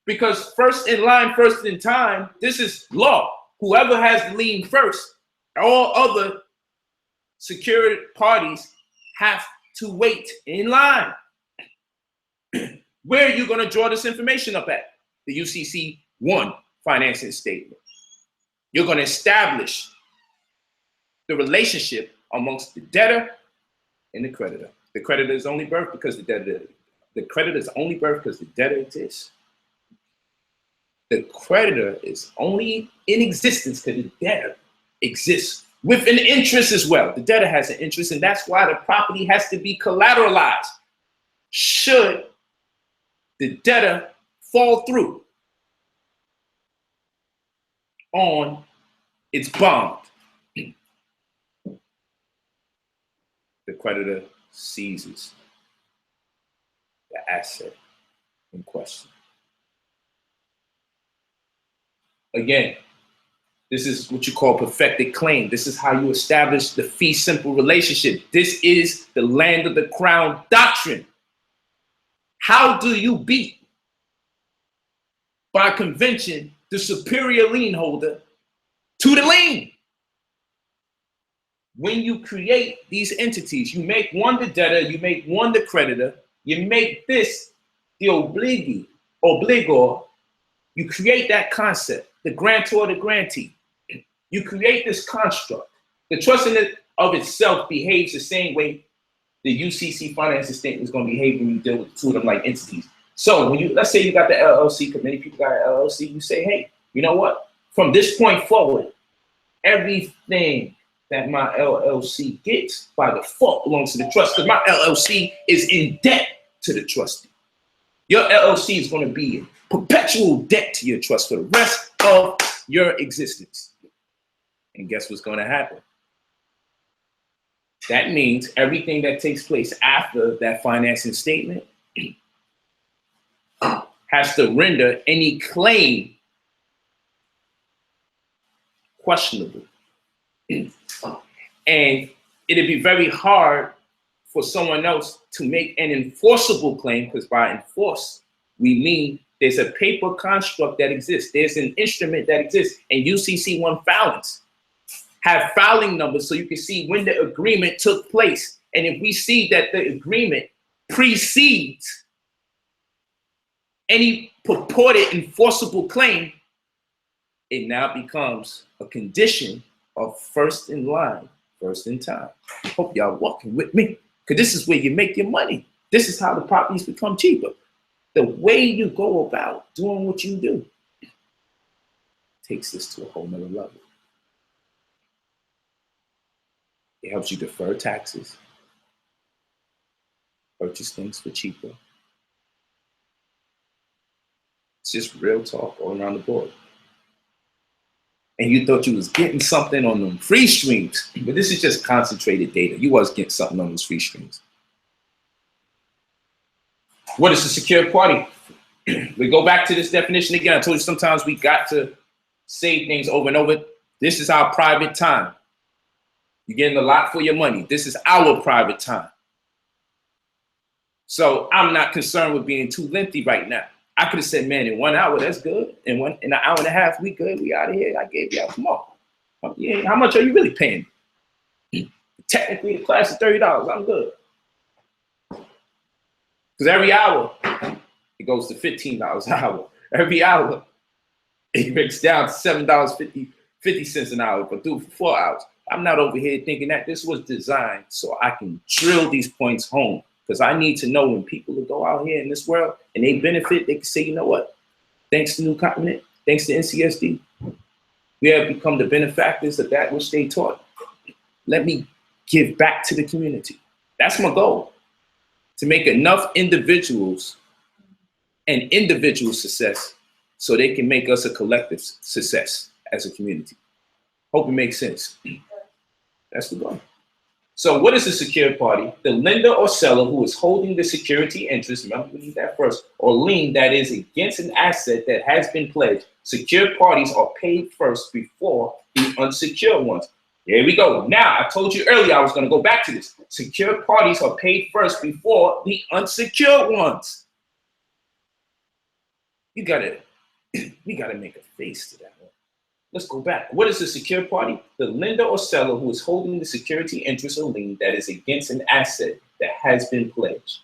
because first in line, first in time, this is law. Whoever has the lien first, all other secured parties have to wait in line. Where are you going to draw this information up at? The UCC 1 financing statement. You're going to establish the relationship amongst the debtor and the creditor. The creditor is only birthed because the creditor is only birthed because the debtor exists. The creditor is only in existence because the debtor exists with an interest as well. The debtor has an interest, and that's why the property has to be collateralized. Should the debtor fall through on its bond, the creditor seizes the asset in question. Again, this is what you call perfected claim. This is how you establish the fee simple relationship. This is the land of the crown doctrine. How do you beat, by convention, the superior lien holder to the lien? When you create these entities, you make one the debtor, you make one the creditor, you make this the obligor, you create that concept, the grantor, the grantee. You create this construct. The trust in it of itself behaves the same way the UCC financing statement is going to behave when you deal with two of them like entities. So when you, let's say you got the LLC, because many people got an LLC, you say, hey, you know what? From this point forward, everything that my LLC gets by default belongs to the trust, because my LLC is in debt to the trustee. Your LLC is going to be in perpetual debt to your trust for the rest of your existence. And guess what's going to happen? That means everything that takes place after that financing statement has to render any claim questionable. And it'd be very hard for someone else to make an enforceable claim, because by enforce, we mean there's a paper construct that exists. There's an instrument that exists, and UCC 1 filings have filing numbers so you can see when the agreement took place. And if we see that the agreement precedes any purported enforceable claim, it now becomes a condition of first in line, first in time. Hope y'all walking with me, because this is where you make your money. This is how the properties become cheaper. The way you go about doing what you do takes this to a whole nother level. It helps you defer taxes, purchase things for cheaper. It's just real talk all around the board. And you thought you was getting something on them free streams, but this is just concentrated data. You was getting something on those free streams. What is a secure party? We go back to this definition again. I told you sometimes we got to say things over and over. This is our private time. You're getting a lot for your money. This is our private time. So I'm not concerned with being too lengthy right now. I could have said, man, in 1 hour, that's good. In an hour and a half, we good. We out of here. I gave you out more. Yeah, how much are you really paying? Technically, the class is $30. I'm good. Because every hour, it goes to $15 an hour. Every hour, it breaks down to $7.50 an hour, but do for 4 hours. I'm not over here thinking that this was designed so I can drill these points home. Because I need to know when people will go out here in this world and they benefit, they can say, you know what? Thanks to New Continent, thanks to NCSD, we have become the benefactors of that which they taught. Let me give back to the community. That's my goal, to make enough individuals and individual success so they can make us a collective success as a community. Hope it makes sense. That's the goal. So what is a secured party? The lender or seller who is holding the security interest, remember we need that first, or lien that is against an asset that has been pledged. Secured parties are paid first before the unsecured ones. There we go. Now, I told you earlier I was going to go back to this. Secured parties are paid first before the unsecured ones. We gotta make a face to that one. Let's go back. What is a secured party? The lender or seller who is holding the security interest or lien that is against an asset that has been pledged.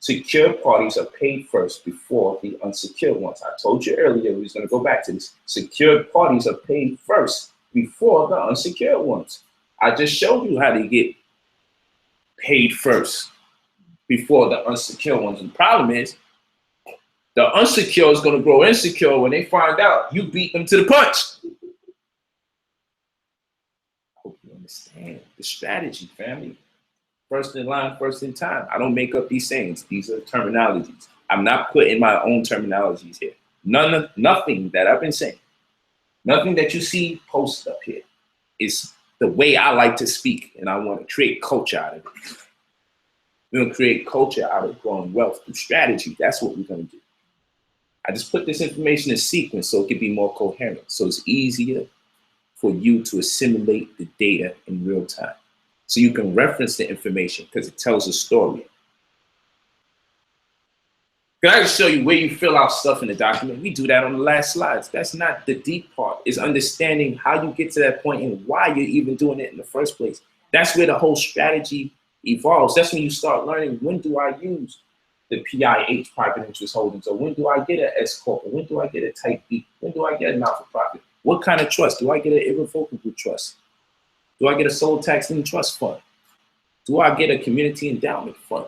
Secured parties are paid first before the unsecured ones. I told you earlier we was going to go back to this. Secured parties are paid first before the unsecured ones. I just showed you how they get paid first before the unsecured ones. And the problem is the unsecured is going to grow insecure when they find out you beat them to the punch. Understand the strategy, family. First in line, first in time. I don't make up these sayings. These are terminologies. I'm not putting my own terminologies here. Nothing that I've been saying, nothing that you see posted up here is the way I like to speak, and I want to create culture out of it. We're going to create culture out of growing wealth through strategy. That's what we're going to do. I just put this information in sequence so it can be more coherent, so it's easier for you to assimilate the data in real time. So you can reference the information because it tells a story. Can I just show you where you fill out stuff in the document? We do that on the last slides. That's not the deep part. It's understanding how you get to that point and why you're even doing it in the first place. That's where the whole strategy evolves. That's when you start learning, when do I use the PIH, private interest holdings, or when do I get an S corp, or when do I get a type B, when do I get a not-for-profit? What kind of trust? Do I get an irrevocable trust? Do I get a sole tax lien trust fund? Do I get a community endowment fund?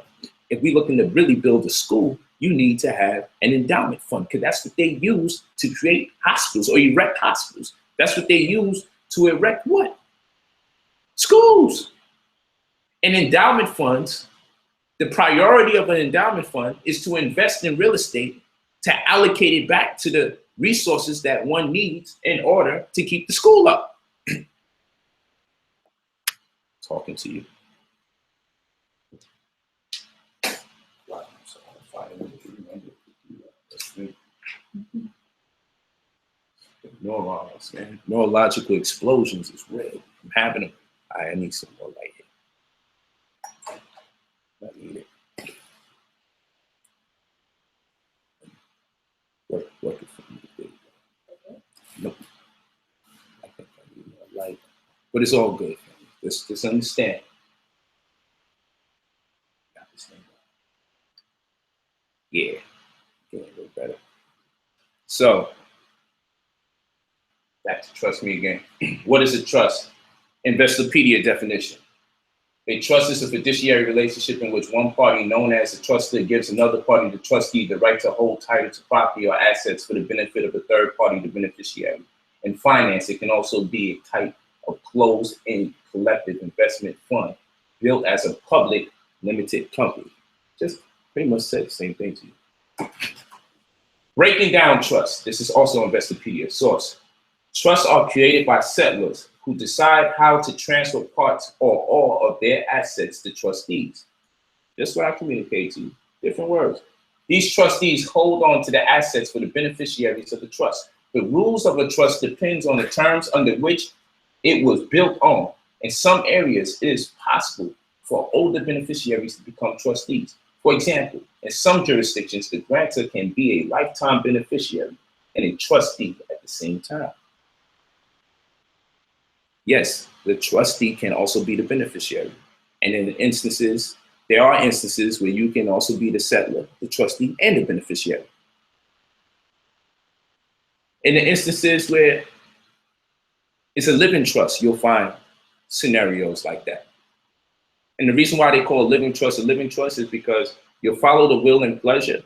If we're looking to really build a school, you need to have an endowment fund because that's what they use to create hospitals or erect hospitals. That's what they use to erect what? Schools. And endowment funds, the priority of an endowment fund is to invest in real estate to allocate it back to the resources that one needs in order to keep the school up. Talking to you. Wow, so neurons, man. Neurological explosions is real. I'm having them. I need some more light here. I need it. Working for me today. Nope. I think I need more light. But it's all good. Just understand. Yeah, getting a little better. So, back to trust me again. What is a trust? Investopedia definition. A trust is a fiduciary relationship in which one party, known as a trustee, gives another party, the trustee, the right to hold title to property or assets for the benefit of a third party, the beneficiary. In finance, it can also be a type of closed-end collective investment fund built as a public limited company. Just pretty much said the same thing to you. Breaking down trust. This is also Investopedia source. Trusts are created by settlers who decide how to transfer parts or all of their assets to trustees. Just what I communicated to you, different words. These trustees hold on to the assets for the beneficiaries of the trust. The rules of a trust depends on the terms under which it was built on. In some areas, it is possible for older beneficiaries to become trustees. For example, in some jurisdictions, the grantor can be a lifetime beneficiary and a trustee at the same time. Yes, the trustee can also be the beneficiary. And in instances, there are instances where you can also be the settlor, the trustee, and the beneficiary. In the instances where it's a living trust, you'll find scenarios like that. And the reason why they call a living trust is because you'll follow the will and pleasure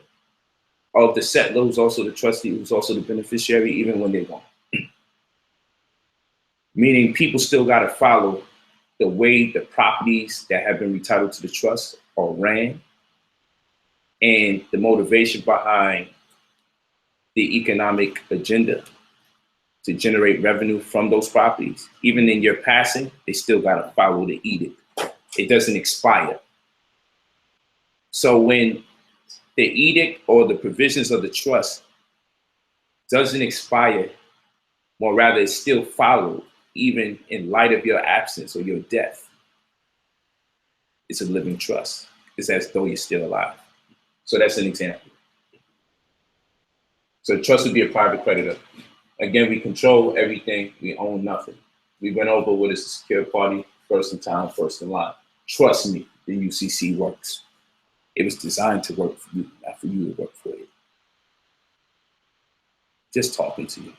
of the settlor, who's also the trustee, who's also the beneficiary, even when they won't. Meaning people still got to follow the way the properties that have been retitled to the trust are ran and the motivation behind the economic agenda to generate revenue from those properties. Even in your passing, they still got to follow the edict. It doesn't expire. So when the edict or the provisions of the trust doesn't expire, or rather it's still followed, even in light of your absence or your death, it's a living trust. It's as though you're still alive. So that's an example. So trust would be a private creditor. Again, we control everything, we own nothing. We went over what is a secured party, first in time, first in line. Trust me, the UCC works. It was designed to work for you, not for you to work for it. Just talking to you.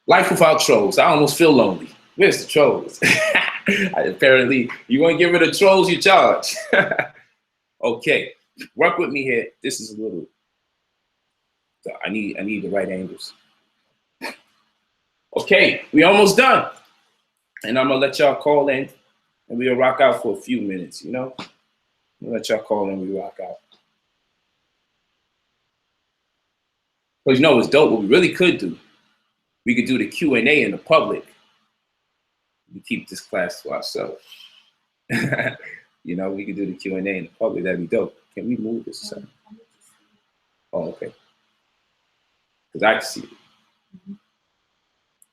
Life without trolls. I almost feel lonely. Where's the trolls? Apparently, you want to get rid of trolls, you charge. Okay, work with me here. This is a little. I need the right angles. Okay, we almost done, and I'm gonna let y'all call in, and we'll rock out for a few minutes. You know, I'm gonna let y'all call in. We rock out. But you know what's dope? What we really could do. We could do the Q&A in the public. We keep this class to ourselves. You know, we could do the Q&A in the public. That'd be dope. Can we move this or something? Oh, okay. Because I can see it.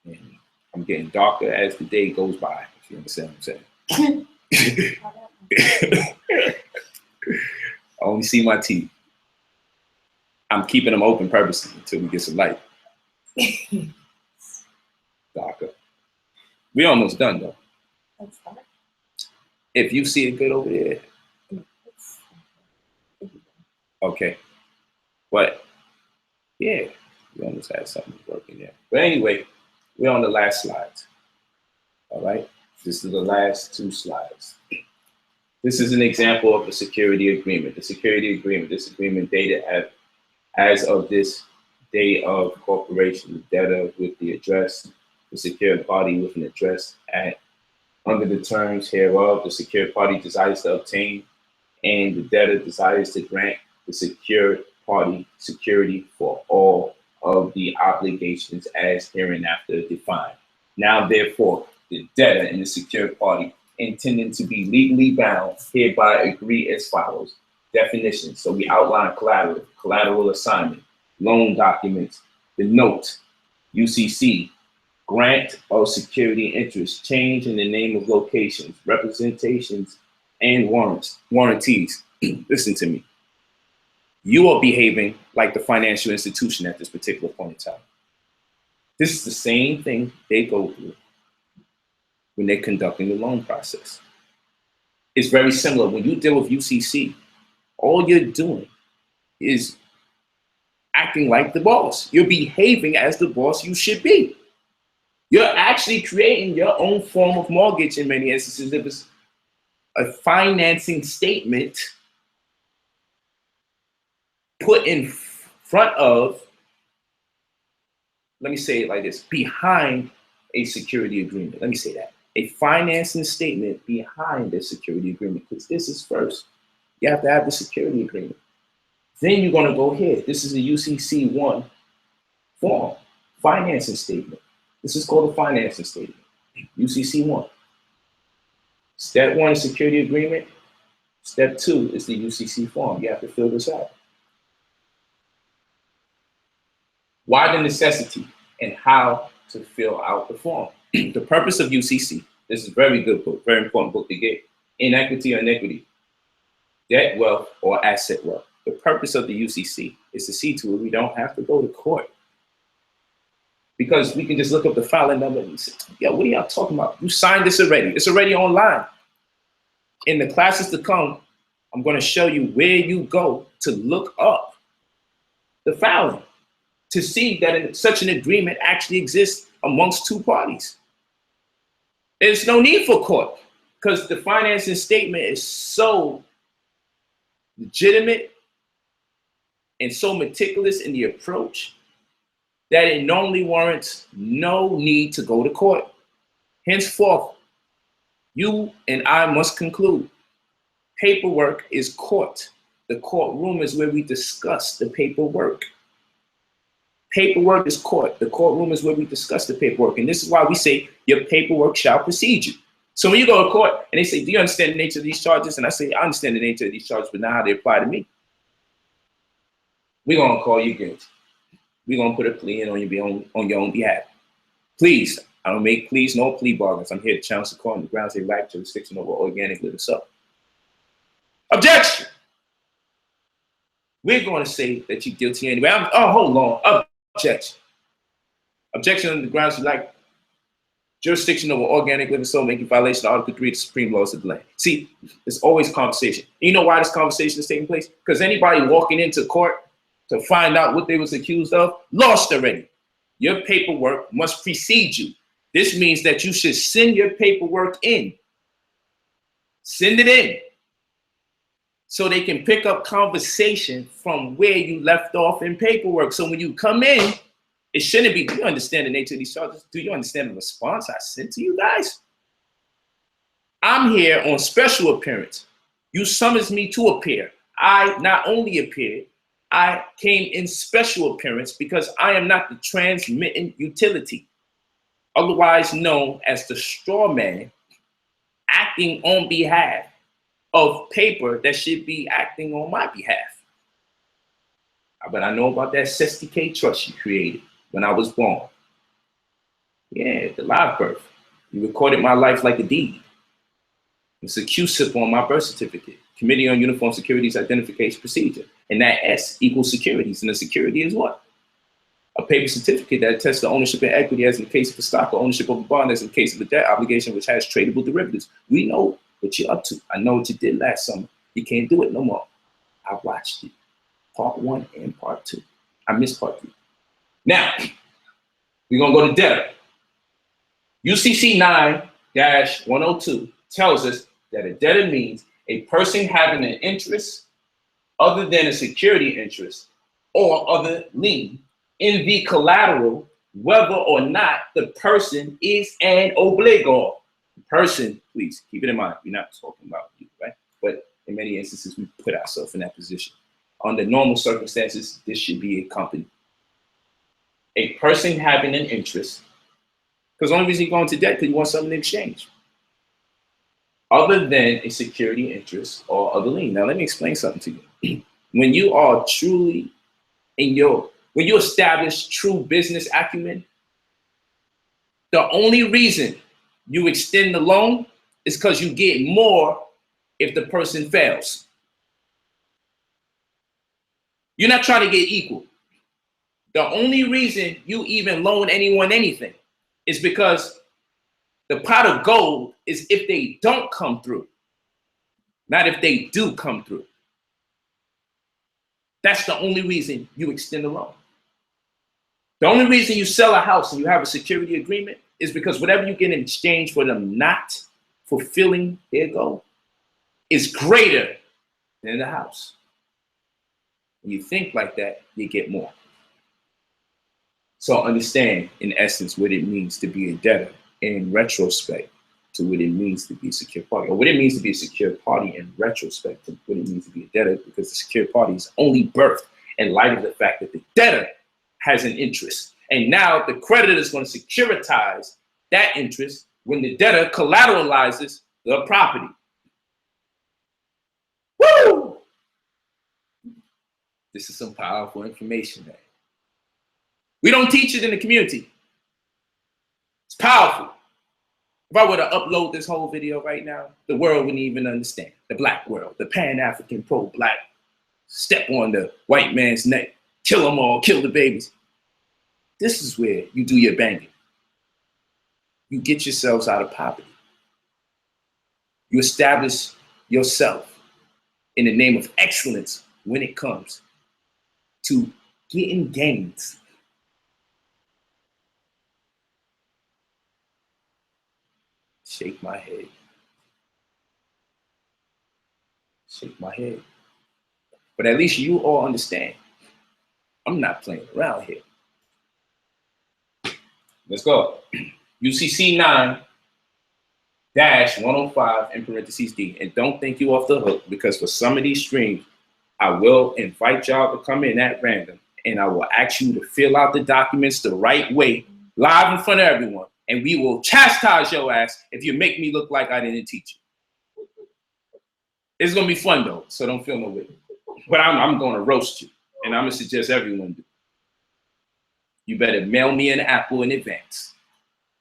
And I'm getting darker as the day goes by, if you understand what I'm saying. I only see my teeth. I'm keeping them open purposely until we get some light. Darker. We almost done though.
That's fine.
If you see it good over there. Okay. But yeah, we almost had something working there. But anyway, we're on the last slides. All right. This is the last two slides. This is an example of a security agreement. The security agreement, this agreement dated as of this day of corporation, the debtor with the address, the secured party with an address at, under the terms hereof, the secured party desires to obtain and the debtor desires to grant the secured party security for all of the obligations as hereinafter defined. Now, therefore, the debtor and the secured party intending to be legally bound hereby agree as follows. Definitions. So we outline collateral assignment, loan documents, the note, UCC, grant of security interest, change in the name of locations, representations, and warranties. Listen to me. You are behaving like the financial institution at this particular point in time. This is the same thing they go through when they're conducting the loan process. It's very similar. When you deal with UCC, all you're doing is acting like the boss. You're behaving as the boss you should be. You're actually creating your own form of mortgage in many instances. It was a financing statement put in front of, let me say it like this, behind a security agreement. Let me say that. A financing statement behind the security agreement, because this is first. You have to have the security agreement. Then you're going to go here. This is a UCC 1 form, financing statement. This is called a financing statement, UCC 1. Step 1 is security agreement. Step 2 is the UCC form. You have to fill this out. Why the necessity and how to fill out the form? The purpose of UCC, this is a very good book, very important book to get. Inequity or inequity, debt wealth or asset wealth. The purpose of the UCC is to see to it we don't have to go to court. Because we can just look up the filing number and say, yo, what are y'all talking about? You signed this already. It's already online. In the classes to come, I'm going to show you where you go to look up the filing to see that such an agreement actually exists amongst two parties. There's no need for court because the financing statement is so legitimate and so meticulous in the approach that it normally warrants no need to go to court. Henceforth, you and I must conclude, paperwork is court. The courtroom is where we discuss the paperwork. Paperwork is court. The courtroom is where we discuss the paperwork. And this is why we say your paperwork shall precede you. So when you go to court and they say, do you understand the nature of these charges? And I say, I understand the nature of these charges, but not how they apply to me. We're going to call you guilty. We're going to put a plea in on your own behalf. Please, I don't make pleas, no plea bargains. I'm here to challenge the court on the grounds they lack jurisdiction over organic living stuff. Objection! We're going to say that you're guilty anyway. Hold on. Objection. Objection on the grounds you lack jurisdiction over organic living soul, making violation of Article 3 of the Supreme Laws of the land. See, there's always conversation. You know why this conversation is taking place? Because anybody walking into court to find out what they was accused of lost already. Your paperwork must precede you. This means that you should send your paperwork in. Send it in so they can pick up conversation from where you left off in paperwork. So when you come in, it shouldn't be, do you understand the nature of these charges? Do you understand the response I sent to you guys? I'm here on special appearance. You summons me to appear. I not only appeared, I came in special appearance because I am not the transmitting utility, otherwise known as the straw man, acting on behalf of paper that should be acting on my behalf. But I know about that 60K trust you created when I was born. Yeah, the live birth. You recorded my life like a deed. It's a Q-SIP on my birth certificate, Committee on Uniform Securities Identification Procedure. And that S equals securities. And the security is what? A paper certificate that attests to ownership and equity as in the case of a stock, or ownership of a bond as in the case of a debt obligation which has tradable derivatives. We know what you're up to. I know what you did last summer. You can't do it no more. I watched it. Part 1 and part 2. I missed part 3. Now, we're going to go to debtor. UCC 9-102 tells us that a debtor means a person having an interest other than a security interest or other lien in the collateral, whether or not the person is an obligor. The person, please keep it in mind, we're not talking about you, right? But in many instances, we put ourselves in that position. Under normal circumstances, this should be a company. A person having an interest, because the only reason you're going to debt because you want something in exchange, other than a security interest or other lien. Now, let me explain something to you. When you are truly when you establish true business acumen, the only reason you extend the loan is because you get more if the person fails. You're not trying to get equal. The only reason you even loan anyone anything is because the pot of gold is if they don't come through, not if they do come through. That's the only reason you extend a loan. The only reason you sell a house and you have a security agreement is because whatever you get in exchange for them not fulfilling their goal is greater than the house. When you think like that, you get more. So understand, in essence, what it means to be a debtor in retrospect to what it means to be a secure party, or what it means to be a secure party in retrospect to what it means to be a debtor, because the secure party is only birthed in light of the fact that the debtor has an interest. And now the creditor is going to securitize that interest when the debtor collateralizes the property. Woo! This is some powerful information there. We don't teach it in the community. It's powerful. If I were to upload this whole video right now, the world wouldn't even understand. The black world, the Pan-African pro-black, step on the white man's neck, kill them all, kill the babies. This is where you do your banging. You get yourselves out of poverty. You establish yourself in the name of excellence when it comes to getting gains. Shake my head. Shake my head. But at least you all understand. I'm not playing around here. Let's go. UCC 9-105 in parentheses D. And don't think you off the hook, because for some of these streams, I will invite y'all to come in at random and I will ask you to fill out the documents the right way, live in front of everyone. And we will chastise your ass if you make me look like I didn't teach you. It's going to be fun, though, so don't feel no way. But I'm going to roast you, and I'm going to suggest everyone do. You better mail me an apple in advance.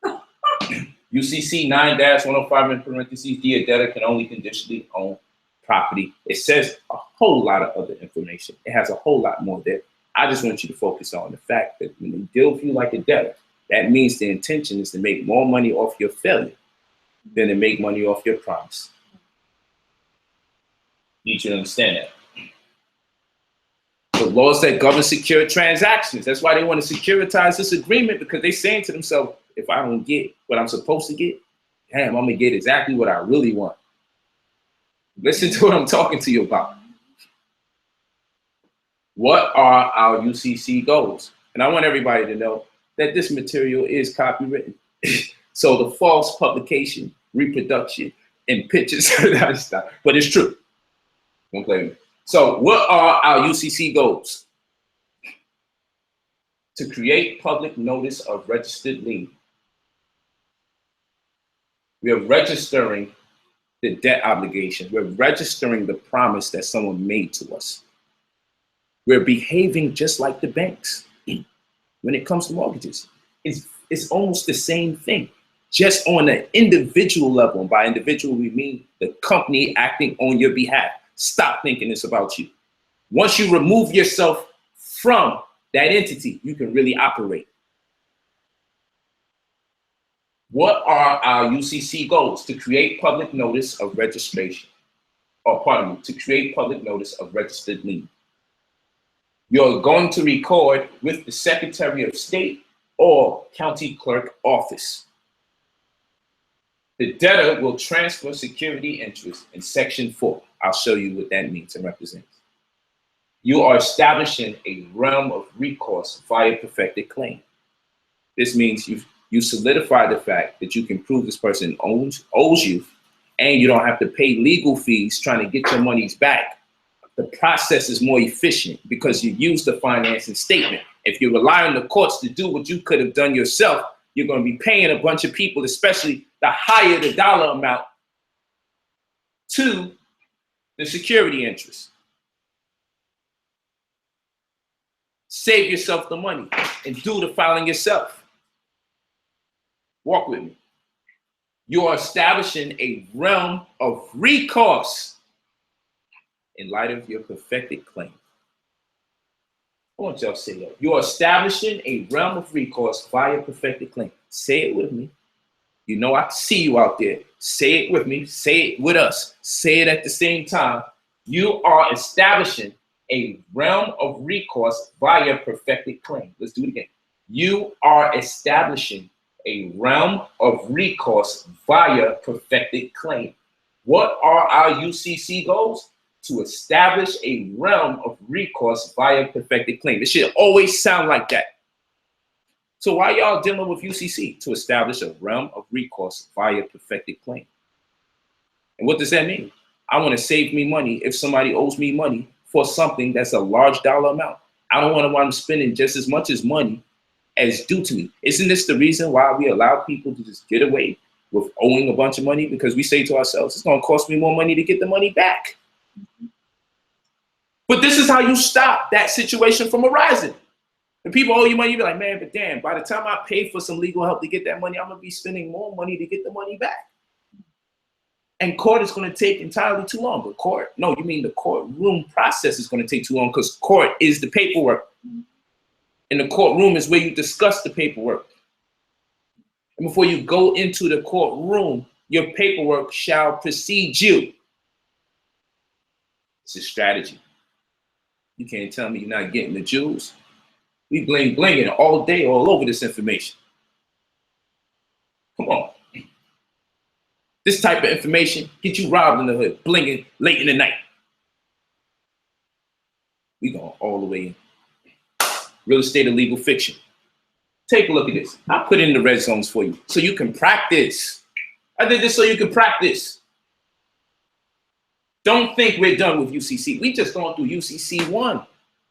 UCC 9-105 in parentheses D, a debtor can only conditionally own property. It says a whole lot of other information. It has a whole lot more there. I just want you to focus on the fact that when they deal with you like a debtor, that means the intention is to make more money off your failure than to make money off your promise. Need you to understand that. The laws that govern secure transactions. That's why they want to securitize this agreement, because they're saying to themselves, if I don't get what I'm supposed to get, damn, I'm going to get exactly what I really want. Listen to what I'm talking to you about. What are our UCC goals? And I want everybody to know that this material is copywritten. So the false publication, reproduction, and pictures, but it's true. Don't play with me. So what are our UCC goals? To create public notice of registered lien. We are registering the debt obligation. We're registering the promise that someone made to us. We're behaving just like the banks. When it comes to mortgages, it's almost the same thing, just on an individual level. And by individual, we mean the company acting on your behalf. Stop thinking it's about you. Once you remove yourself from that entity, you can really operate. What are our UCC goals? To create public notice of registration, or pardon me, to create public notice of registered lien. You're going to record with the Secretary of State or County Clerk Office. The debtor will transfer security interest in Section 4. I'll show you what that means and represents. You are establishing a realm of recourse via perfected claim. This means you solidify the fact that you can prove this person owes you, and you don't have to pay legal fees trying to get your monies back. The process is more efficient because you use the financing statement. If you rely on the courts to do what you could have done yourself, you're going to be paying a bunch of people, especially the higher the dollar amount, to the security interest. Save yourself the money and do the filing yourself. Walk with me. You are establishing a realm of recourse in light of your perfected claim. I want y'all to say that. You're establishing a realm of recourse via perfected claim. Say it with me. You know I see you out there. Say it with me. Say it with us. Say it at the same time. You are establishing a realm of recourse via perfected claim. Let's do it again. You are establishing a realm of recourse via perfected claim. What are our UCC goals? To establish a realm of recourse via perfected claim. It should always sound like that. So why y'all dealing with UCC? To establish a realm of recourse via perfected claim. And what does that mean? I want to save me money if somebody owes me money for something that's a large dollar amount. I don't want to wind up spending just as much as money as due to me. Isn't this the reason why we allow people to just get away with owing a bunch of money? Because we say to ourselves, it's going to cost me more money to get the money back. But this is how you stop that situation from arising. When people owe you money, you be like, man, but damn, by the time I pay for some legal help to get that money, I'm going to be spending more money to get the money back. And court is going to take entirely too long. But court, no, you mean the courtroom process is going to take too long because court is the paperwork. And the courtroom is where you discuss the paperwork. And before you go into the courtroom, your paperwork shall precede you. It's a strategy. You can't tell me you're not getting the jewels. We blinging all day, all over this information. Come on. This type of information get you robbed in the hood, blinging late in the night. We going all the way in. Real estate or legal fiction. Take a look at this. I put in the red zones for you so you can practice. I did this so you can practice. Don't think we're done with UCC. We just gone through UCC 1.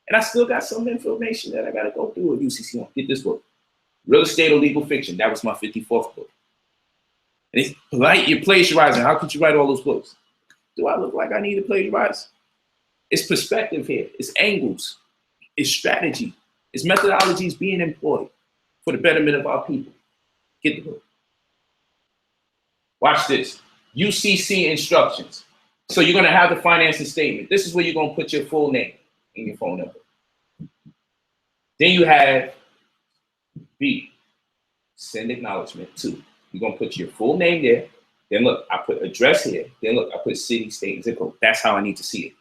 And I still got some information that I got to go through with UCC 1. Get this book. Real Estate or Legal Fiction. That was my 54th book. And it's polite, you're plagiarizing. How could you write all those books? Do I look like I need to plagiarize? It's perspective here. It's angles. It's strategy. It's methodologies being employed for the betterment of our people. Get the book. Watch this. UCC instructions. So you're going to have the financing statement. This is where you're going to put your full name and your phone number. Then you have B, send acknowledgement to. You're going to put your full name there. Then look, I put address here. Then look, I put city, state, and zip code. That's how I need to see it.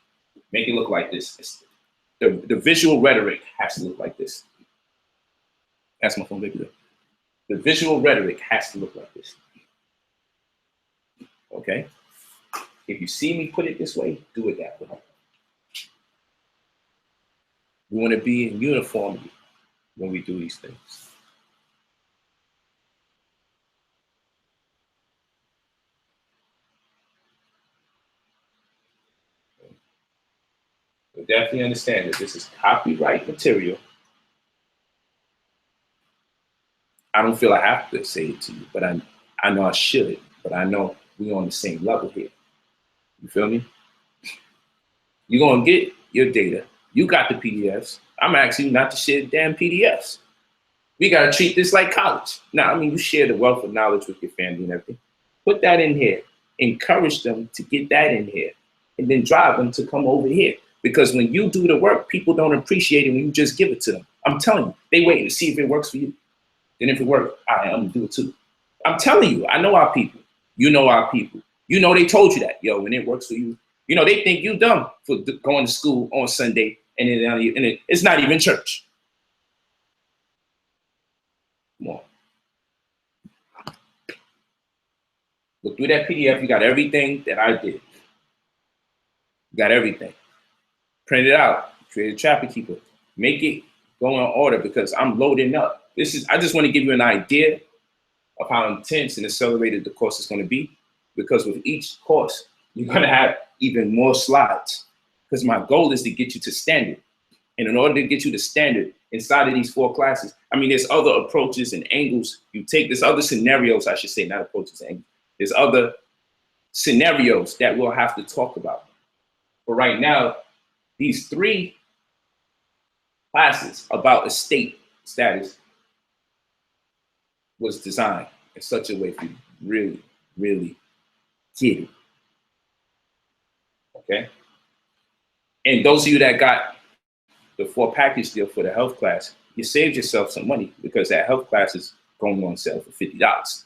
Make it look like this. The visual rhetoric has to look like this. That's my phone, baby. The visual rhetoric has to look like this. Okay? If you see me put it this way, do it that way. We want to be in uniformity when we do these things. But definitely understand that this is copyright material. I don't feel I have to say it to you, but I know I should, but I know we're on the same level here. You feel me? You're going to get your data. You got the PDFs. I'm asking you not to share damn PDFs. We got to treat this like college. Now, I mean, you share the wealth of knowledge with your family and everything. Put that in here. Encourage them to get that in here. And then drive them to come over here. Because when you do the work, people don't appreciate it when you just give it to them. I'm telling you, they waiting to see if it works for you. And if it works, I'm going to do it too. I'm telling you, I know our people. You know our people. You know they told you that. Yo, when it works for you, you know, they think you dumb for going to school on Sunday and it's not even church. Come on. Look through that PDF. You got everything that I did. You got everything. Print it out. Create a traffic keeper. Make it go in order because I'm loading up. I just want to give you an idea of how intense and accelerated the course is going to be. Because with each course, you're going to have even more slides. Because my goal is to get you to standard. And in order to get you to standard inside of these 4 classes, I mean, there's other approaches and angles you take. There's other scenarios, I should say, not approaches and angles. There's other scenarios that we'll have to talk about. But right now, these 3 classes about estate status was designed in such a way for you to really, really get it. Okay? And those of you that got the 4 package deal for the health class, you saved yourself some money because that health class is going on sale for $50.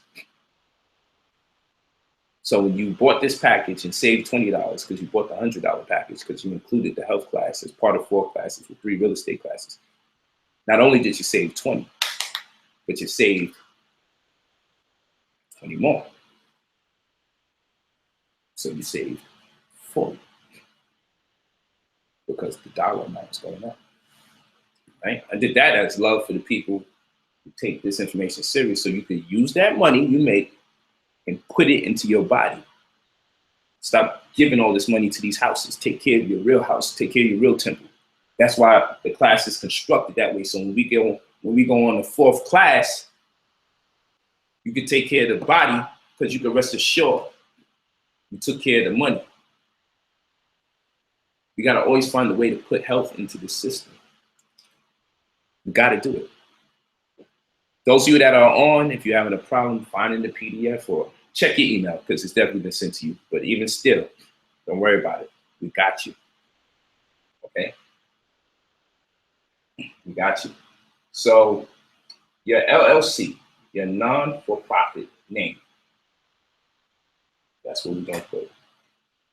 So when you bought this package and saved $20 because you bought the $100 package because you included the health class as part of 4 classes with 3 real estate classes, not only did you save 20, but you saved 20 more. So you saved 40 because the dollar amount is going up. Right? I did that as love for the people who take this information serious so you can use that money you make and put it into your body. Stop giving all this money to these houses. Take care of your real house. Take care of your real temple. That's why the class is constructed that way. So when we go on the 4th class, you can take care of the body because you can rest assured you took care of the money. You got to always find a way to put health into the system. You got to do it. Those of you that are on, if you're having a problem finding the PDF, or check your email because it's definitely been sent to you. But even still, don't worry about it. We got you. Okay? We got you. So your LLC, your non-for-profit name, that's what we're going to put.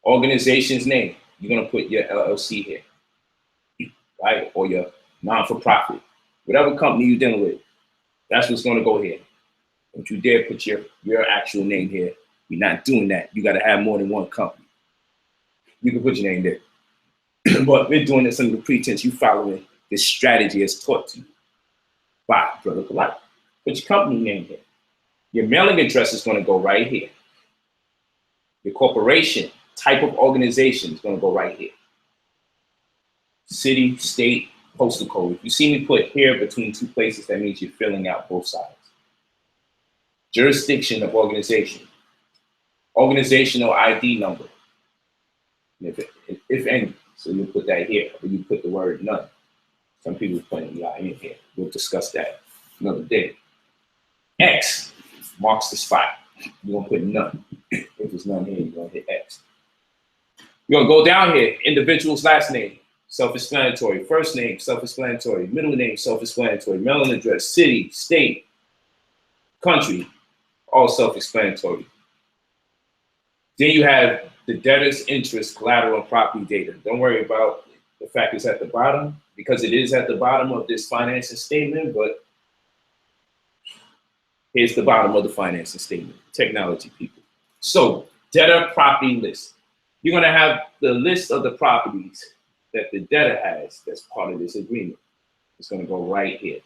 Organization's name, you're going to put your LLC here, right? Or your non-for-profit. Whatever company you're dealing with, that's what's going to go here. Don't you dare put your actual name here. We're not doing that. You got to have more than one company. You can put your name there. But we're doing this under the pretense you following this strategy as taught to you by Brother Polite. Put your company name here. Your mailing address is going to go right here. Your corporation, type of organization is going to go right here. City, state, postal code. If you see me put here between 2 places, that means you're filling out both sides. Jurisdiction of organization. Organizational ID number. If any. So you put that here, or you put the word none. Some people put EIN here. We'll discuss that another day. X marks the spot. You're gonna put none. If there's none here, you're gonna hit X. You're gonna go down here, individual's last name, self-explanatory. First name, self-explanatory. Middle name, self-explanatory. Mailing address, city, state, country, all self-explanatory. Then you have the debtor's interest, collateral, and property data. Don't worry about the fact it's at the bottom, because it is at the bottom of this financing statement, but here's the bottom of the financing statement. Technology, people. So, debtor property list. You're going to have the list of the properties that the debtor has that's part of this agreement. It's going to go right here.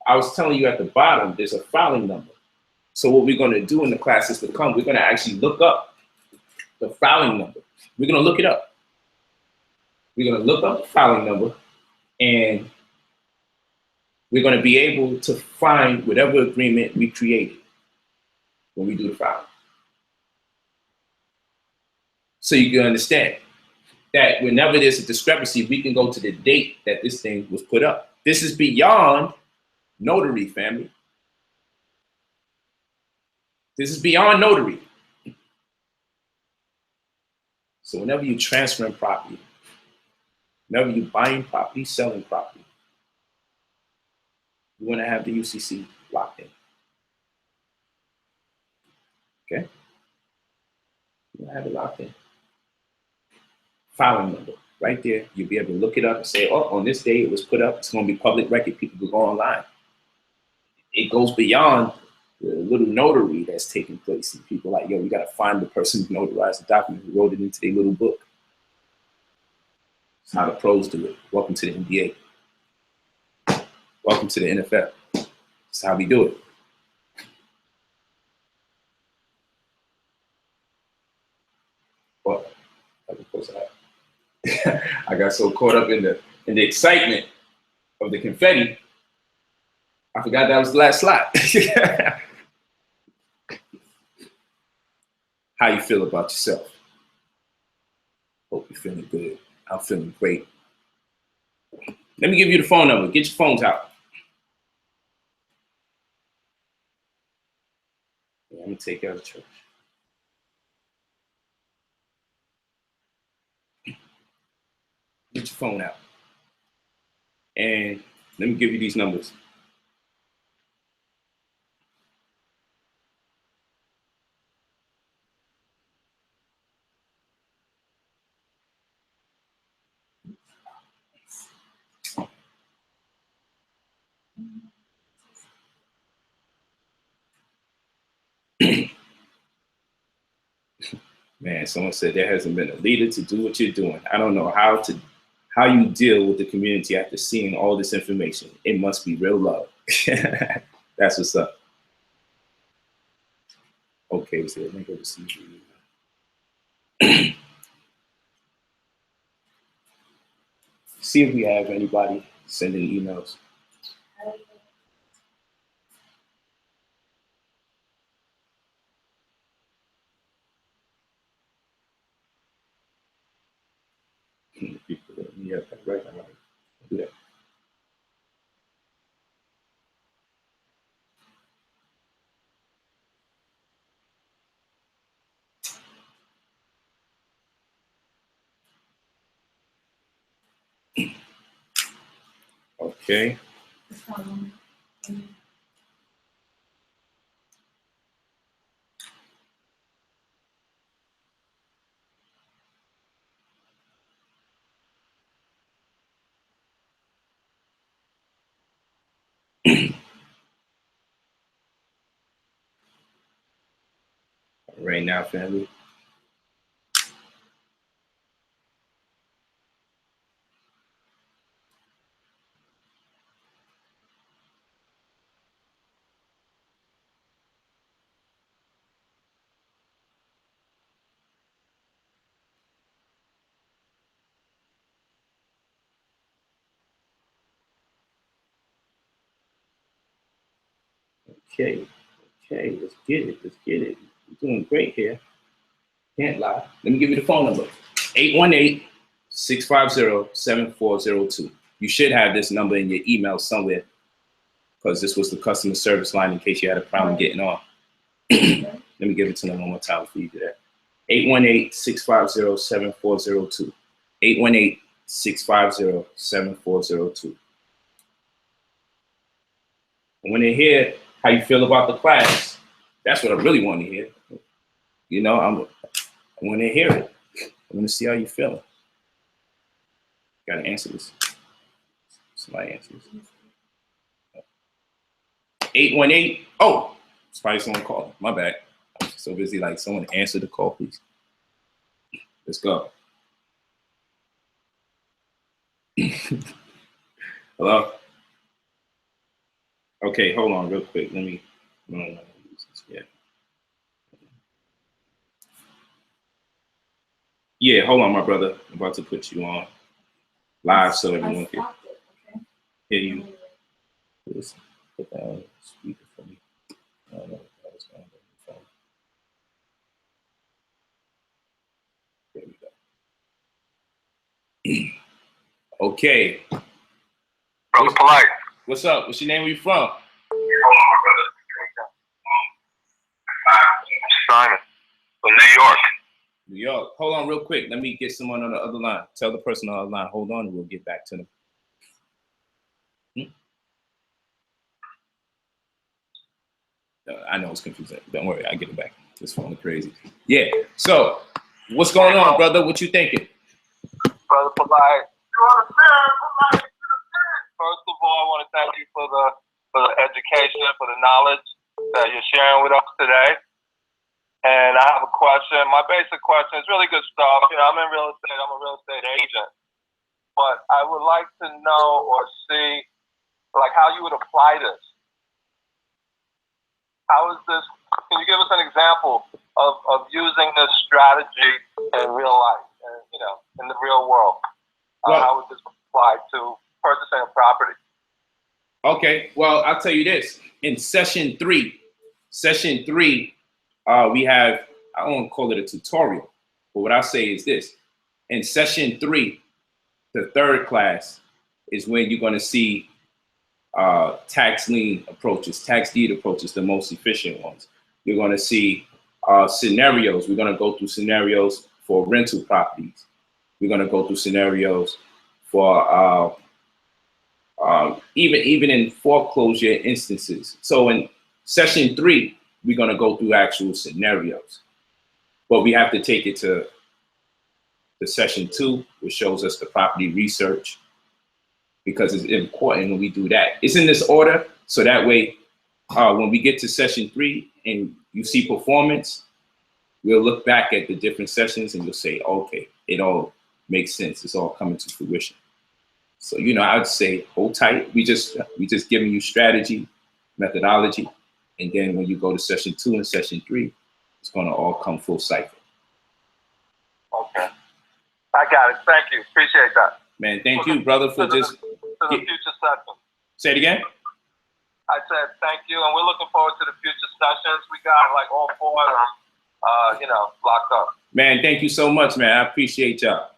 I was telling you at the bottom, there's a filing number. So what we're going to do in the classes to come, we're going to actually look up the filing number. We're going to look it up. We're going to look up the filing number, and we're going to be able to find whatever agreement we created when we do the filing. So you can understand that whenever there's a discrepancy, we can go to the date that this thing was put up. This is beyond notary, family. This is beyond notary. So whenever you're transferring property, whenever you're buying property, selling property, you want to have the UCC locked in. Okay? You want to have it locked in. Filing number, right there. You'll be able to look it up and say, oh, on this day it was put up. It's going to be public record. People can go online. It goes beyond the little notary that's taking place. And people are like, yo, we got to find the person who notarized the document, who wrote it into their little book. It's how the pros do it. Welcome to the NBA. Welcome to the NFL. That's how we do it. Well, I got so caught up in the excitement of the confetti, I forgot that was the last slide. How you feel about yourself? Hope you're feeling good. I'm feeling great. Let me give you the phone number. Get your phones out. Yeah, let me take care of the church. Get your phone out. And let me give you these numbers. Man, someone said there hasn't been a leader to do what you're doing. I don't know how you deal with the community after seeing all this information. It must be real love. That's what's up. Okay, so let me go to see. See if we have anybody sending emails. Yeah, right. Do that. Okay. Right now, family. Okay. Okay, let's get it. Let's get it. You're doing great here. Can't lie. Let me give you the phone number. 818-650-7402. You should have this number in your email somewhere because this was the customer service line in case you had a problem getting on. Let me give it to them one more time for you to that. 818-650-7402. 818-650-7402. And when they hear how you feel about the class, that's what I really want to hear. You know, I want to hear it. I want to see how you feel. Got to answer this. Somebody answer this. 818. Oh, it's probably someone calling. My bad. I'm so busy. Like, someone answer the call, please. Let's go. Hello? Okay, hold on real quick. Let me. No. Yeah. Yeah, hold on, my brother. I'm about to put you on live so everyone can hear you. Please put that on speaker for me. I don't know what's going on with the phone. There we go. Okay.
Brother Polite.
What's up? What's your name? Where you from?
Simon from New York.
New York. Hold on real quick. Let me get someone on the other line. Tell the person on the other line, hold on, and we'll get back to them. I know it's confusing. Don't worry, I get it back. This phone is crazy. Yeah. So, what's going on, brother? What you thinking?
Brother Polite. First of all, I want to thank you for the education, for the knowledge that you're sharing with us today. And I have a question. My basic question is really good stuff. You know, I'm in real estate. I'm a real estate agent. But I would like to know or see, like, how you would apply this. How is this? Can you give us an example of using this strategy in real life, you know, in the real world? How would this apply to purchasing a property?
Okay, well, I'll tell you this. In session three, we have, I don't want to call it a tutorial, but what I'll say is this. In session 3, the third class is when you're going to see tax lien approaches, tax deed approaches, the most efficient ones. You're going to see scenarios. We're going to go through scenarios for rental properties. We're going to go through scenarios for even in foreclosure instances. So in session 3, we're going to go through actual scenarios, but we have to take it to session 2, which shows us the property research, because it's important when we do that. It's in this order, so that way, when we get to session 3 and you see performance, we'll look back at the different sessions and you'll say, okay, it all makes sense. It's all coming to fruition. So, you know, I'd say hold tight. We just giving you strategy, methodology, and then when you go to session 2 and session 3, it's going to all come full cycle.
Okay, I got it. Thank you. Appreciate that.
Man, thank you, brother, for just
to the future session.
Say it again.
I said thank you, and we're looking forward to the future sessions. We got like all 4 of them, you know, locked up.
Man, thank you so much, man. I appreciate y'all.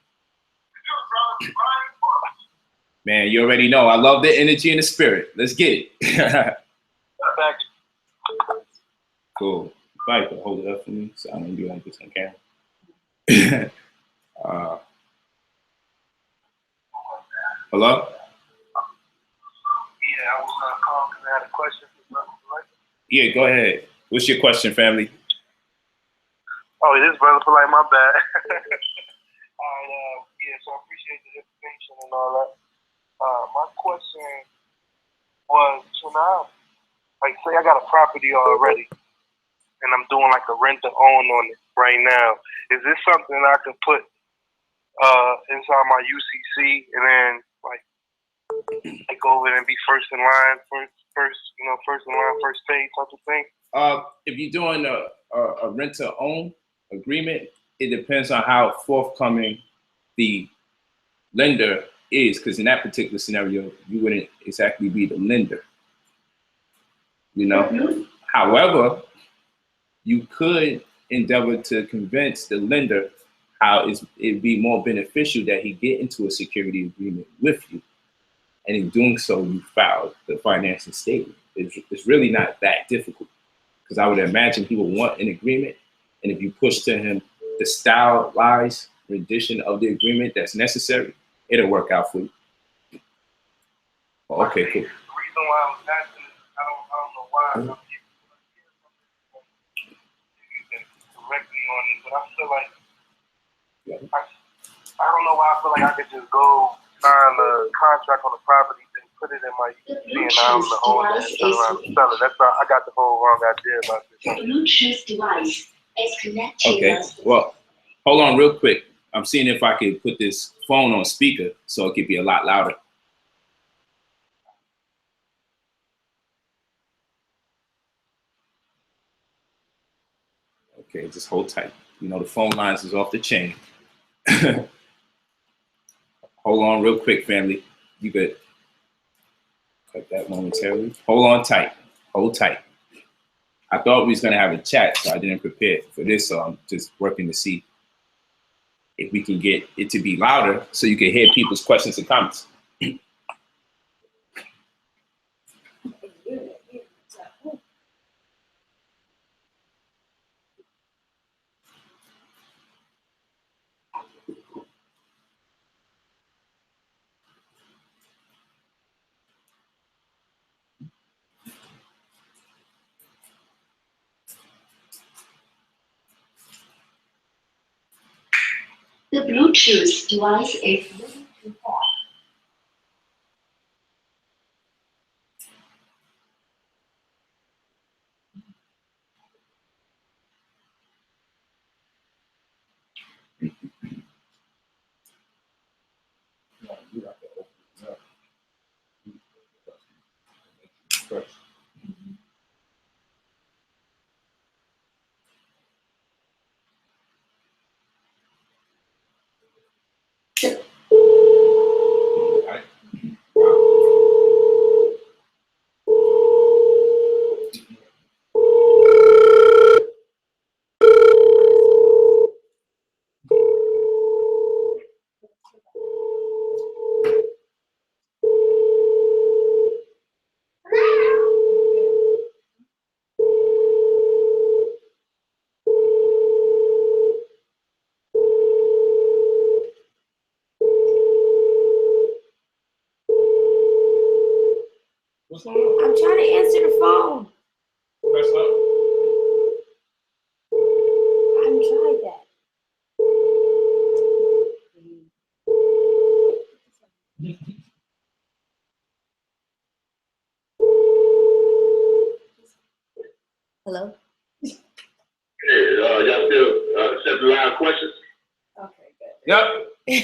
Man, you already know. I love the energy and the spirit. Let's get it.
Thank you.
Cool. If I could hold it up for me so I don't be like this on camera. Hello?
Yeah, I was calling because I had a question.
Yeah, go ahead. What's your question, family?
Oh, it is Brother Polite, my bad. All right, yeah, so I appreciate the information and all that. My question was, can I, like, say I got a property already, and I'm doing like a rent to own on it right now. Is this something I can put inside my UCC and then like go over and be first in line, first in line, first paid type of thing?
If you're doing a rent to own agreement, it depends on how forthcoming the lender is, because in that particular scenario, you wouldn't exactly be the lender. You know, however, you could endeavor to convince the lender how it'd be more beneficial that he get into a security agreement with you. And in doing so, you file the financial statement. It's really not that difficult, because I would imagine he would want an agreement. And if you push to him the stylized rendition of the agreement that's necessary, it'll work out for you. Oh, okay, cool.
The reason why I was asking is I don't know why I'm correct me on it, but I feel like I don't know why I feel like I could just go sign the contract on the property and put it in my UCC and I'm the owner and turn around and sell it. That's why I got the whole wrong idea about this.
The Bluetooth device is connected.
Okay, well, hold on real quick. I'm seeing if I could put this phone on speaker so it could be a lot louder. Okay, just hold tight. You know, the phone lines is off the chain. Hold on real quick, family. You could cut that momentarily. Hold on tight. Hold tight. I thought we was gonna have a chat, so I didn't prepare for this, so I'm just working to see if we can get it to be louder so you can hear people's questions and comments.
The Bluetooth device is moving too far.
What's going on?
I'm trying to answer the phone.
Press up.
I haven't tried that. Hello?
Hey, y'all still accepting live questions?
Okay, good.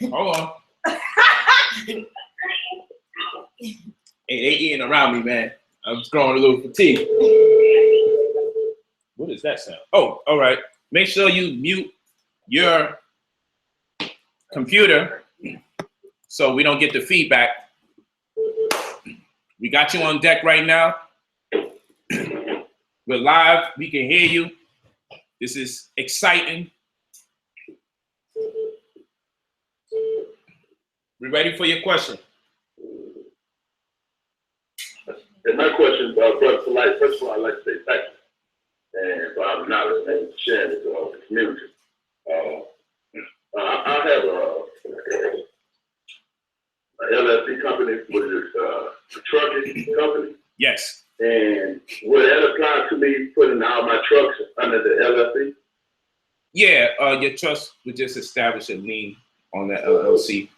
Yep. Hold on. Hey, they eating around me, man. I'm just growing a little fatigue. What is that sound? Oh, all right. Make sure you mute your computer so we don't get the feedback. We got you on deck right now. We're live. We can hear you. This is exciting. We ready for your question?
And my question, Brother Polite, first of all, I'd like to say thank you. And for our knowledge and sharing it with the community. I have a LLC company, which is a trucking company.
Yes.
And would that apply to me putting all my trucks under the LLC?
Yeah, your trust would just establish a lien on the LLC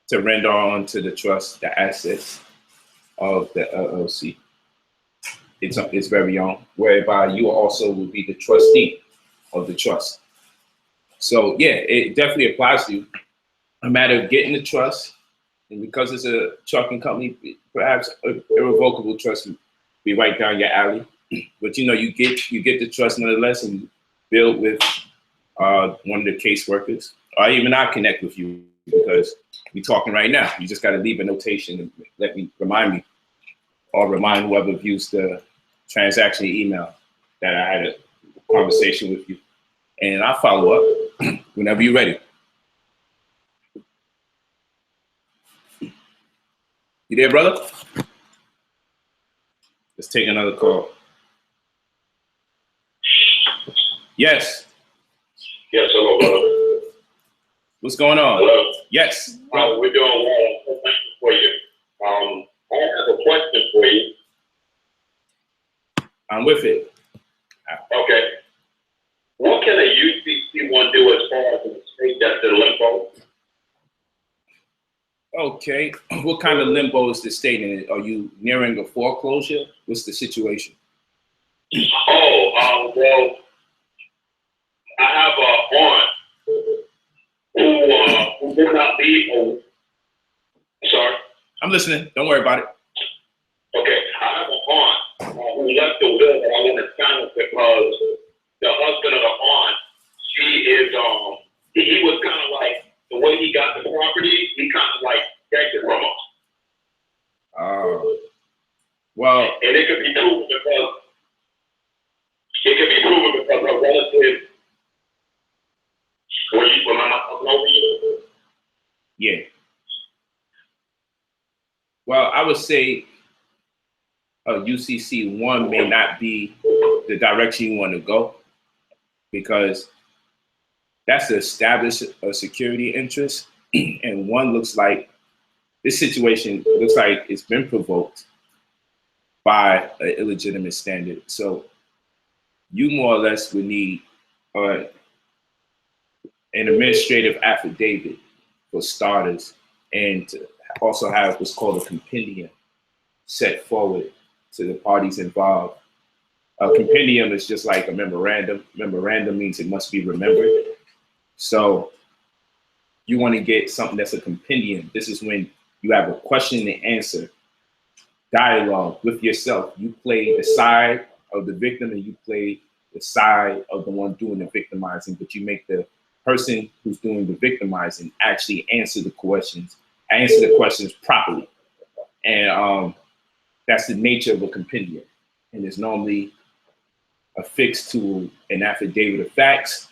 to render on to the trust the assets of the LLC. It's very own, whereby you also will be the trustee of the trust. So yeah, it definitely applies to you. A matter of getting the trust, and because it's a trucking company, perhaps irrevocable trust would be right down your alley. But you know, you get the trust nonetheless, and you build with one of the caseworkers, or even I connect with you because we're talking right now. You just got to leave a notation and remind me, or remind whoever views the transaction email that I had a conversation with you, and I'll follow up whenever you're ready. You there, brother? Let's take another call. Yes.
Yes, hello, brother.
What's going on?
Hello.
Yes.
We're doing well. Thank you for you. I have a question for you.
I'm with it.
Okay. What can a UCC one do as far as the state that's in limbo?
Okay. What kind of limbo is the state in? Are you nearing a foreclosure? What's the situation?
Well, I have a aunt who did not leave. Sorry.
I'm listening. Don't worry about it.
Okay, I have an aunt who left the will that I want to sign because the husband of the aunt, he was kind of like, the way he got the property, he kind of like yanked it from us.
Well.
And it could be proven because a relative, when my mom over you.
Yeah. Well, I would say UCC 1 may not be the direction you want to go, because that's to establish a security interest. And 1 looks like, this situation looks like it's been provoked by an illegitimate standard. So you more or less would need an administrative affidavit for starters, and to also have what's called a compendium set forward to the parties involved. A compendium is just like a memorandum. Memorandum means it must be remembered. So you want to get something that's a compendium. This is when you have a question and answer dialogue with yourself. You play the side of the victim and you play the side of the one doing the victimizing, but you make the person who's doing the victimizing actually answer the questions properly. And that's the nature of a compendium. And it's normally affixed to an affidavit of facts,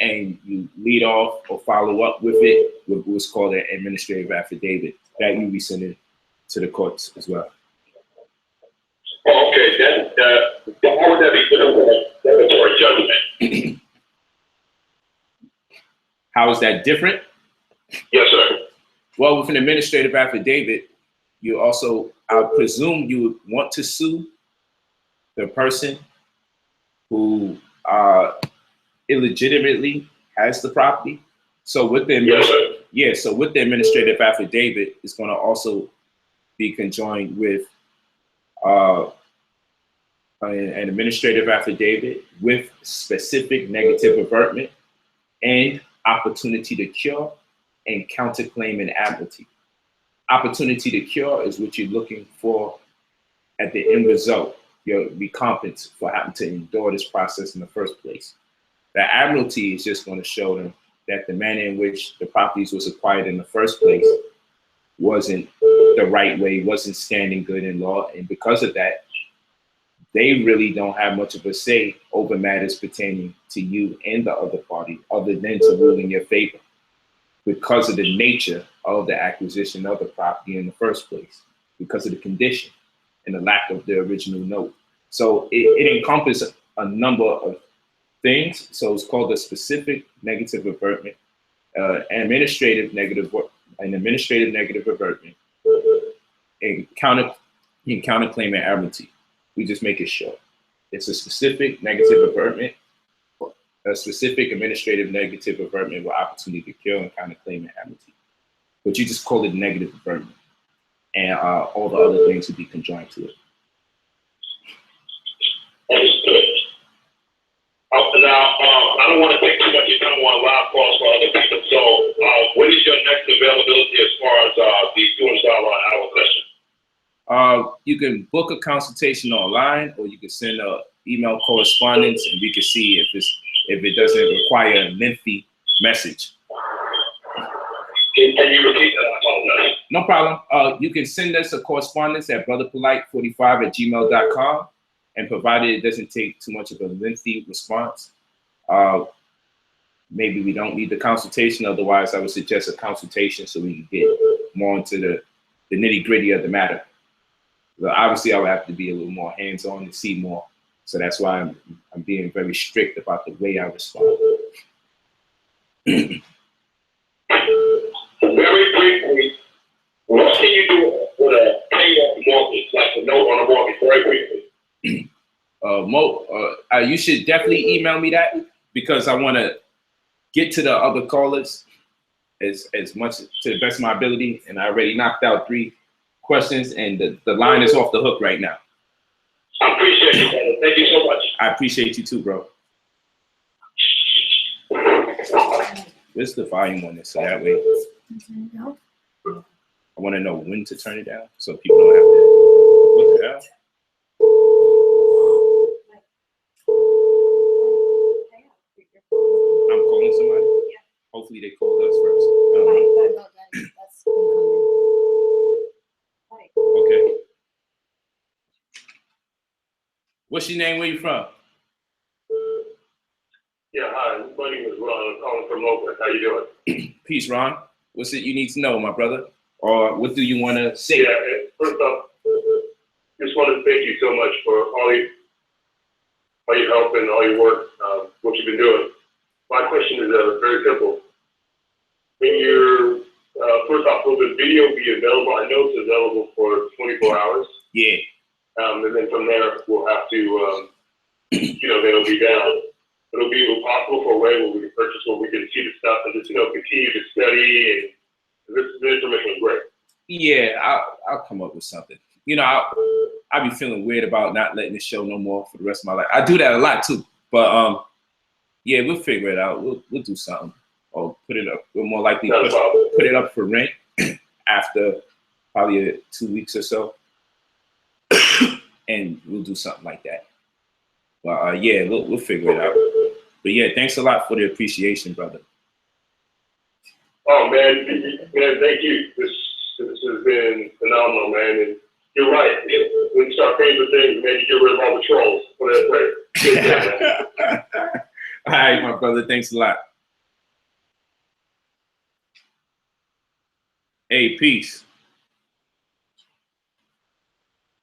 and you lead off or follow up with it with what's called an administrative affidavit that you be sending to the courts as well.
Okay, how would that be for the declaratory judgment?
How is that different?
Yes, sir.
Well, with an administrative affidavit, You also, I presume you would want to sue the person who illegitimately has the property. So with the so with the administrative affidavit, it's going to also be conjoined with an administrative affidavit with specific negative avertment and opportunity to cure and counterclaim and admiralty. Opportunity to cure is what you're looking for at the end result. Your recompense for having to endure this process in the first place. The admiralty is just going to show them that the manner in which the properties was acquired in the first place wasn't the right way, wasn't standing good in law. And because of that, they really don't have much of a say over matters pertaining to you and the other party other than to rule in your favor because of the nature of the acquisition of the property in the first place, because of the condition and the lack of the original note. So it encompasses a number of things. So it's called a specific negative avertment, an administrative negative avertment, and counterclaim and admiralty. We just make it short. It's a specific negative avertment, a specific administrative negative avertment with opportunity to cure and counterclaim and admiralty. But you just call it negative avertment, and all the other things would be conjoined to it.
Understood. Now, I don't want to take too much of your time on live calls for other people. So, what is your next availability as far as the $200 an hour session?
You can book a consultation online, or you can send an email correspondence, and we can see if it doesn't require a lengthy message.
Can you repeat that? I apologize.
No problem. You can send us a correspondence at brotherpolite45@gmail.com, and provided it doesn't take too much of a lengthy response, maybe we don't need the consultation. Otherwise, I would suggest a consultation so we can get more into the nitty gritty of the matter. So obviously, I would have to be a little more hands-on to see more. So that's why I'm being very strict about the way I respond.
Very briefly, what can you do with a pay-off mortgage, like a note on a mortgage, very briefly?
You should definitely email me that, because I want to get to the other callers as much to the best of my ability. And I already knocked out 3 questions, and the line is off the hook right now.
I appreciate you, brother. Thank you so much.
I appreciate you too, bro. Where's the volume on this? So that way, I want to know when to turn it down so people don't have to. What the hell? I'm calling somebody? Hopefully they called us first. I don't know.
That's incoming.
Okay. What's your name? Where you from?
Yeah, hi. My name is Ron. I'm calling from Oakland. How you doing?
Peace, Ron. What's it you need to know, my brother? Or what do you want to say?
Yeah, and first off, just want to thank you so much for all your help and all your work, what you've been doing. My question is very simple. When you're, first off, will the video be available? I know it's available for 24 hours.
Yeah.
And then from there, we'll have to, then it'll be down. It'll be possible for a way where we can purchase, where we can see the stuff and just, continue to study. And this information is great.
Yeah, I'll come up with something. I'll be feeling weird about not letting this show no more for the rest of my life. I do that a lot too, but yeah, we'll figure it out. We'll do something, or put it up. We'll more likely put it up for rent after probably 2 weeks or so, and we'll do something like that. But yeah, we'll figure it out. But yeah, thanks a lot for the appreciation, brother.
Oh man, thank you. This has been phenomenal, man. And you're right. When you start paying for things, man, you get rid of all the trolls. Put it that way.
All right, my brother. Thanks a lot. Hey, peace.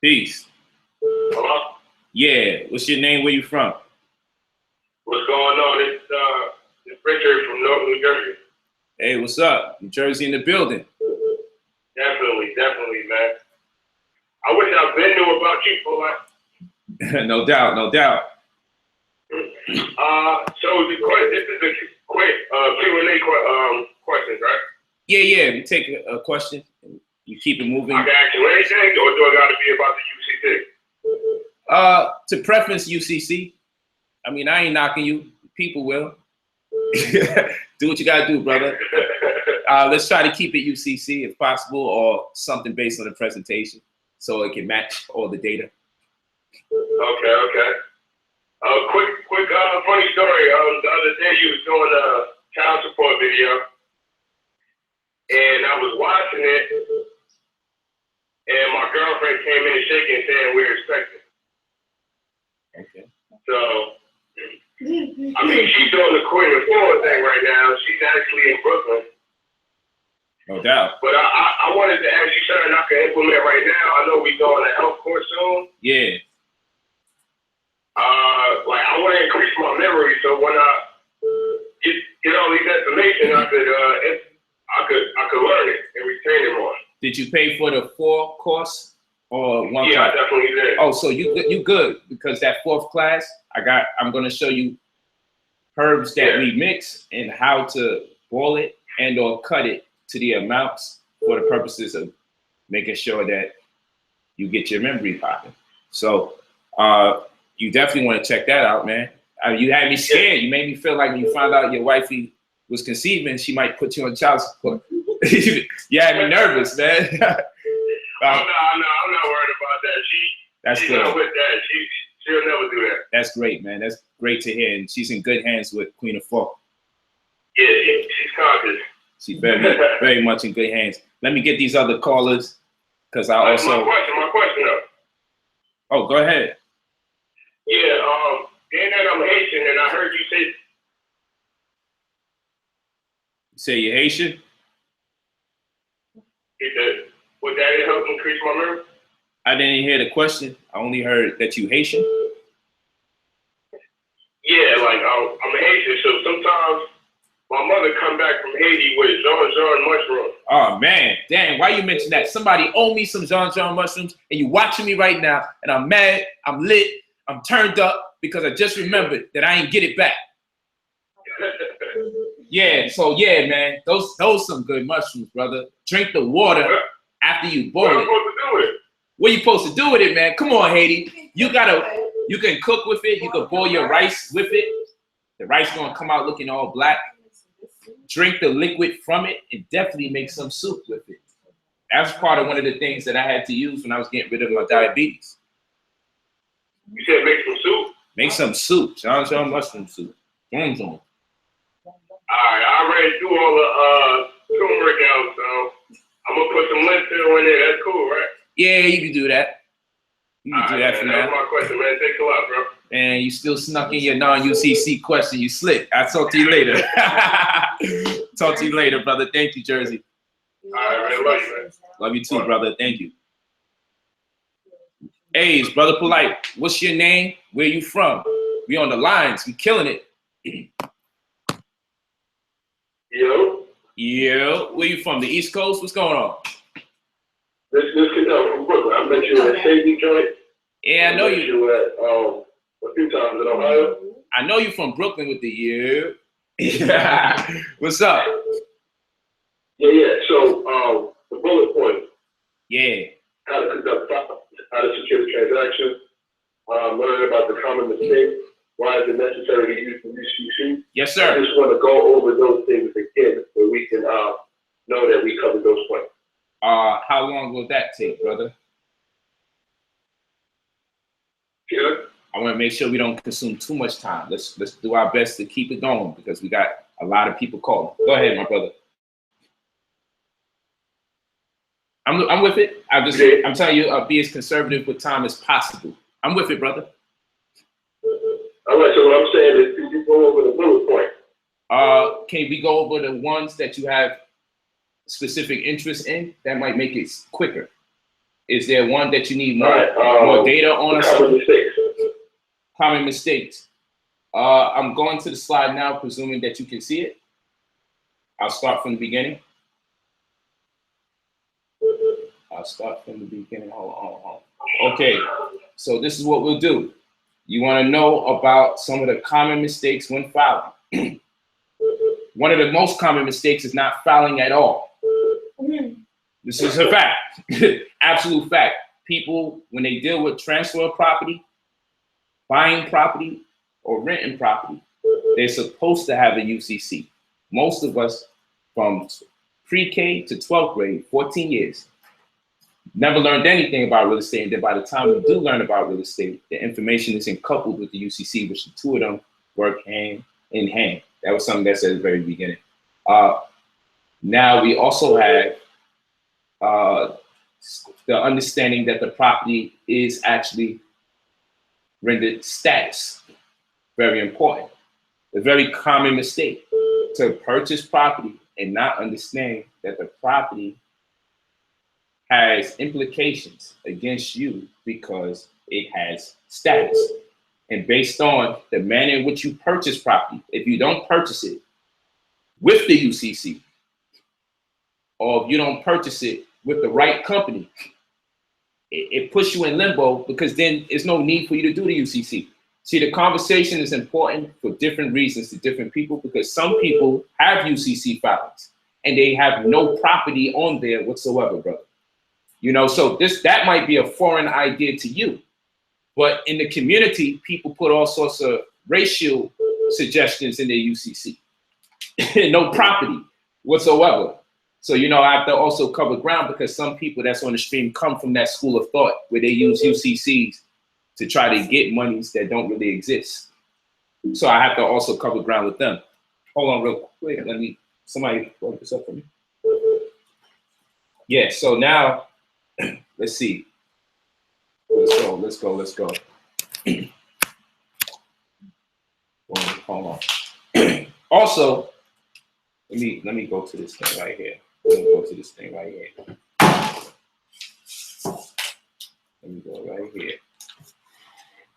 Peace.
Hello?
Yeah. What's your name? Where you from?
What's going on? It's Richard from North New Jersey.
Hey, what's up? New Jersey in the building.
Definitely, man. about you, POLIGHT.
No doubt, no doubt.
So this is a quick Q&A questions, right?
Yeah. We take a question. You keep it moving.
I can ask you anything, or do I got to be about the UCC?
To preference UCC. I mean, I ain't knocking you. People will. Do what you gotta do, brother. Let's try to keep it UCC if possible, or something based on the presentation, so it can match all the data.
Okay. Quick funny story. The other day you was doing a child support video, and I was watching it, and my girlfriend came in shaking, saying we're expecting.
Okay.
So, I mean, she's doing the Queen of Florida thing right now. She's actually in Brooklyn.
No doubt.
But I wanted to ask you something I can implement right now. I know we're going to health course soon.
Yeah.
Like I want to increase my memory, so when I get all these information, I could learn it and retain it more.
Did you pay for the 4 course or 1
Yeah,
class?
I definitely did.
Oh, so you good, because that 4th class, I'm gonna show you herbs that we mix and how to boil it and or cut it to the amounts for the purposes of making sure that you get your memory popping. So you definitely want to check that out, man. You had me scared. You made me feel like when you found out your wifey was conceiving, she might put you on child support. You had me nervous, man.
I'm not worried about that. She's not with that. She'll never do that.
That's great, man. That's great to hear. And she's in good hands with Queen of Folk.
Yeah, she's conscious.
She's very much in good hands. Let me get these other callers, because I also.
My question though.
Oh, go ahead.
Yeah, being that I'm Haitian, and I heard you say.
You say you're Haitian?
Would that help increase my memory?
I didn't hear the question. I only heard that you Haitian.
Yeah, like I'm Haitian, so sometimes my mother come back from Haiti with Jean mushrooms.
Oh man, damn! Why you mention that? Somebody owe me some Jean mushrooms, and you watching me right now, and I'm mad, I'm lit, I'm turned up because I just remembered that I ain't get it back. Yeah, so yeah, man, those some good mushrooms, brother. Drink the water after you boil it.
What am I supposed to do with it?
What you supposed to do with it, man? Come on, Haiti. You can cook with it. You can boil your rice with it. The rice gonna come out looking all black. Drink the liquid from it and definitely make some soup with it. That's part of one of the things that I had to use when I was getting rid of my diabetes.
You said make some soup?
Make some soup, Jean mushroom soup. All
right, I already do all the turmeric out, so I'm gonna put some lentil in there. That's cool, right?
Yeah, you can do that. You can do that for now.
That's my question, man. Thanks a lot, bro.
And you still snuck in your non-UCC question. You slick. I'll talk to you later. Talk to you later, brother. Thank you, Jersey.
All right, man. Love you, man.
Love you too, brother. Thank you. Hey, it's Brother Polite. What's your name? Where you from? We on the lines. We killing it. Yo. Where you from? The East Coast? What's going on?
This kid from Brooklyn. I met you at a safety joint.
Yeah, I know you.
met you at a few times in Ohio.
I know you from Brooklyn with the yeah. What's up?
Yeah. So the bullet point.
Yeah.
How to conduct, how to secure the transaction. Learning about the common mistakes. Why is it necessary to use the UCC?
Yes, sir.
I just want to go over those things again so we can know that we covered those points.
How long will that take, brother?
Yeah.
I want to make sure we don't consume too much time. Let's do our best to keep it going because we got a lot of people calling. Go ahead, my brother. I'm with it. I'm telling you, be as conservative with time as possible. I'm with it, brother.
All right. So what I'm saying is, can you go over the bullet point?
Can we go over the ones that you have specific interest in? That might make it quicker. Is there one that you need more data on or something?
Common mistakes.
Common mistakes. I'm going to the slide now, presuming that you can see it. I'll start from the beginning. Hold on. Okay. So this is what we'll do. You want to know about some of the common mistakes when filing. One of the most common mistakes is not filing at all. This is a fact, absolute fact. People, when they deal with transfer of property, buying property, or renting property, they're supposed to have a UCC. Most of us from pre-K to 12th grade, 14 years, never learned anything about real estate. And then by the time we do learn about real estate, the information isn't coupled with the UCC, which the two of them work hand in hand. That was something that's at the very beginning. Now we also have the understanding that the property is actually rendered status. Very important. A very common mistake to purchase property and not understand that the property has implications against you because it has status. And based on the manner in which you purchase property, if you don't purchase it with the UCC, or if you don't purchase it with the right company, it puts you in limbo, because then there's no need for you to do the UCC. See, the conversation is important for different reasons to different people, because some people have UCC filings and they have no property on there whatsoever, brother. You know, so that might be a foreign idea to you, but in the community, people put all sorts of racial suggestions in their UCC. No property whatsoever. So, you know, I have to also cover ground, because some people that's on the stream come from that school of thought where they use UCCs to try to get monies that don't really exist. So I have to also cover ground with them. Hold on real quick. Somebody brought this up for me. Yeah, so now, let's see. Let's go. Hold on. Also, let me go to this thing right here. Let me go right here.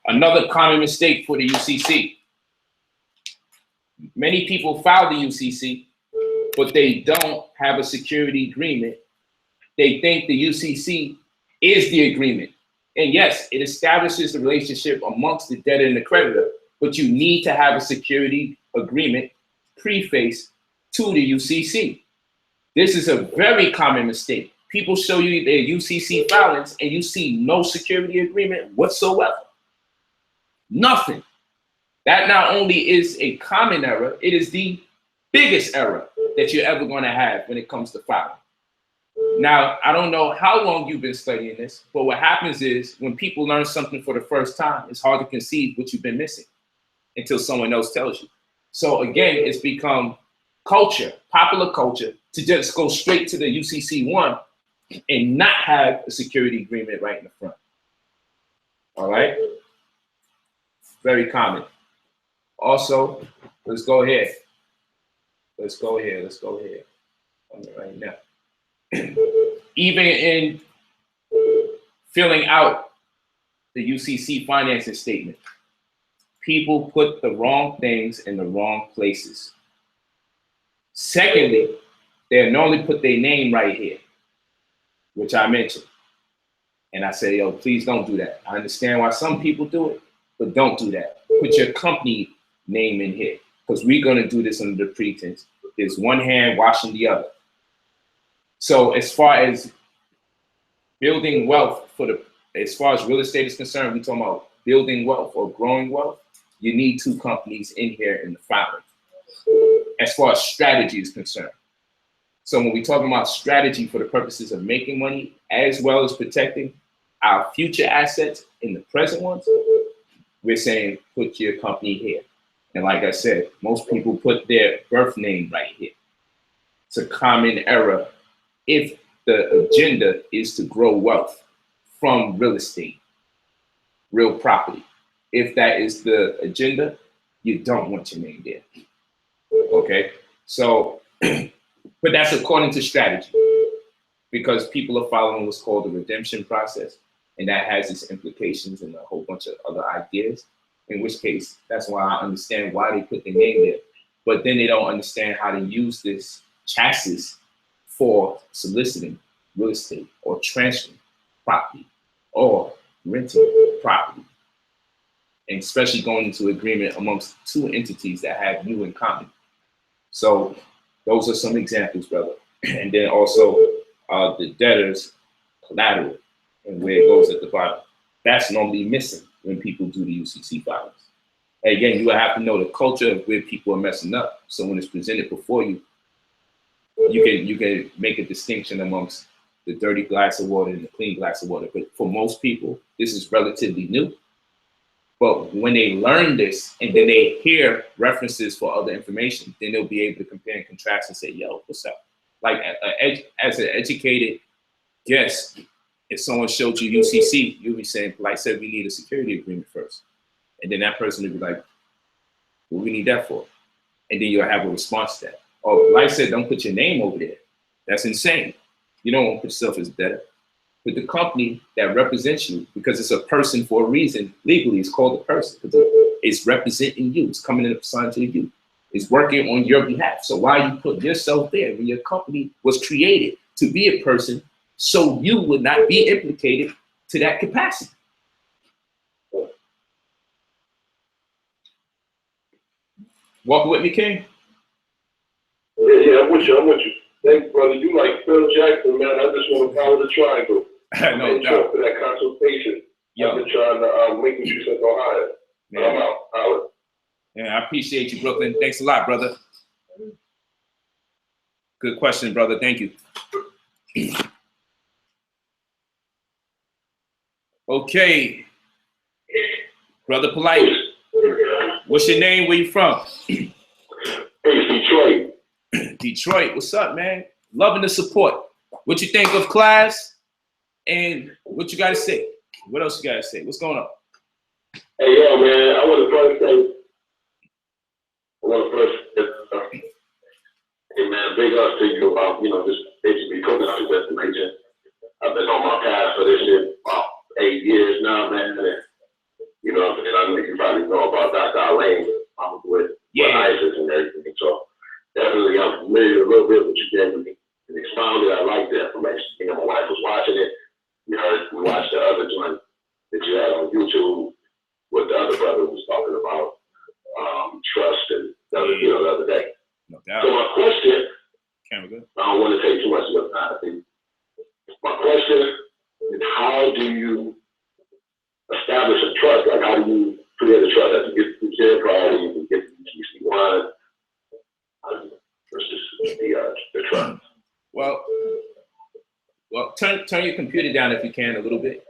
Another common mistake for the UCC. Many people file the UCC, but they don't have a security agreement. They think the UCC is the agreement. And yes, it establishes the relationship amongst the debtor and the creditor, but you need to have a security agreement prefaced to the UCC. This is a very common mistake. People show you their UCC filings and you see no security agreement whatsoever. Nothing. That not only is a common error, it is the biggest error that you're ever going to have when it comes to filing. Now, I don't know how long you've been studying this, but what happens is when people learn something for the first time, it's hard to conceive what you've been missing until someone else tells you. So again, it's become culture, popular culture, to just go straight to the UCC one and not have a security agreement right in the front. All right? Very common. Also, let's go here. Right now. Even in filling out the UCC financing statement, people put the wrong things in the wrong places. Secondly, they normally put their name right here, which I mentioned. And I say, yo, please don't do that. I understand why some people do it, but don't do that. Put your company name in here, because we're going to do this under the pretense there's one hand washing the other. So as far as building wealth as far as real estate is concerned, we're talking about building wealth or growing wealth, you need two companies in here in the filing. As far as strategy is concerned. So when we're talking about strategy for the purposes of making money, as well as protecting our future assets in the present ones, we're saying put your company here. And like I said, most people put their birth name right here. It's a common error if the agenda is to grow wealth from real estate, real property. If that is the agenda, you don't want your name there. Okay, so, but that's according to strategy, because people are following what's called the redemption process, and that has its implications and a whole bunch of other ideas, in which case, that's why I understand why they put the name there, but then they don't understand how to use this chassis for soliciting real estate or transferring property or renting property, and especially going into agreement amongst two entities that have you in common. So those are some examples, brother. And then also the debtor's collateral and where it goes at the bottom. That's normally missing when people do the UCC filings. Again, you will have to know the culture of where people are messing up. So when it's presented before you, you can make a distinction amongst the dirty glass of water and the clean glass of water. But for most people, this is relatively new. But when they learn this and then they hear references for other information, then they'll be able to compare and contrast and say, yo, what's up? Like as an educated guest, if someone showed you UCC, you'll be saying, like I said, we need a security agreement first. And then that person will be like, what we need that for? And then you'll have a response to that. Oh, like I said, don't put your name over there. That's insane. You don't want to put yourself as debtor. But the company that represents you, because it's a person for a reason, legally it's called a person. It's representing you. It's coming in assigned to you. It's working on your behalf. So why you put yourself there when your company was created to be a person so you would not be implicated to that capacity? Walk with me, King.
Yeah, I'm with you. Thanks, brother. You like Phil Jackson, man. I just want to follow the triangle.
No doubt.
For that consultation.
Yo.
I've been trying to make you something higher. I'm out. Howard.
Yeah, I appreciate you, Brooklyn. Thanks a lot, brother. Good question, brother. Thank you. Okay. Brother Polite. What's your name? Where you from?
Hey, Detroit.
Detroit. What's up, man? Loving the support. What you think of class? And what you got to say? What else you got to say? What's going on?
Hey, yo, man. I want to first say, hey, man, big ups to you about, just basically putting out this information. I've been on my path for this shit about 8 years now, man. And, and I know you probably know about Dr. Lane. I'm with ISIS and everything. So definitely I'm familiar a little bit with what you gave me. And expounded, I like the information. My wife was watching it. We watched the other joint that you had on YouTube, what the other brother was talking about, trust and the other day.
No doubt.
So my question,
Good.
I don't want to take too much of your time. My question is, how do you establish a trust? Like, how do you create a trust that you get the share priority, you get the UCC1 versus the trust?
Well, turn your computer down if you can a little bit.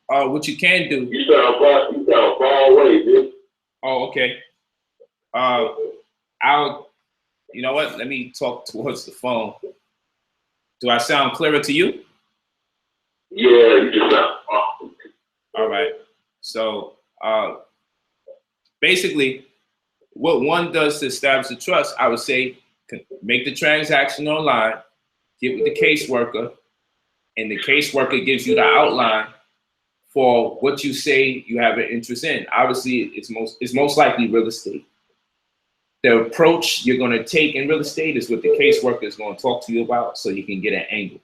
What you can do.
You sound far away, dude.
Oh, okay. You know what? Let me talk towards the phone. Do I sound clearer to you?
Yeah, you just sound awesome.
All right. So basically, what one does to establish a trust, I would say, make the transaction online, get with the caseworker, and the caseworker gives you the outline for what you say you have an interest in. Obviously, it's most likely real estate. The approach you're going to take in real estate is what the caseworker is going to talk to you about so you can get an angle.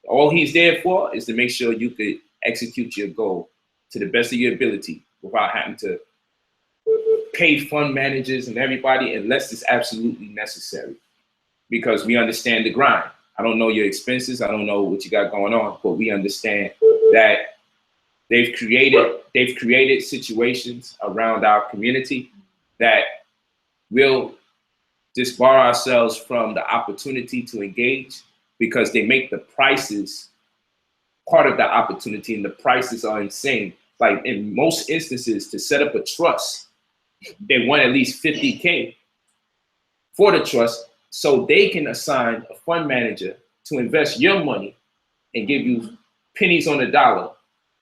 All he's there for is to make sure you could execute your goal to the best of your ability without having to pay fund managers and everybody unless it's absolutely necessary, because we understand the grind. I don't know your expenses. I don't know what you got going on, but we understand that they've created situations around our community that we'll disbar ourselves from the opportunity to engage because they make the prices part of the opportunity, and the prices are insane. Like in most instances, to set up a trust, they want at least $50K for the trust so they can assign a fund manager to invest your money and give you pennies on the dollar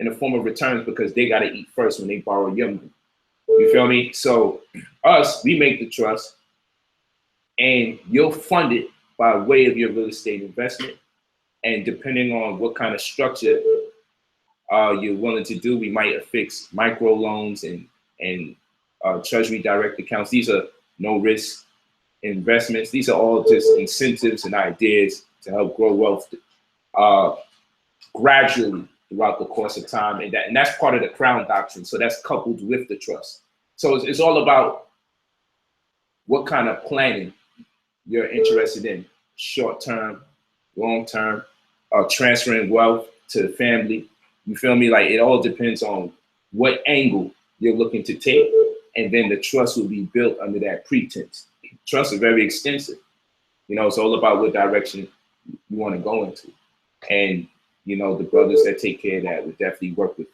in the form of returns, because they got to eat first when they borrow your money. You feel me? So we make the trust, and you'll fund it by way of your real estate investment. And depending on what kind of structure you're willing to do, we might affix micro loans and treasury direct accounts. These are no risk investments. These are all just incentives and ideas to help grow wealth gradually throughout the course of time, and that's part of the Crown Doctrine. So that's coupled with the trust. So it's all about what kind of planning you're interested in: short term, long term, transferring wealth to the family. You feel me? Like, it all depends on what angle you're looking to take, and then the trust will be built under that pretense. Trust is very extensive. You know, it's all about what direction you want to go into. And, you know, the brothers that take care of that would definitely work with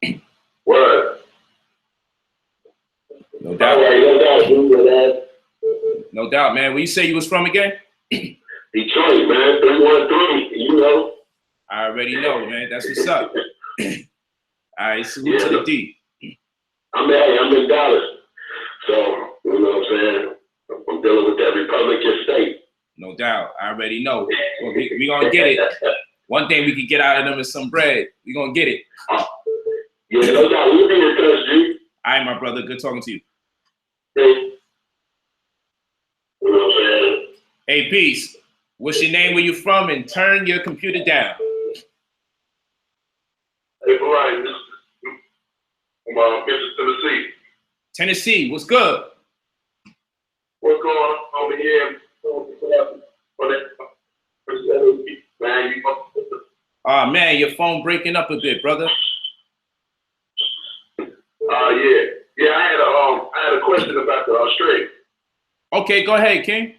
you.
Word.
No doubt.
All right, no doubt.
No doubt, man. Where you say you was from again?
Detroit, man. 313. You know.
I already know, man. That's what's up. All right, salute to the D.
I'm in Dallas. So, you know what I'm saying? I'm dealing with that Republican state.
No doubt. I already know. Well, we gonna get it. One thing we can get out of them is some bread. We gonna get it.
Yeah, no doubt. We'll be in touch, G.
All right, my brother. Good talking to you.
Hey. You know what I'm saying?
Hey, peace. What's your name? Where you from? And turn your computer down.
Hey, Brian. I'm Memphis, Tennessee.
Tennessee. What's good?
What's going on over here?
Man, your phone breaking up a bit, brother.
Yeah. I had a question about the Australia.
Okay, go ahead, King.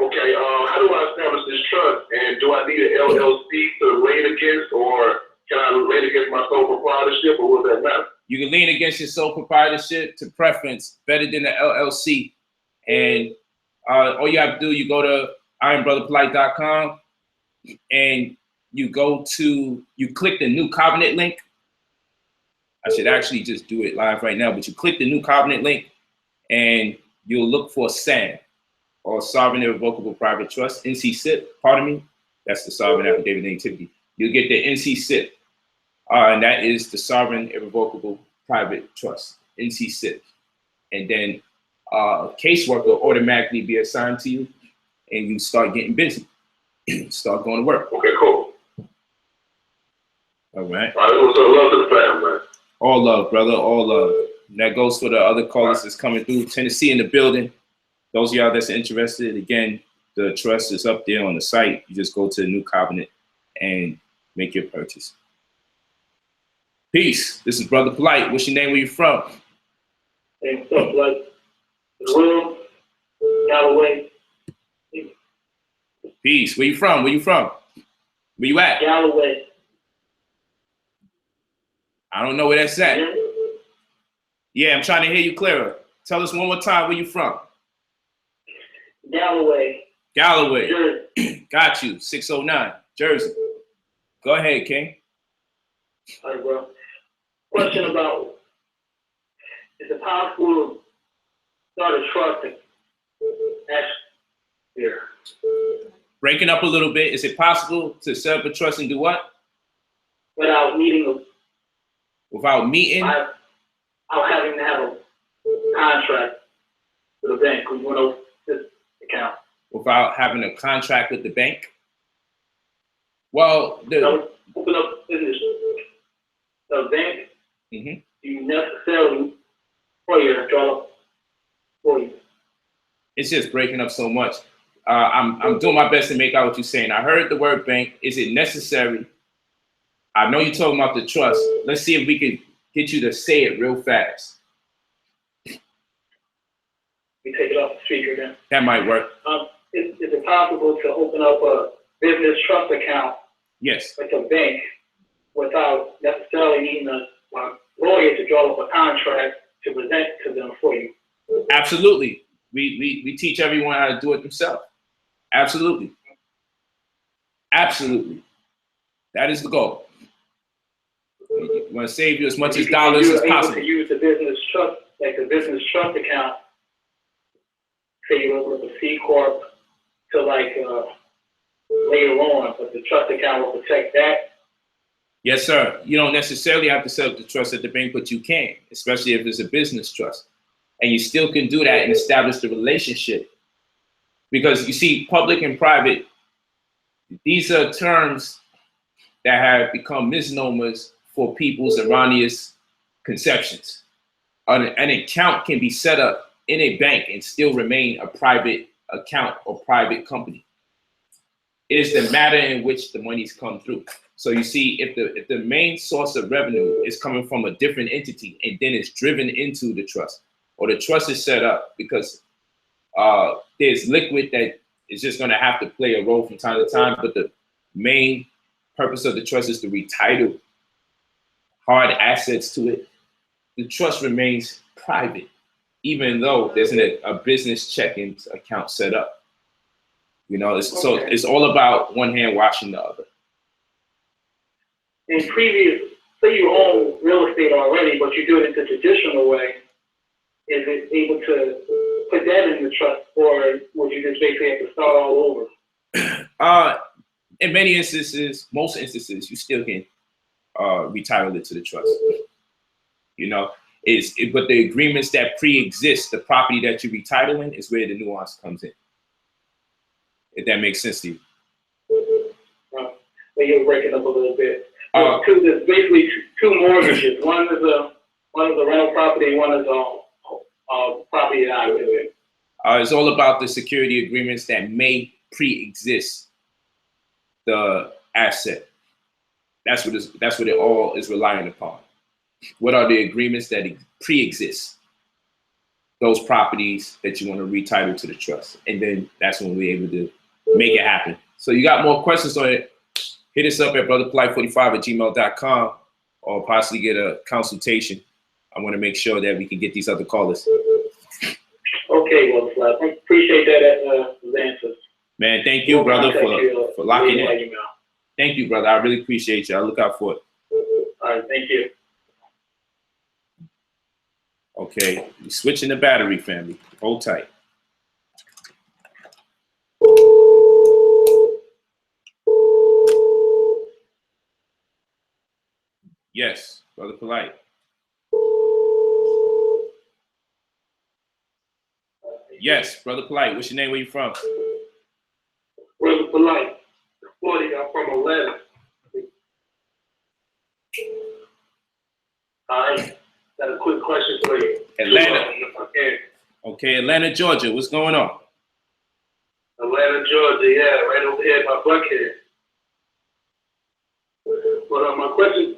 Okay, how do I establish this trust? And do I need an LLC to lien against, or can I lien against my sole proprietorship, or will that matter?
You can lean against your sole proprietorship to preference, better than the LLC. And all you have to do, you go to ironbrotherpolight.com and you click the new covenant link. I should actually just do it live right now, but you click the new covenant link and you'll look for SAN, or Sovereign Irrevocable Private Trust, NC-SIP, pardon me. That's the Sovereign Affidavit of Nativity. You'll get the NC-SIP, and that is the Sovereign Irrevocable Private Trust, NC-SIP. And then casework will automatically be assigned to you, and you start getting busy, start going to work.
Okay, cool.
All right.
All right, so love to the family, man.
All love, brother, all love. And that goes for the other callers that's coming through. Tennessee in the building. Those of y'all that's interested, again, the trust is up there on the site. You just go to the new covenant and make your purchase. Peace. This is Brother Polite. What's your name? Where you from?
Hey, what's up, Polite? Will, Galloway.
Peace. Where you from? Where you from? Where you at?
Galloway.
I don't know where that's at.
Yeah.
Yeah, I'm trying to hear you clearer. Tell us one more time where you from.
Galloway.
Galloway.
Jersey.
Got you. 609, Jersey. Go ahead, King.
All right, bro. Question about, is it possible to start a trust here?
Breaking up a little bit. Is it possible to set up a trust and do what?
Without needing
Without meeting?
without having to have a contract with the bank. We went over this account.
Without having a contract with the bank? Well,
So open up business. The bank, you necessarily for you draw up for you.
it's just breaking up so much. I'm doing my best to make out what you're saying. I heard the word bank. Is it necessary? I know you're talking about the trust. Let's see if we can get you to say it real fast.
We take it off the speaker then.
That might work.
Is it possible to open up a business trust account
Yes.
with a bank without necessarily needing a lawyer to draw up a contract to present to them for you?
Absolutely. We teach everyone how to do it themselves. Absolutely. Absolutely. That is the goal. We want to save you as much as dollars as possible.
Able to use the business trust, like the business trust account, say you open up a C Corp to later on, but the trust account will protect that.
Yes, sir. You don't necessarily have to set up the trust at the bank, but you can, especially if it's a business trust. And you still can do that and establish the relationship. Because you see, public and private These are terms that have become misnomers for people's erroneous conceptions. An account can be set up in a bank and still remain a private account or private company. It is the matter in which the monies come through. So you see, if the main source of revenue is coming from a different entity and then it's driven into the trust, or the trust is set up because there's liquid that is just going to have to play a role from time to time, but the main purpose of the trust is to retitle hard assets to it. The trust remains private, even though there's a business checking account set up. You know, so it's all about one hand washing the other.
In previous, say you own real estate already, but you do it the traditional way, is it able to put that in the trust, or would you just basically have to start all over?
In many instances, most instances, you still can retitle it to the trust. You know, but the agreements that pre-exist the property that you're retitling is where the nuance comes in. If that makes sense to you.
But you're breaking up a little bit. There's basically two mortgages. One is a rental property, one is a property that I live in.
It's all about the security agreements that may pre-exist the asset. That's what it all is relying upon. What are the agreements that pre-exist those properties that you want to retitle to the trust? And then that's when we're able to make it happen. So you got more questions on it, hit us up at brotherpolite45@gmail.com or possibly get a consultation. I want to make sure that we can get these other callers.
Okay, well, I appreciate that answers.
Man, thank you, brother, for locking in. Thank you, brother. I really appreciate you. I'll look out for it.
All right, thank you.
Okay, we're switching the battery, family. Hold tight. Yes, Brother Polite. Yes, Brother Polite. What's your name? Where you from?
Brother Polite, Florida, I'm from Atlanta. I got a quick question for you.
Atlanta.
If I can.
Okay, Atlanta, Georgia. What's going on?
Atlanta, Georgia, yeah, right over here by Buckhead. But my question,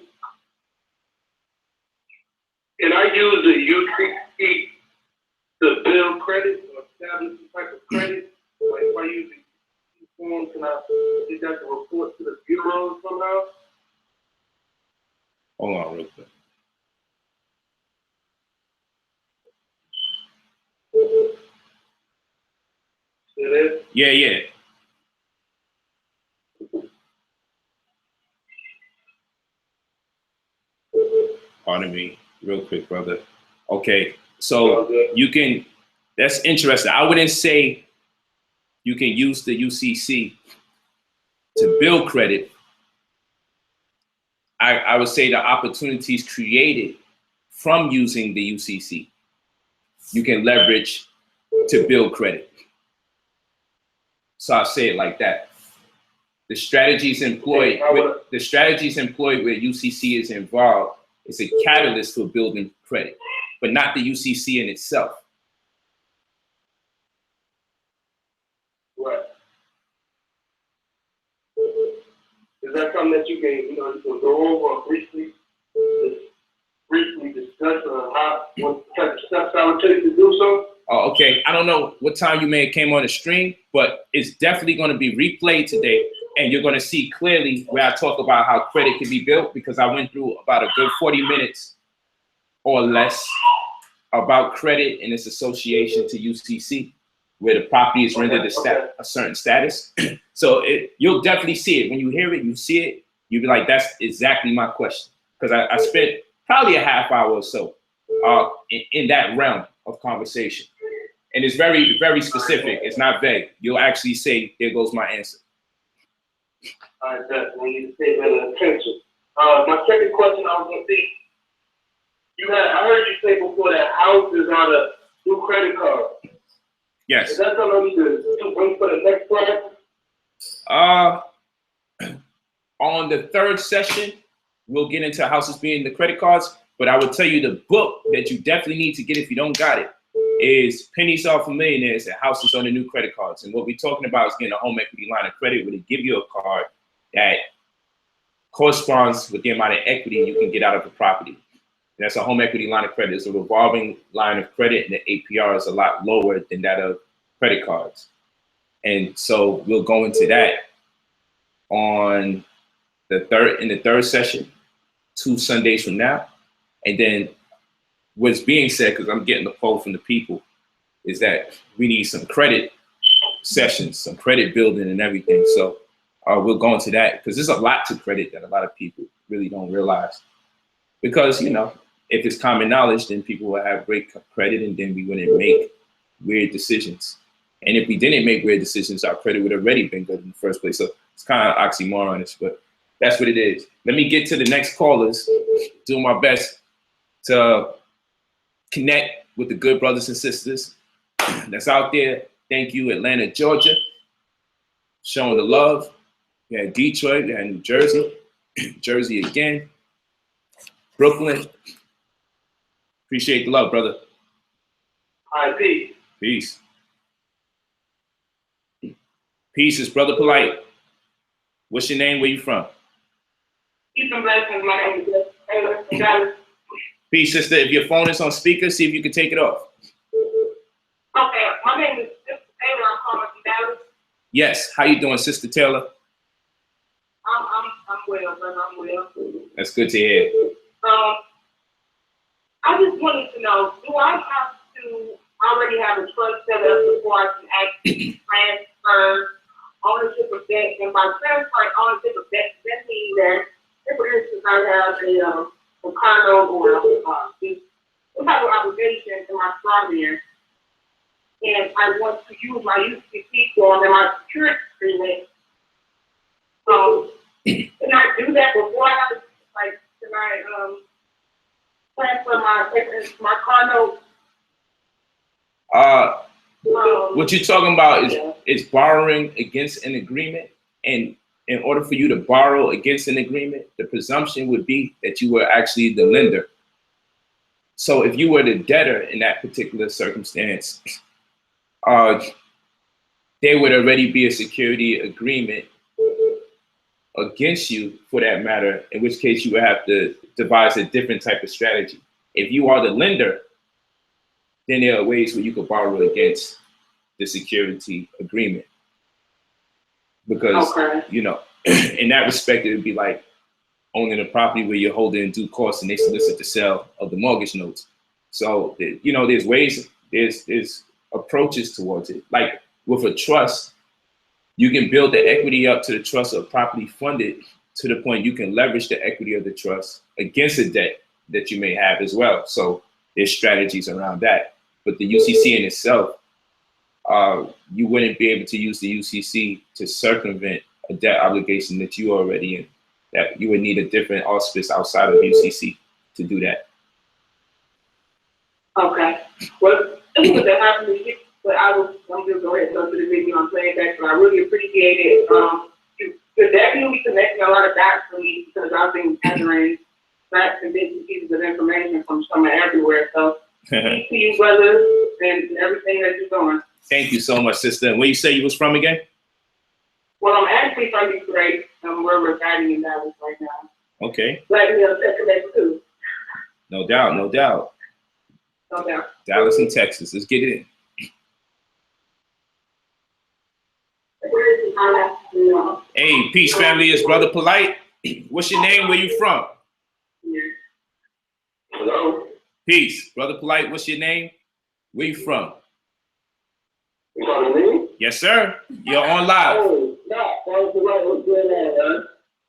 can I use the UCC to build credit or establish some type of credit? Like if I use the form, can I get that to report to the bureau somehow?
Hold on real quick.
It is?
Yeah. Pardon me, real quick, brother. Okay, so you can, that's interesting. I wouldn't say you can use the UCC to build credit. I would say the opportunities created from using the UCC, you can leverage to build credit. So I'll say it like that. The strategies employed where UCC is involved is a catalyst for building credit, but not the UCC in itself.
Right. Is that something that you can go over briefly discuss what type of steps I would take to do so?
Okay, I don't know what time you may have came on the stream, but it's definitely going to be replayed today, and you're going to see clearly where I talk about how credit can be built, because I went through about a good 40 minutes or less about credit and its association to UCC, where the property is rendered a certain status. So you'll definitely see it. When you hear it, you see it, you'll be like, that's exactly my question. Because I spent probably a half hour or so in that realm of conversation. And it's very, very specific. It's not vague. You'll actually say, there goes my answer.
All right, definitely need to pay that attention. My second question I was going to see, I heard you say before that houses are the new credit card.
Yes.
Is that something I need to bring for the next class?
On the third session, we'll get into houses being the credit cards. But I would tell you the book that you definitely need to get if you don't got it is Pennies Off for Millionaires and Houses on the New Credit Cards. And what we're talking about is getting a home equity line of credit where they give you a card that corresponds with the amount of equity you can get out of the property. And that's a home equity line of credit. It's a revolving line of credit, and the APR is a lot lower than that of credit cards. And so we'll go into that on the third session, 2 Sundays from now. And then what's being said, because I'm getting the poll from the people, is that we need some credit sessions, some credit building and everything. So we'll go into that because there's a lot to credit that a lot of people really don't realize. Because, you know, if it's common knowledge, then people will have great credit and then we wouldn't make weird decisions. And if we didn't make weird decisions, our credit would have already been good in the first place. So it's kind of oxymoronish, but that's what it is. Let me get to the next callers, do my best to connect with the good brothers and sisters that's out there. Thank you, Atlanta, Georgia, showing the love. We had Detroit, we had New Jersey, Jersey again, Brooklyn. Appreciate the love, brother.
All right, peace.
Peace. Peace is Brother Polite. What's your name? Where you from?
Peace and blessings. My name is Taylor from Dallas.
Peace, sister. If your phone is on speaker, see if you can take it off.
Okay, my name is Sister Taylor. I'm calling from Dallas.
Yes. How you doing, Sister Taylor?
I'm well, brother. I'm well.
That's good to hear.
I just wanted to know, do I have to already have a trust set up before I can actually transfer ownership of debt? And by transferring ownership of debt, that means that, for instance, I have a condo or some type of obligation in my strawberry, and I want to use my UCC form and my security agreement. Can I do that before I have to, like, can I transfer my condo?
What you're talking about is borrowing against an agreement. And in order for you to borrow against an agreement, the presumption would be that you were actually the lender. So if you were the debtor in that particular circumstance, there would already be a security agreement against you for that matter, in which case you would have to devise a different type of strategy. If you are the lender, then there are ways where you could borrow against the security agreement. Because, you know, in that respect, it would be like owning a property where you're holding in due course and they solicit the sale of the mortgage notes. So, you know, there's ways, there's approaches towards it. Like with a trust, you can build the equity up to the trust or property funded to the point you can leverage the equity of the trust against a debt that you may have as well. So there's strategies around that. But the UCC in itself, you wouldn't be able to use the UCC to circumvent a debt obligation that you already in. That you would need a different auspice outside of UCC to do that.
Okay. Well, it was that happened to me, but I'm just going to go to the video and play it back, but I really appreciate it. You're definitely connecting a lot of dots for me because I've been gathering facts and bits and pieces of information from somewhere everywhere. So, thank you, brother, and everything that you're doing.
Thank you so much, sister. And where you say you was from again?
Well, I'm actually from Detroit. We're residing in Dallas right now.
Okay.
Black Hill, Texas, too.
No doubt, no doubt.
No doubt.
Dallas and Texas. Let's get it in. Hey, peace, family. It's Brother Polite. What's your name? Where you from?
Hello?
Peace. Brother Polite, what's your name? Where you from?
You calling me?
Yes, sir. You're on live.
Oh, no. What's going on, man?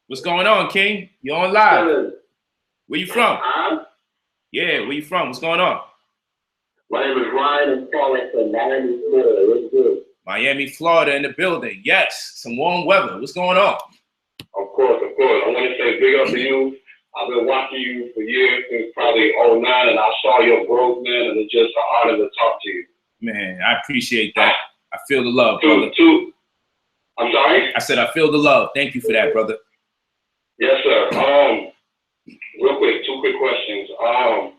What's going on, King? You're on live. Where you from?
Huh?
Yeah, where you from? What's going on?
My name is Ryan. I'm calling from Miami, Florida. What's good?
Miami, Florida in the building. Yes, some warm weather. What's going on?
Of course, of course. I want to say big up to you. I've been watching you for years, since probably 2009, and I saw your growth, man, and it's just an honor to talk to you.
Man, I appreciate that. I feel the love, brother.
I'm sorry?
I said I feel the love. Thank you for that, brother.
questions.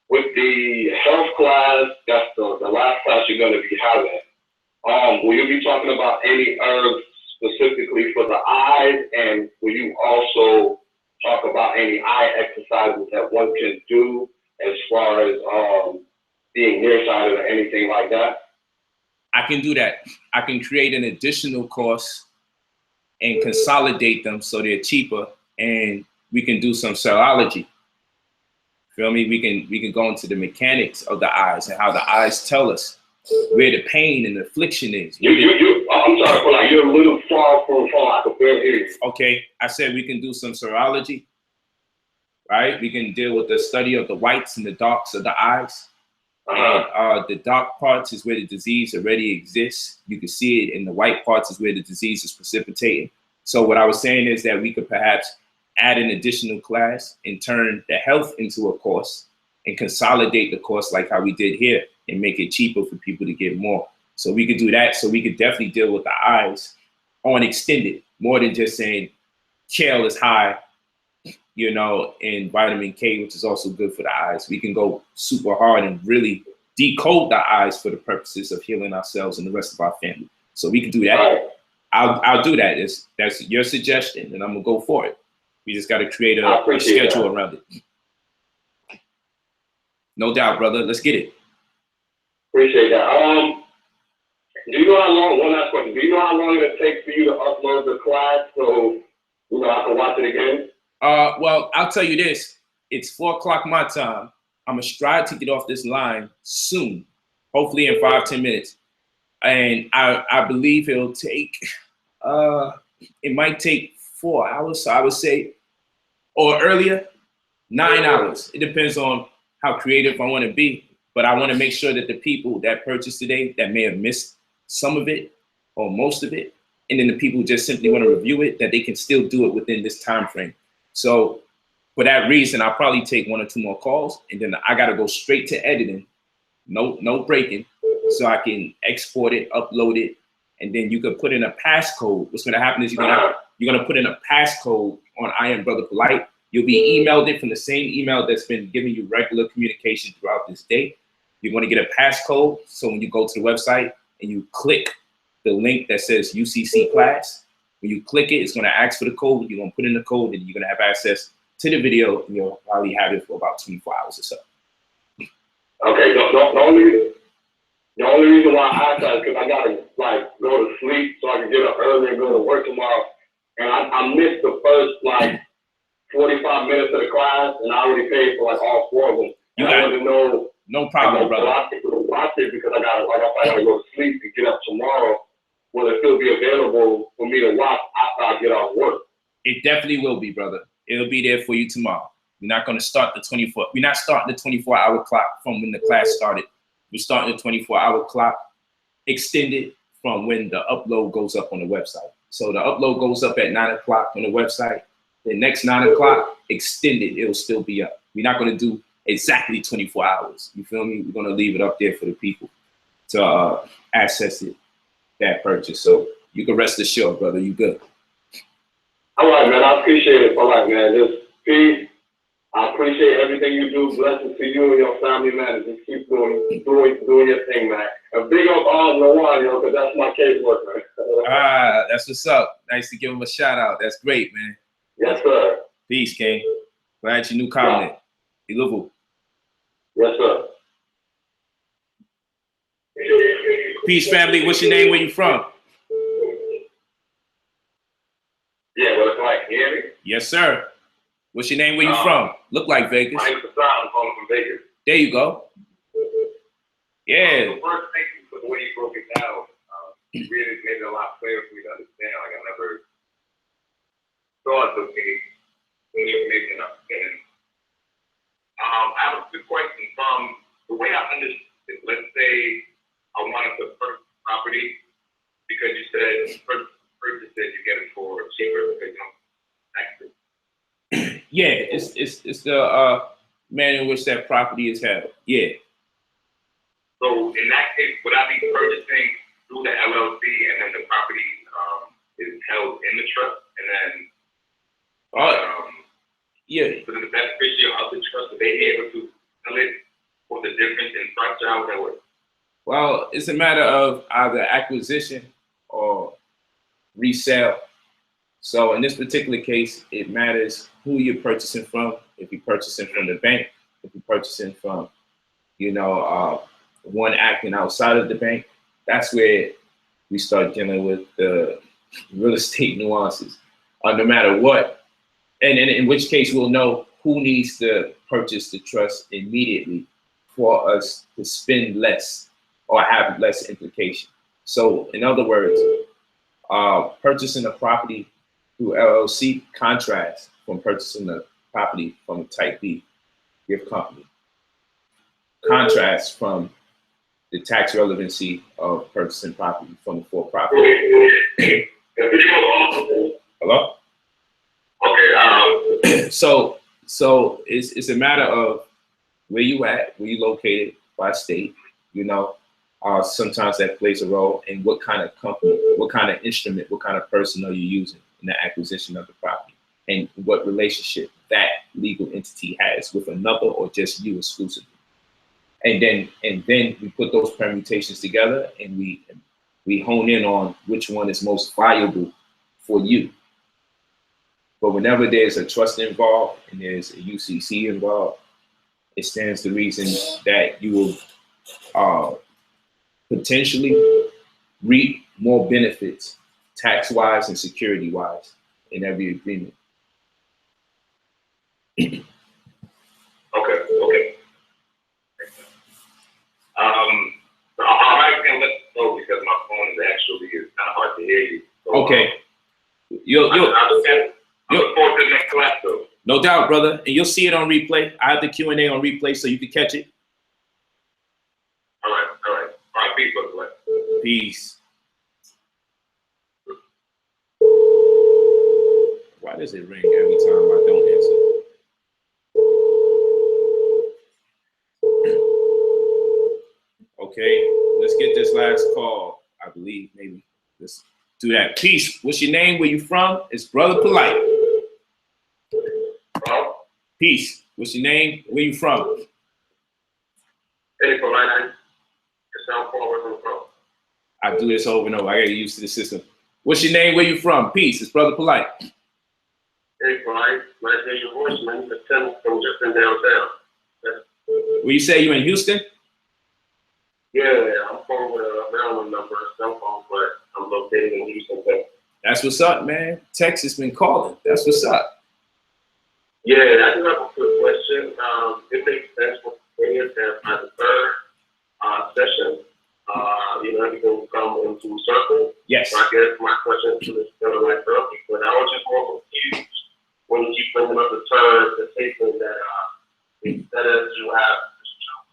With the health class, that's the last class you're going to be having. Will you be talking about any herbs specifically for the eyes, and will you also talk about any eye exercises that one can do as far as being nearsighted or anything like that?
I can do that. I can create an additional course and consolidate them so they're cheaper, and we can do some serology. Feel me? We can go into the mechanics of the eyes and how the eyes tell us where the pain and the affliction is.
I'm sorry, but like you're a little far from the phone. I can barely hear you.
Okay, I said we can do some serology, right? We can deal with the study of the whites and the darks of the eyes. And the dark parts is where the disease already exists. You can see it, and the white parts is where the disease is precipitating. So what I was saying is that we could perhaps add an additional class and turn the health into a course and consolidate the course like how we did here and make it cheaper for people to get more. So we could do that. So we could definitely deal with the eyes on extended, more than just saying kale is high, you know, and vitamin K, which is also good for the eyes. We can go super hard and really decode the eyes for the purposes of healing ourselves and the rest of our family. So we can do that. I'll do that. That's your suggestion, and I'm gonna go for it. We just got to create a schedule around it. No doubt, brother. Let's get it.
Appreciate that. Do you know how long? One last question. Do you know how long it takes for you to upload the class so you know I can watch it again?
Well, I'll tell you this. It's 4 o'clock my time. I'm gonna strive to get off this line soon, hopefully in 5-10 minutes. And I believe it'll take. It might take 4 hours. So I would say, or earlier, 9 hours. It depends on how creative I want to be. But I want to make sure that the people that purchased today that may have missed some of it or most of it, and then the people who just simply want to review it, that they can still do it within this time frame. So for that reason, I'll probably take 1 or 2 more calls, and then I got to go straight to editing, no breaking, so I can export it, upload it, and then you can put in a passcode. What's going to happen is you're going to put in a passcode on I Am Brother Polite. You'll be emailed it from the same email that's been giving you regular communication throughout this day. You're going to get a passcode. So when you go to the website and you click the link that says UCC class, when you click it, it's going to ask for the code. You're going to put in the code, and you're going to have access to the video. And you'll probably have it for about 24 hours or so.
Okay. The only reason why I asked that is because I gotta like go to sleep so I can get up early and go to work tomorrow. And I missed the first 45 minutes of the class, and I already paid for all 4 of them. And I wanted to know.
No problem, brother.
Watch it because I gotta go to sleep and get up tomorrow. Will it still be available for me to watch after I get off work?
It definitely will be, brother. It'll be there for you tomorrow. We're not going to start the 24. We're not starting the 24-hour clock from when the class started. We're starting the 24-hour clock extended from when the upload goes up on the website. So the upload goes up at 9 o'clock on the website. The next 9 o'clock extended, it'll still be up. We're not going to do exactly 24 hours. You feel me? We're going to leave it up there for the people to access it, that purchase. So you can rest assured, brother. You good.
All right, man. I appreciate it. All right, man. Just peace. I appreciate everything you do. Blessings to you and your family, man. Just keep doing your thing, man. And big up all Lawan, because that's my caseworker.
That's what's up. Nice to give him a shout out. That's great, man.
Yes, sir.
Peace, King. Glad you knew comment. Iluvu.
Yes, sir.
Peace, family. What's your name? Where you from?
Yeah, well, it's like, you hear me?
Yes, sir. What's your name? Where you from? Look like Vegas.
My name's Hassan. I'm calling from Vegas.
There you go. Yeah.
First, thank you for the way you broke it down. You really made it a lot clearer for me to understand. Like, I never thought of the information I'm getting. I have a good question. The way I understood it, let's say I wanted to purchase property because you said purchase it, you get it for cheaper because you don't tax it.
Yeah, it's the manner in which that property is held. Yeah.
So in that case, would I be purchasing through the LLC and then the property is held in the trust and then
Yeah.
so the beneficiary of the trust, would they be able to tell it what the difference in structure? How would that work?
Well, it's a matter of either acquisition or resale. So in this particular case, it matters who you're purchasing from. If you're purchasing from the bank, if you're purchasing from, one acting outside of the bank, that's where we start dealing with the real estate nuances. No matter what, and in which case we'll know who needs to purchase the trust immediately for us to spend less or have less implication. So in other words, purchasing a property through LLC contrasts from purchasing a property from a Type B gift company. Contrasts from the tax relevancy of purchasing property from the for-profit. Hello?
Okay.
So it's a matter of where you at, where you located by state, sometimes that plays a role in what kind of company, what kind of instrument, what kind of person are you using in the acquisition of the property, and what relationship that legal entity has with another or just you exclusively. And then we put those permutations together and we hone in on which one is most valuable for you. But whenever there's a trust involved and there's a UCC involved, it stands to reason that you will potentially reap more benefits tax-wise and security-wise in every agreement.
Okay. I can let go because my phone is actually kind of hard to hear you. So,
Okay.
I look forward to the next class though.
No doubt, brother. And you'll see it on replay. I have the Q&A on replay so you can catch it.
All right. Peace, brother.
Peace. Why does it ring every time I don't answer? Okay, let's get this last call. I believe maybe let's do that. Peace. What's your name? Where you from? It's Brother Polite. Peace. What's your name? Where you from?
Hey, Polite. Sound forward from.
I do this over and over. I gotta get used to the system. What's your name? Where you from? Peace. It's Brother Polite.
Hey, Polite. Nice to hear your voice, man. The 10 from just in downtown.
Where you say you in Houston?
Yeah, I'm from a Maryland number, cell phone, but I'm located in Houston, Texas.
That's what's up, man. Texas been calling. That's what's up.
Yeah, I do have a quick question. It makes sense for me to have the third session. Everything will come into circle.
Yes.
So I guess my question to this kind of like early, but I was just more confused when you keep bringing up the term, the statement that instead of you have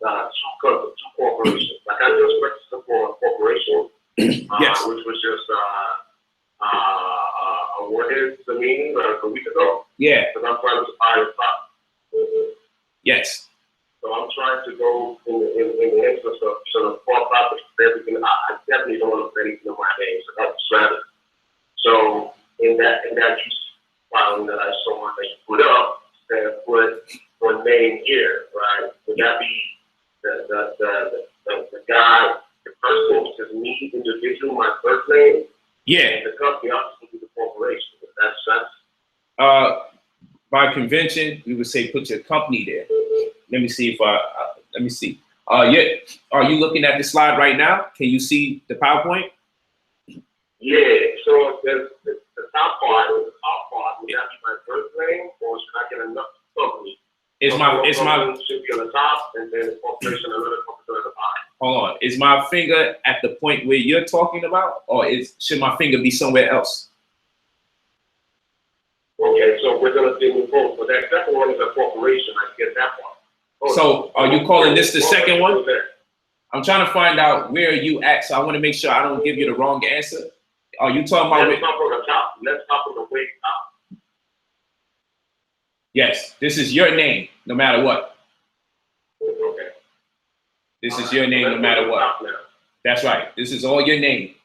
two corporations. Like I just registered for a corporation,
Yes.
which was just awarded to me a week ago.
Yeah.
Because I'm trying to buy a stock.
Yes.
So I'm trying to go in the interest of sort of for-profit everything. I definitely don't want to put anything in my name, so that's the strategy. So in that use filing that I saw that you put up, that put one name here, right? Would that be the guy, the person, which is me, individual, my first name?
Yeah.
And the company obviously be the corporation. That's sense.
By convention, we would say put your company there. Let me see. Yeah. Are you looking at the slide right now? Can you see the PowerPoint?
Yeah. So the top part, would that be my first name, or should I get another company?
It's my
should be on the top, and then the corporation, another corporation at the bottom.
Hold on. Is my finger at the point where you're talking about, or should my finger be somewhere else?
Okay, so we're gonna do both. But that second one is a corporation. I get that one.
So are you calling this the second one? I'm trying to find out where you at, so I want to make sure I don't give you the wrong answer. Are you talking about?
Let's start from the top. Let's start from the way top.
Yes, this is your name, no matter what.
Okay.
This is your name, no matter what. That's right. This is all your name.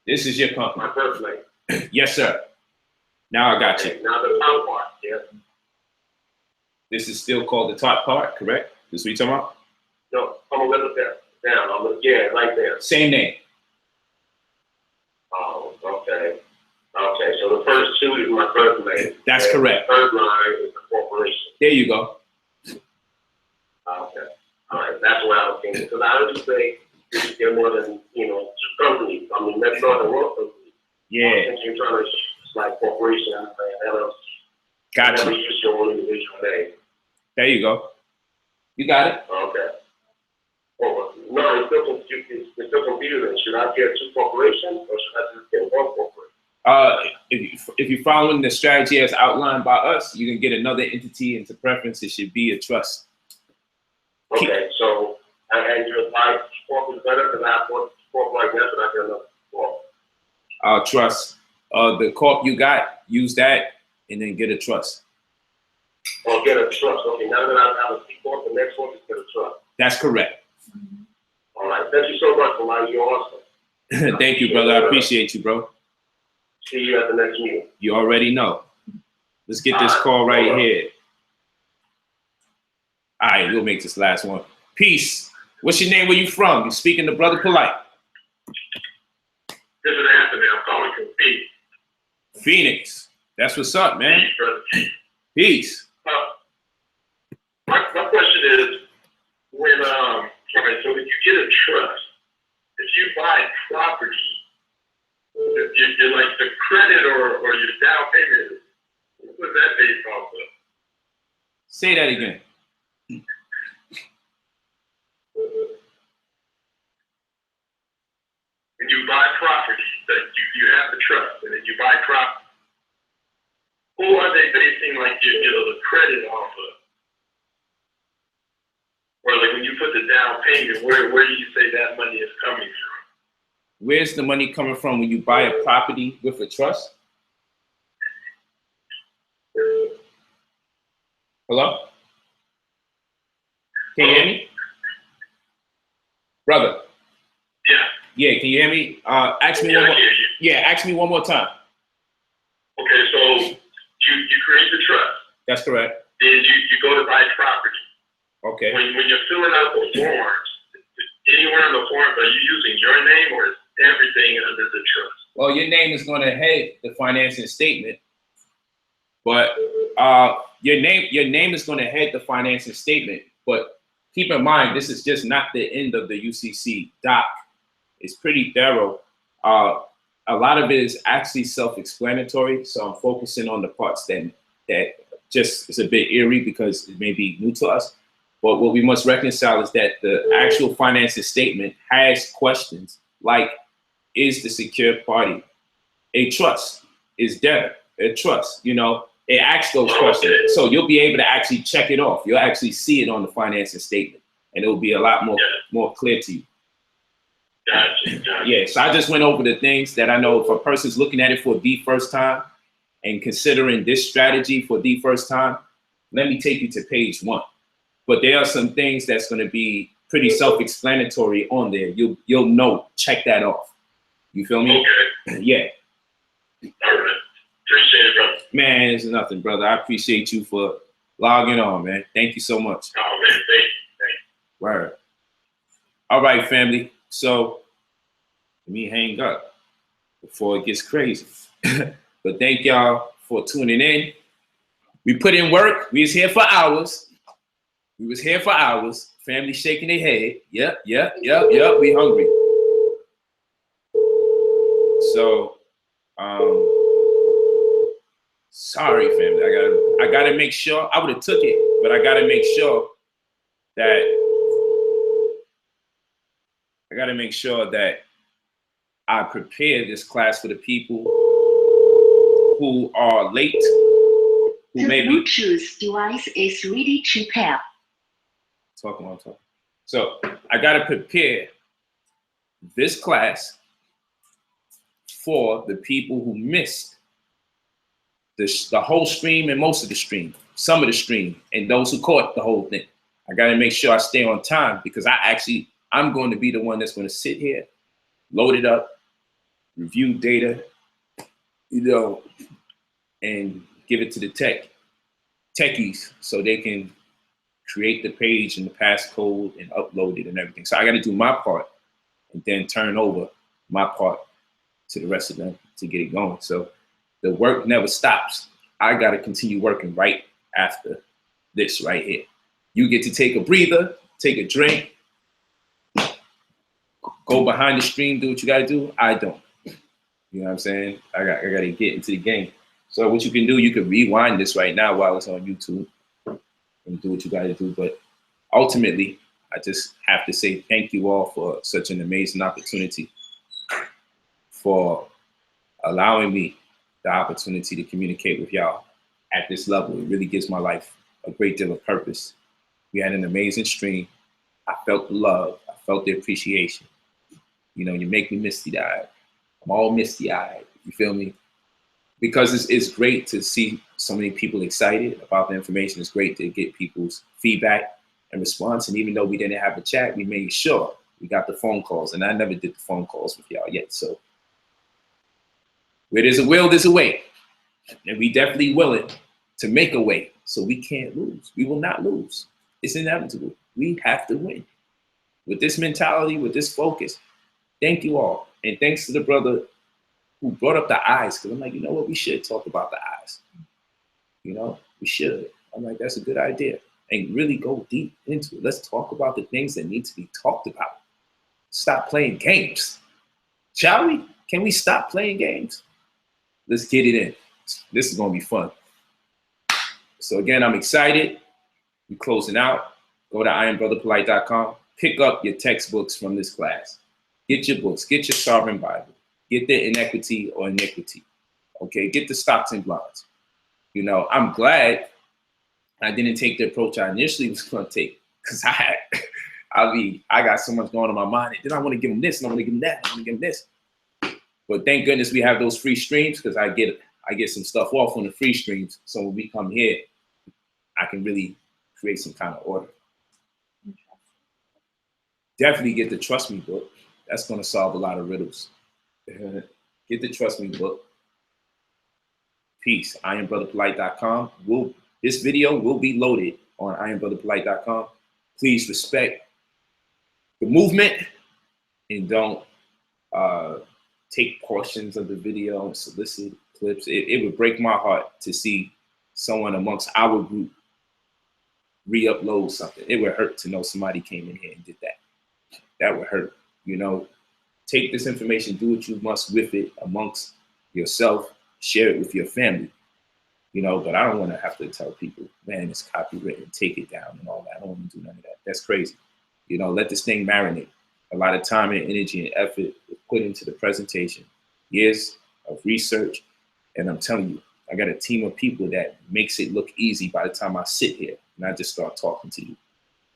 This is your company.
My first name.
Yes, sir. Now I got you.
Okay, now the top part, yeah.
This is still called the top part, correct? This is what you're talking about?
No, I'm gonna look that down. Yeah, right there.
Same name.
Oh, okay. Okay, so the first two is my first name.
That's correct.
The third line is the corporation.
There you go.
Okay. All right, that's what I was thinking. Because I always say there more than, two companies. I mean, that's not a work company.
Yeah.
You're trying to like corporation, LLC.
Gotcha.
Never use your own individual name.
There you go. You got it.
Okay. Well, no, it's still confusing. Should I get two corporations or should I just get one corporation?
If you're following the strategy as outlined by us, you can get another entity into preference. It should be a trust.
Okay, so and your advice corp is better because I have one corp right now, but I get another corp.
Trust. The corp you got, use that, and then get a trust.
Or get a trust. Okay, now that I have a C corp, the next one is get a trust.
That's correct.
All right, thank you so much, Mike. You're awesome.
Thank you, brother. I appreciate you, bro.
See you at the next meeting.
You already know. Let's get this call right here. All right, we'll make this last one. Peace. What's your name? Where you from? You speaking to Brother Polite?
This is Anthony. I'm calling from Phoenix.
Phoenix. That's what's up, man. Peace.
My question is, when so if you get a trust, if you buy property, you're like the credit or your down payment, what's that based off of?
Say that again.
When you buy property, that you have the trust, and then you buy property, who are they basing like the credit off of? Or like when you put the down payment, where do you say that money is coming from?
Where's the money coming from when you buy a property with a trust? Hello? Can you hear me? Brother.
Yeah.
Yeah, can you hear me? Ask me one more. Yeah, ask me one more time.
Okay, so you create the trust.
That's correct.
Then you go to buy property.
Okay.
When you're filling out the forms, anywhere in the forms, are you using your name or is everything under the trust?
Well, your name is going to head the financing statement, but your name is going to head the financing statement. But keep in mind, this is just not the end of the UCC doc. It's pretty thorough. A lot of it is actually self-explanatory, so I'm focusing on the parts that just is a bit eerie because it may be new to us. But what we must reconcile is that the actual financing statement has questions like, is the secured party a trust? Is debtor a trust? It asks those questions. So you'll be able to actually check it off. You'll actually see it on the financing statement, and it will be a lot more clear to you.
Gotcha.
Yeah, so I just went over the things that I know if a person's looking at it for the first time and considering this strategy for the first time, let me take you to page 1. But there are some things that's going to be pretty self-explanatory on there. You'll know, check that off. You feel me?
Okay.
Yeah.
All right. Appreciate it, brother.
Man, it's nothing, brother. I appreciate you for logging on, man. Thank you so much.
Oh, man, thank you.
Word. All right, family. So let me hang up before it gets crazy. But thank y'all for tuning in. We put in work. We was here for hours. Family shaking their head. Yep. We hungry. So, sorry, family. I gotta make sure. I would have took it, but I gotta make sure that I prepare this class for the people who are late, who
The
may be
Bluetooth device is ready to pair.
talking. So I gotta prepare this class for the people who missed the whole stream and most of the stream, some of the stream, and those who caught the whole thing. I gotta make sure I stay on time because I'm going to be the one that's going to sit here, load it up, review data, and give it to the tech. techies so they can create the page and the passcode and upload it and everything. So I got to do my part and then turn over my part to the rest of them to get it going. So the work never stops. I got to continue working right after this right here. You get to take a breather, take a drink, go behind the stream, do what you got to do. I don't. You know what I'm saying? I got to get into the game. So what you can do, you can rewind this right now while it's on YouTube and do what you got to do. But ultimately, I just have to say thank you all for such an amazing opportunity, for allowing me the opportunity to communicate with y'all at this level. It really gives my life a great deal of purpose. We had an amazing stream. I felt the love. I felt the appreciation. You know, you make me misty-eyed. I'm all misty-eyed. You feel me? Because it's great to see so many people excited about the information. It's great to get people's feedback and response. And even though we didn't have a chat, we made sure we got the phone calls. And I never did the phone calls with y'all yet. So where there's a will, there's a way. And we definitely willing to make a way. So we can't lose. We will not lose. It's inevitable. We have to win. With this mentality, with this focus, thank you all. And thanks to the brother who brought up the eyes, because I'm like, you know what, we should talk about the eyes. You know, we should. I'm like, that's a good idea. And really go deep into it. Let's talk about the things that need to be talked about. Stop playing games. Shall we? Can we stop playing games? Let's get it in. This is going to be fun. So again, I'm excited. We're closing out. Go to IamBrotherPolite.com. Pick up your textbooks from this class. Get your books. Get your Sovereign Bible. Get the Inequity or Iniquity. Okay, get the Stocks and Bonds. You know, I'm glad I didn't take the approach I initially was going to take, because I got so much going on in my mind. And then I want to give them this, and I want to give them that, and I want to give them this. But thank goodness we have those free streams, because I get some stuff off on the free streams. So when we come here, I can really create some kind of order. Definitely get the Trust Me book. That's going to solve a lot of riddles. Get the Trust Me book. Peace. IamBrotherPolite.com. This video will be loaded on IamBrotherPolite.com. Please respect the movement and don't take portions of the video and solicit clips. It would break my heart to see someone amongst our group re-upload something. It would hurt to know somebody came in here and did that. That would hurt. You know, take this information, do what you must with it amongst yourself, share it with your family. You know, but I don't want to have to tell people, man, it's copywritten, take it down and all that. I don't want to do none of that. That's crazy. You know, let this thing marinate. A lot of time and energy and effort is put into the presentation, years of research. And I'm telling you, I got a team of people that makes it look easy by the time I sit here and I just start talking to you.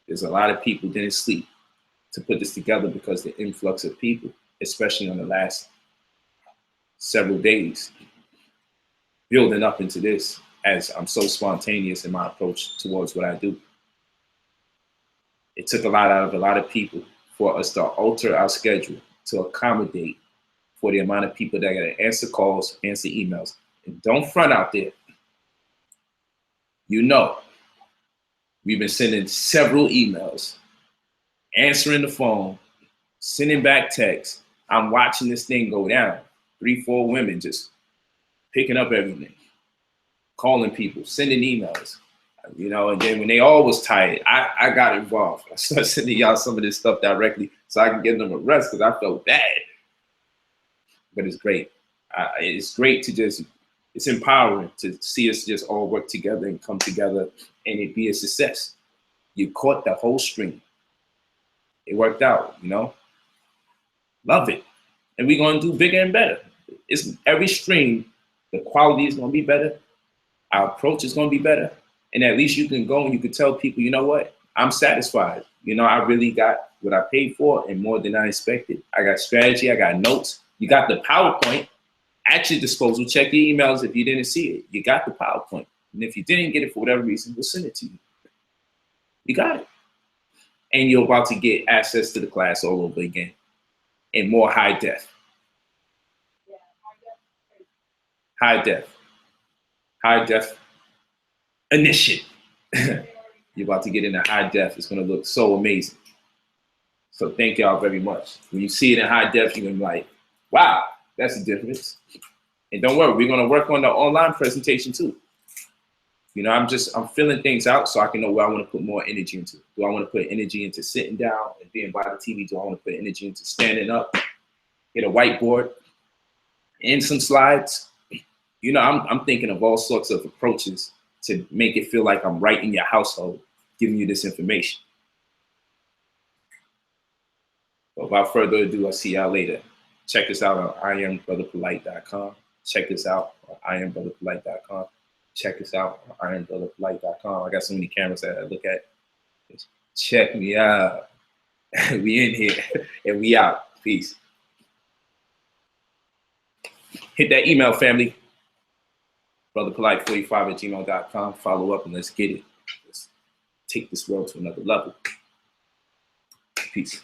There's a lot of people didn't sleep to put this together because the influx of people, especially on the last several days, building up into this, as I'm so spontaneous in my approach towards what I do. It took a lot out of a lot of people for us to alter our schedule to accommodate for the amount of people that got to answer calls, answer emails. And don't front out there. You know, we've been sending several emails, answering the phone, sending back texts. I'm watching this thing go down. 3-4 women just picking up everything, calling people, sending emails, you know, and then when they all was tired, I got involved. I started sending y'all some of this stuff directly so I can give them a rest because I felt bad. But it's great. It's great to just, it's empowering to see us just all work together and come together and it be a success. You caught the whole stream. It worked out, you know? Love it. And we're going to do bigger and better. It's every stream, the quality is going to be better. Our approach is going to be better. And at least you can go and you can tell people, you know what? I'm satisfied. You know, I really got what I paid for and more than I expected. I got strategy. I got notes. You got the PowerPoint at your disposal. Check your emails if you didn't see it. You got the PowerPoint. And if you didn't get it for whatever reason, we'll send it to you. You got it. And you're about to get access to the class all over again in more high def. High def. High def initiate. You're about to get into high def. It's going to look so amazing. So thank y'all very much. When you see it in high def, you're going to be like, wow, that's the difference. And don't worry, we're going to work on the online presentation too. You know, I'm filling things out so I can know where I want to put more energy into. Do I want to put energy into sitting down and being by the TV? Do I want to put energy into standing up, get a whiteboard, and some slides? You know, I'm thinking of all sorts of approaches to make it feel like I'm right in your household, giving you this information. But without further ado, I'll see y'all later. Check us out on IamBrotherPolite.com. Check us out on IamBrotherPolite.com. Check us out on IamBrotherPolite.com. I got so many cameras that I look at. Check me out. We in here and we out. Peace. Hit that email, family. BrotherPolite45@gmail.com. Follow up and let's get it. Let's take this world to another level. Peace.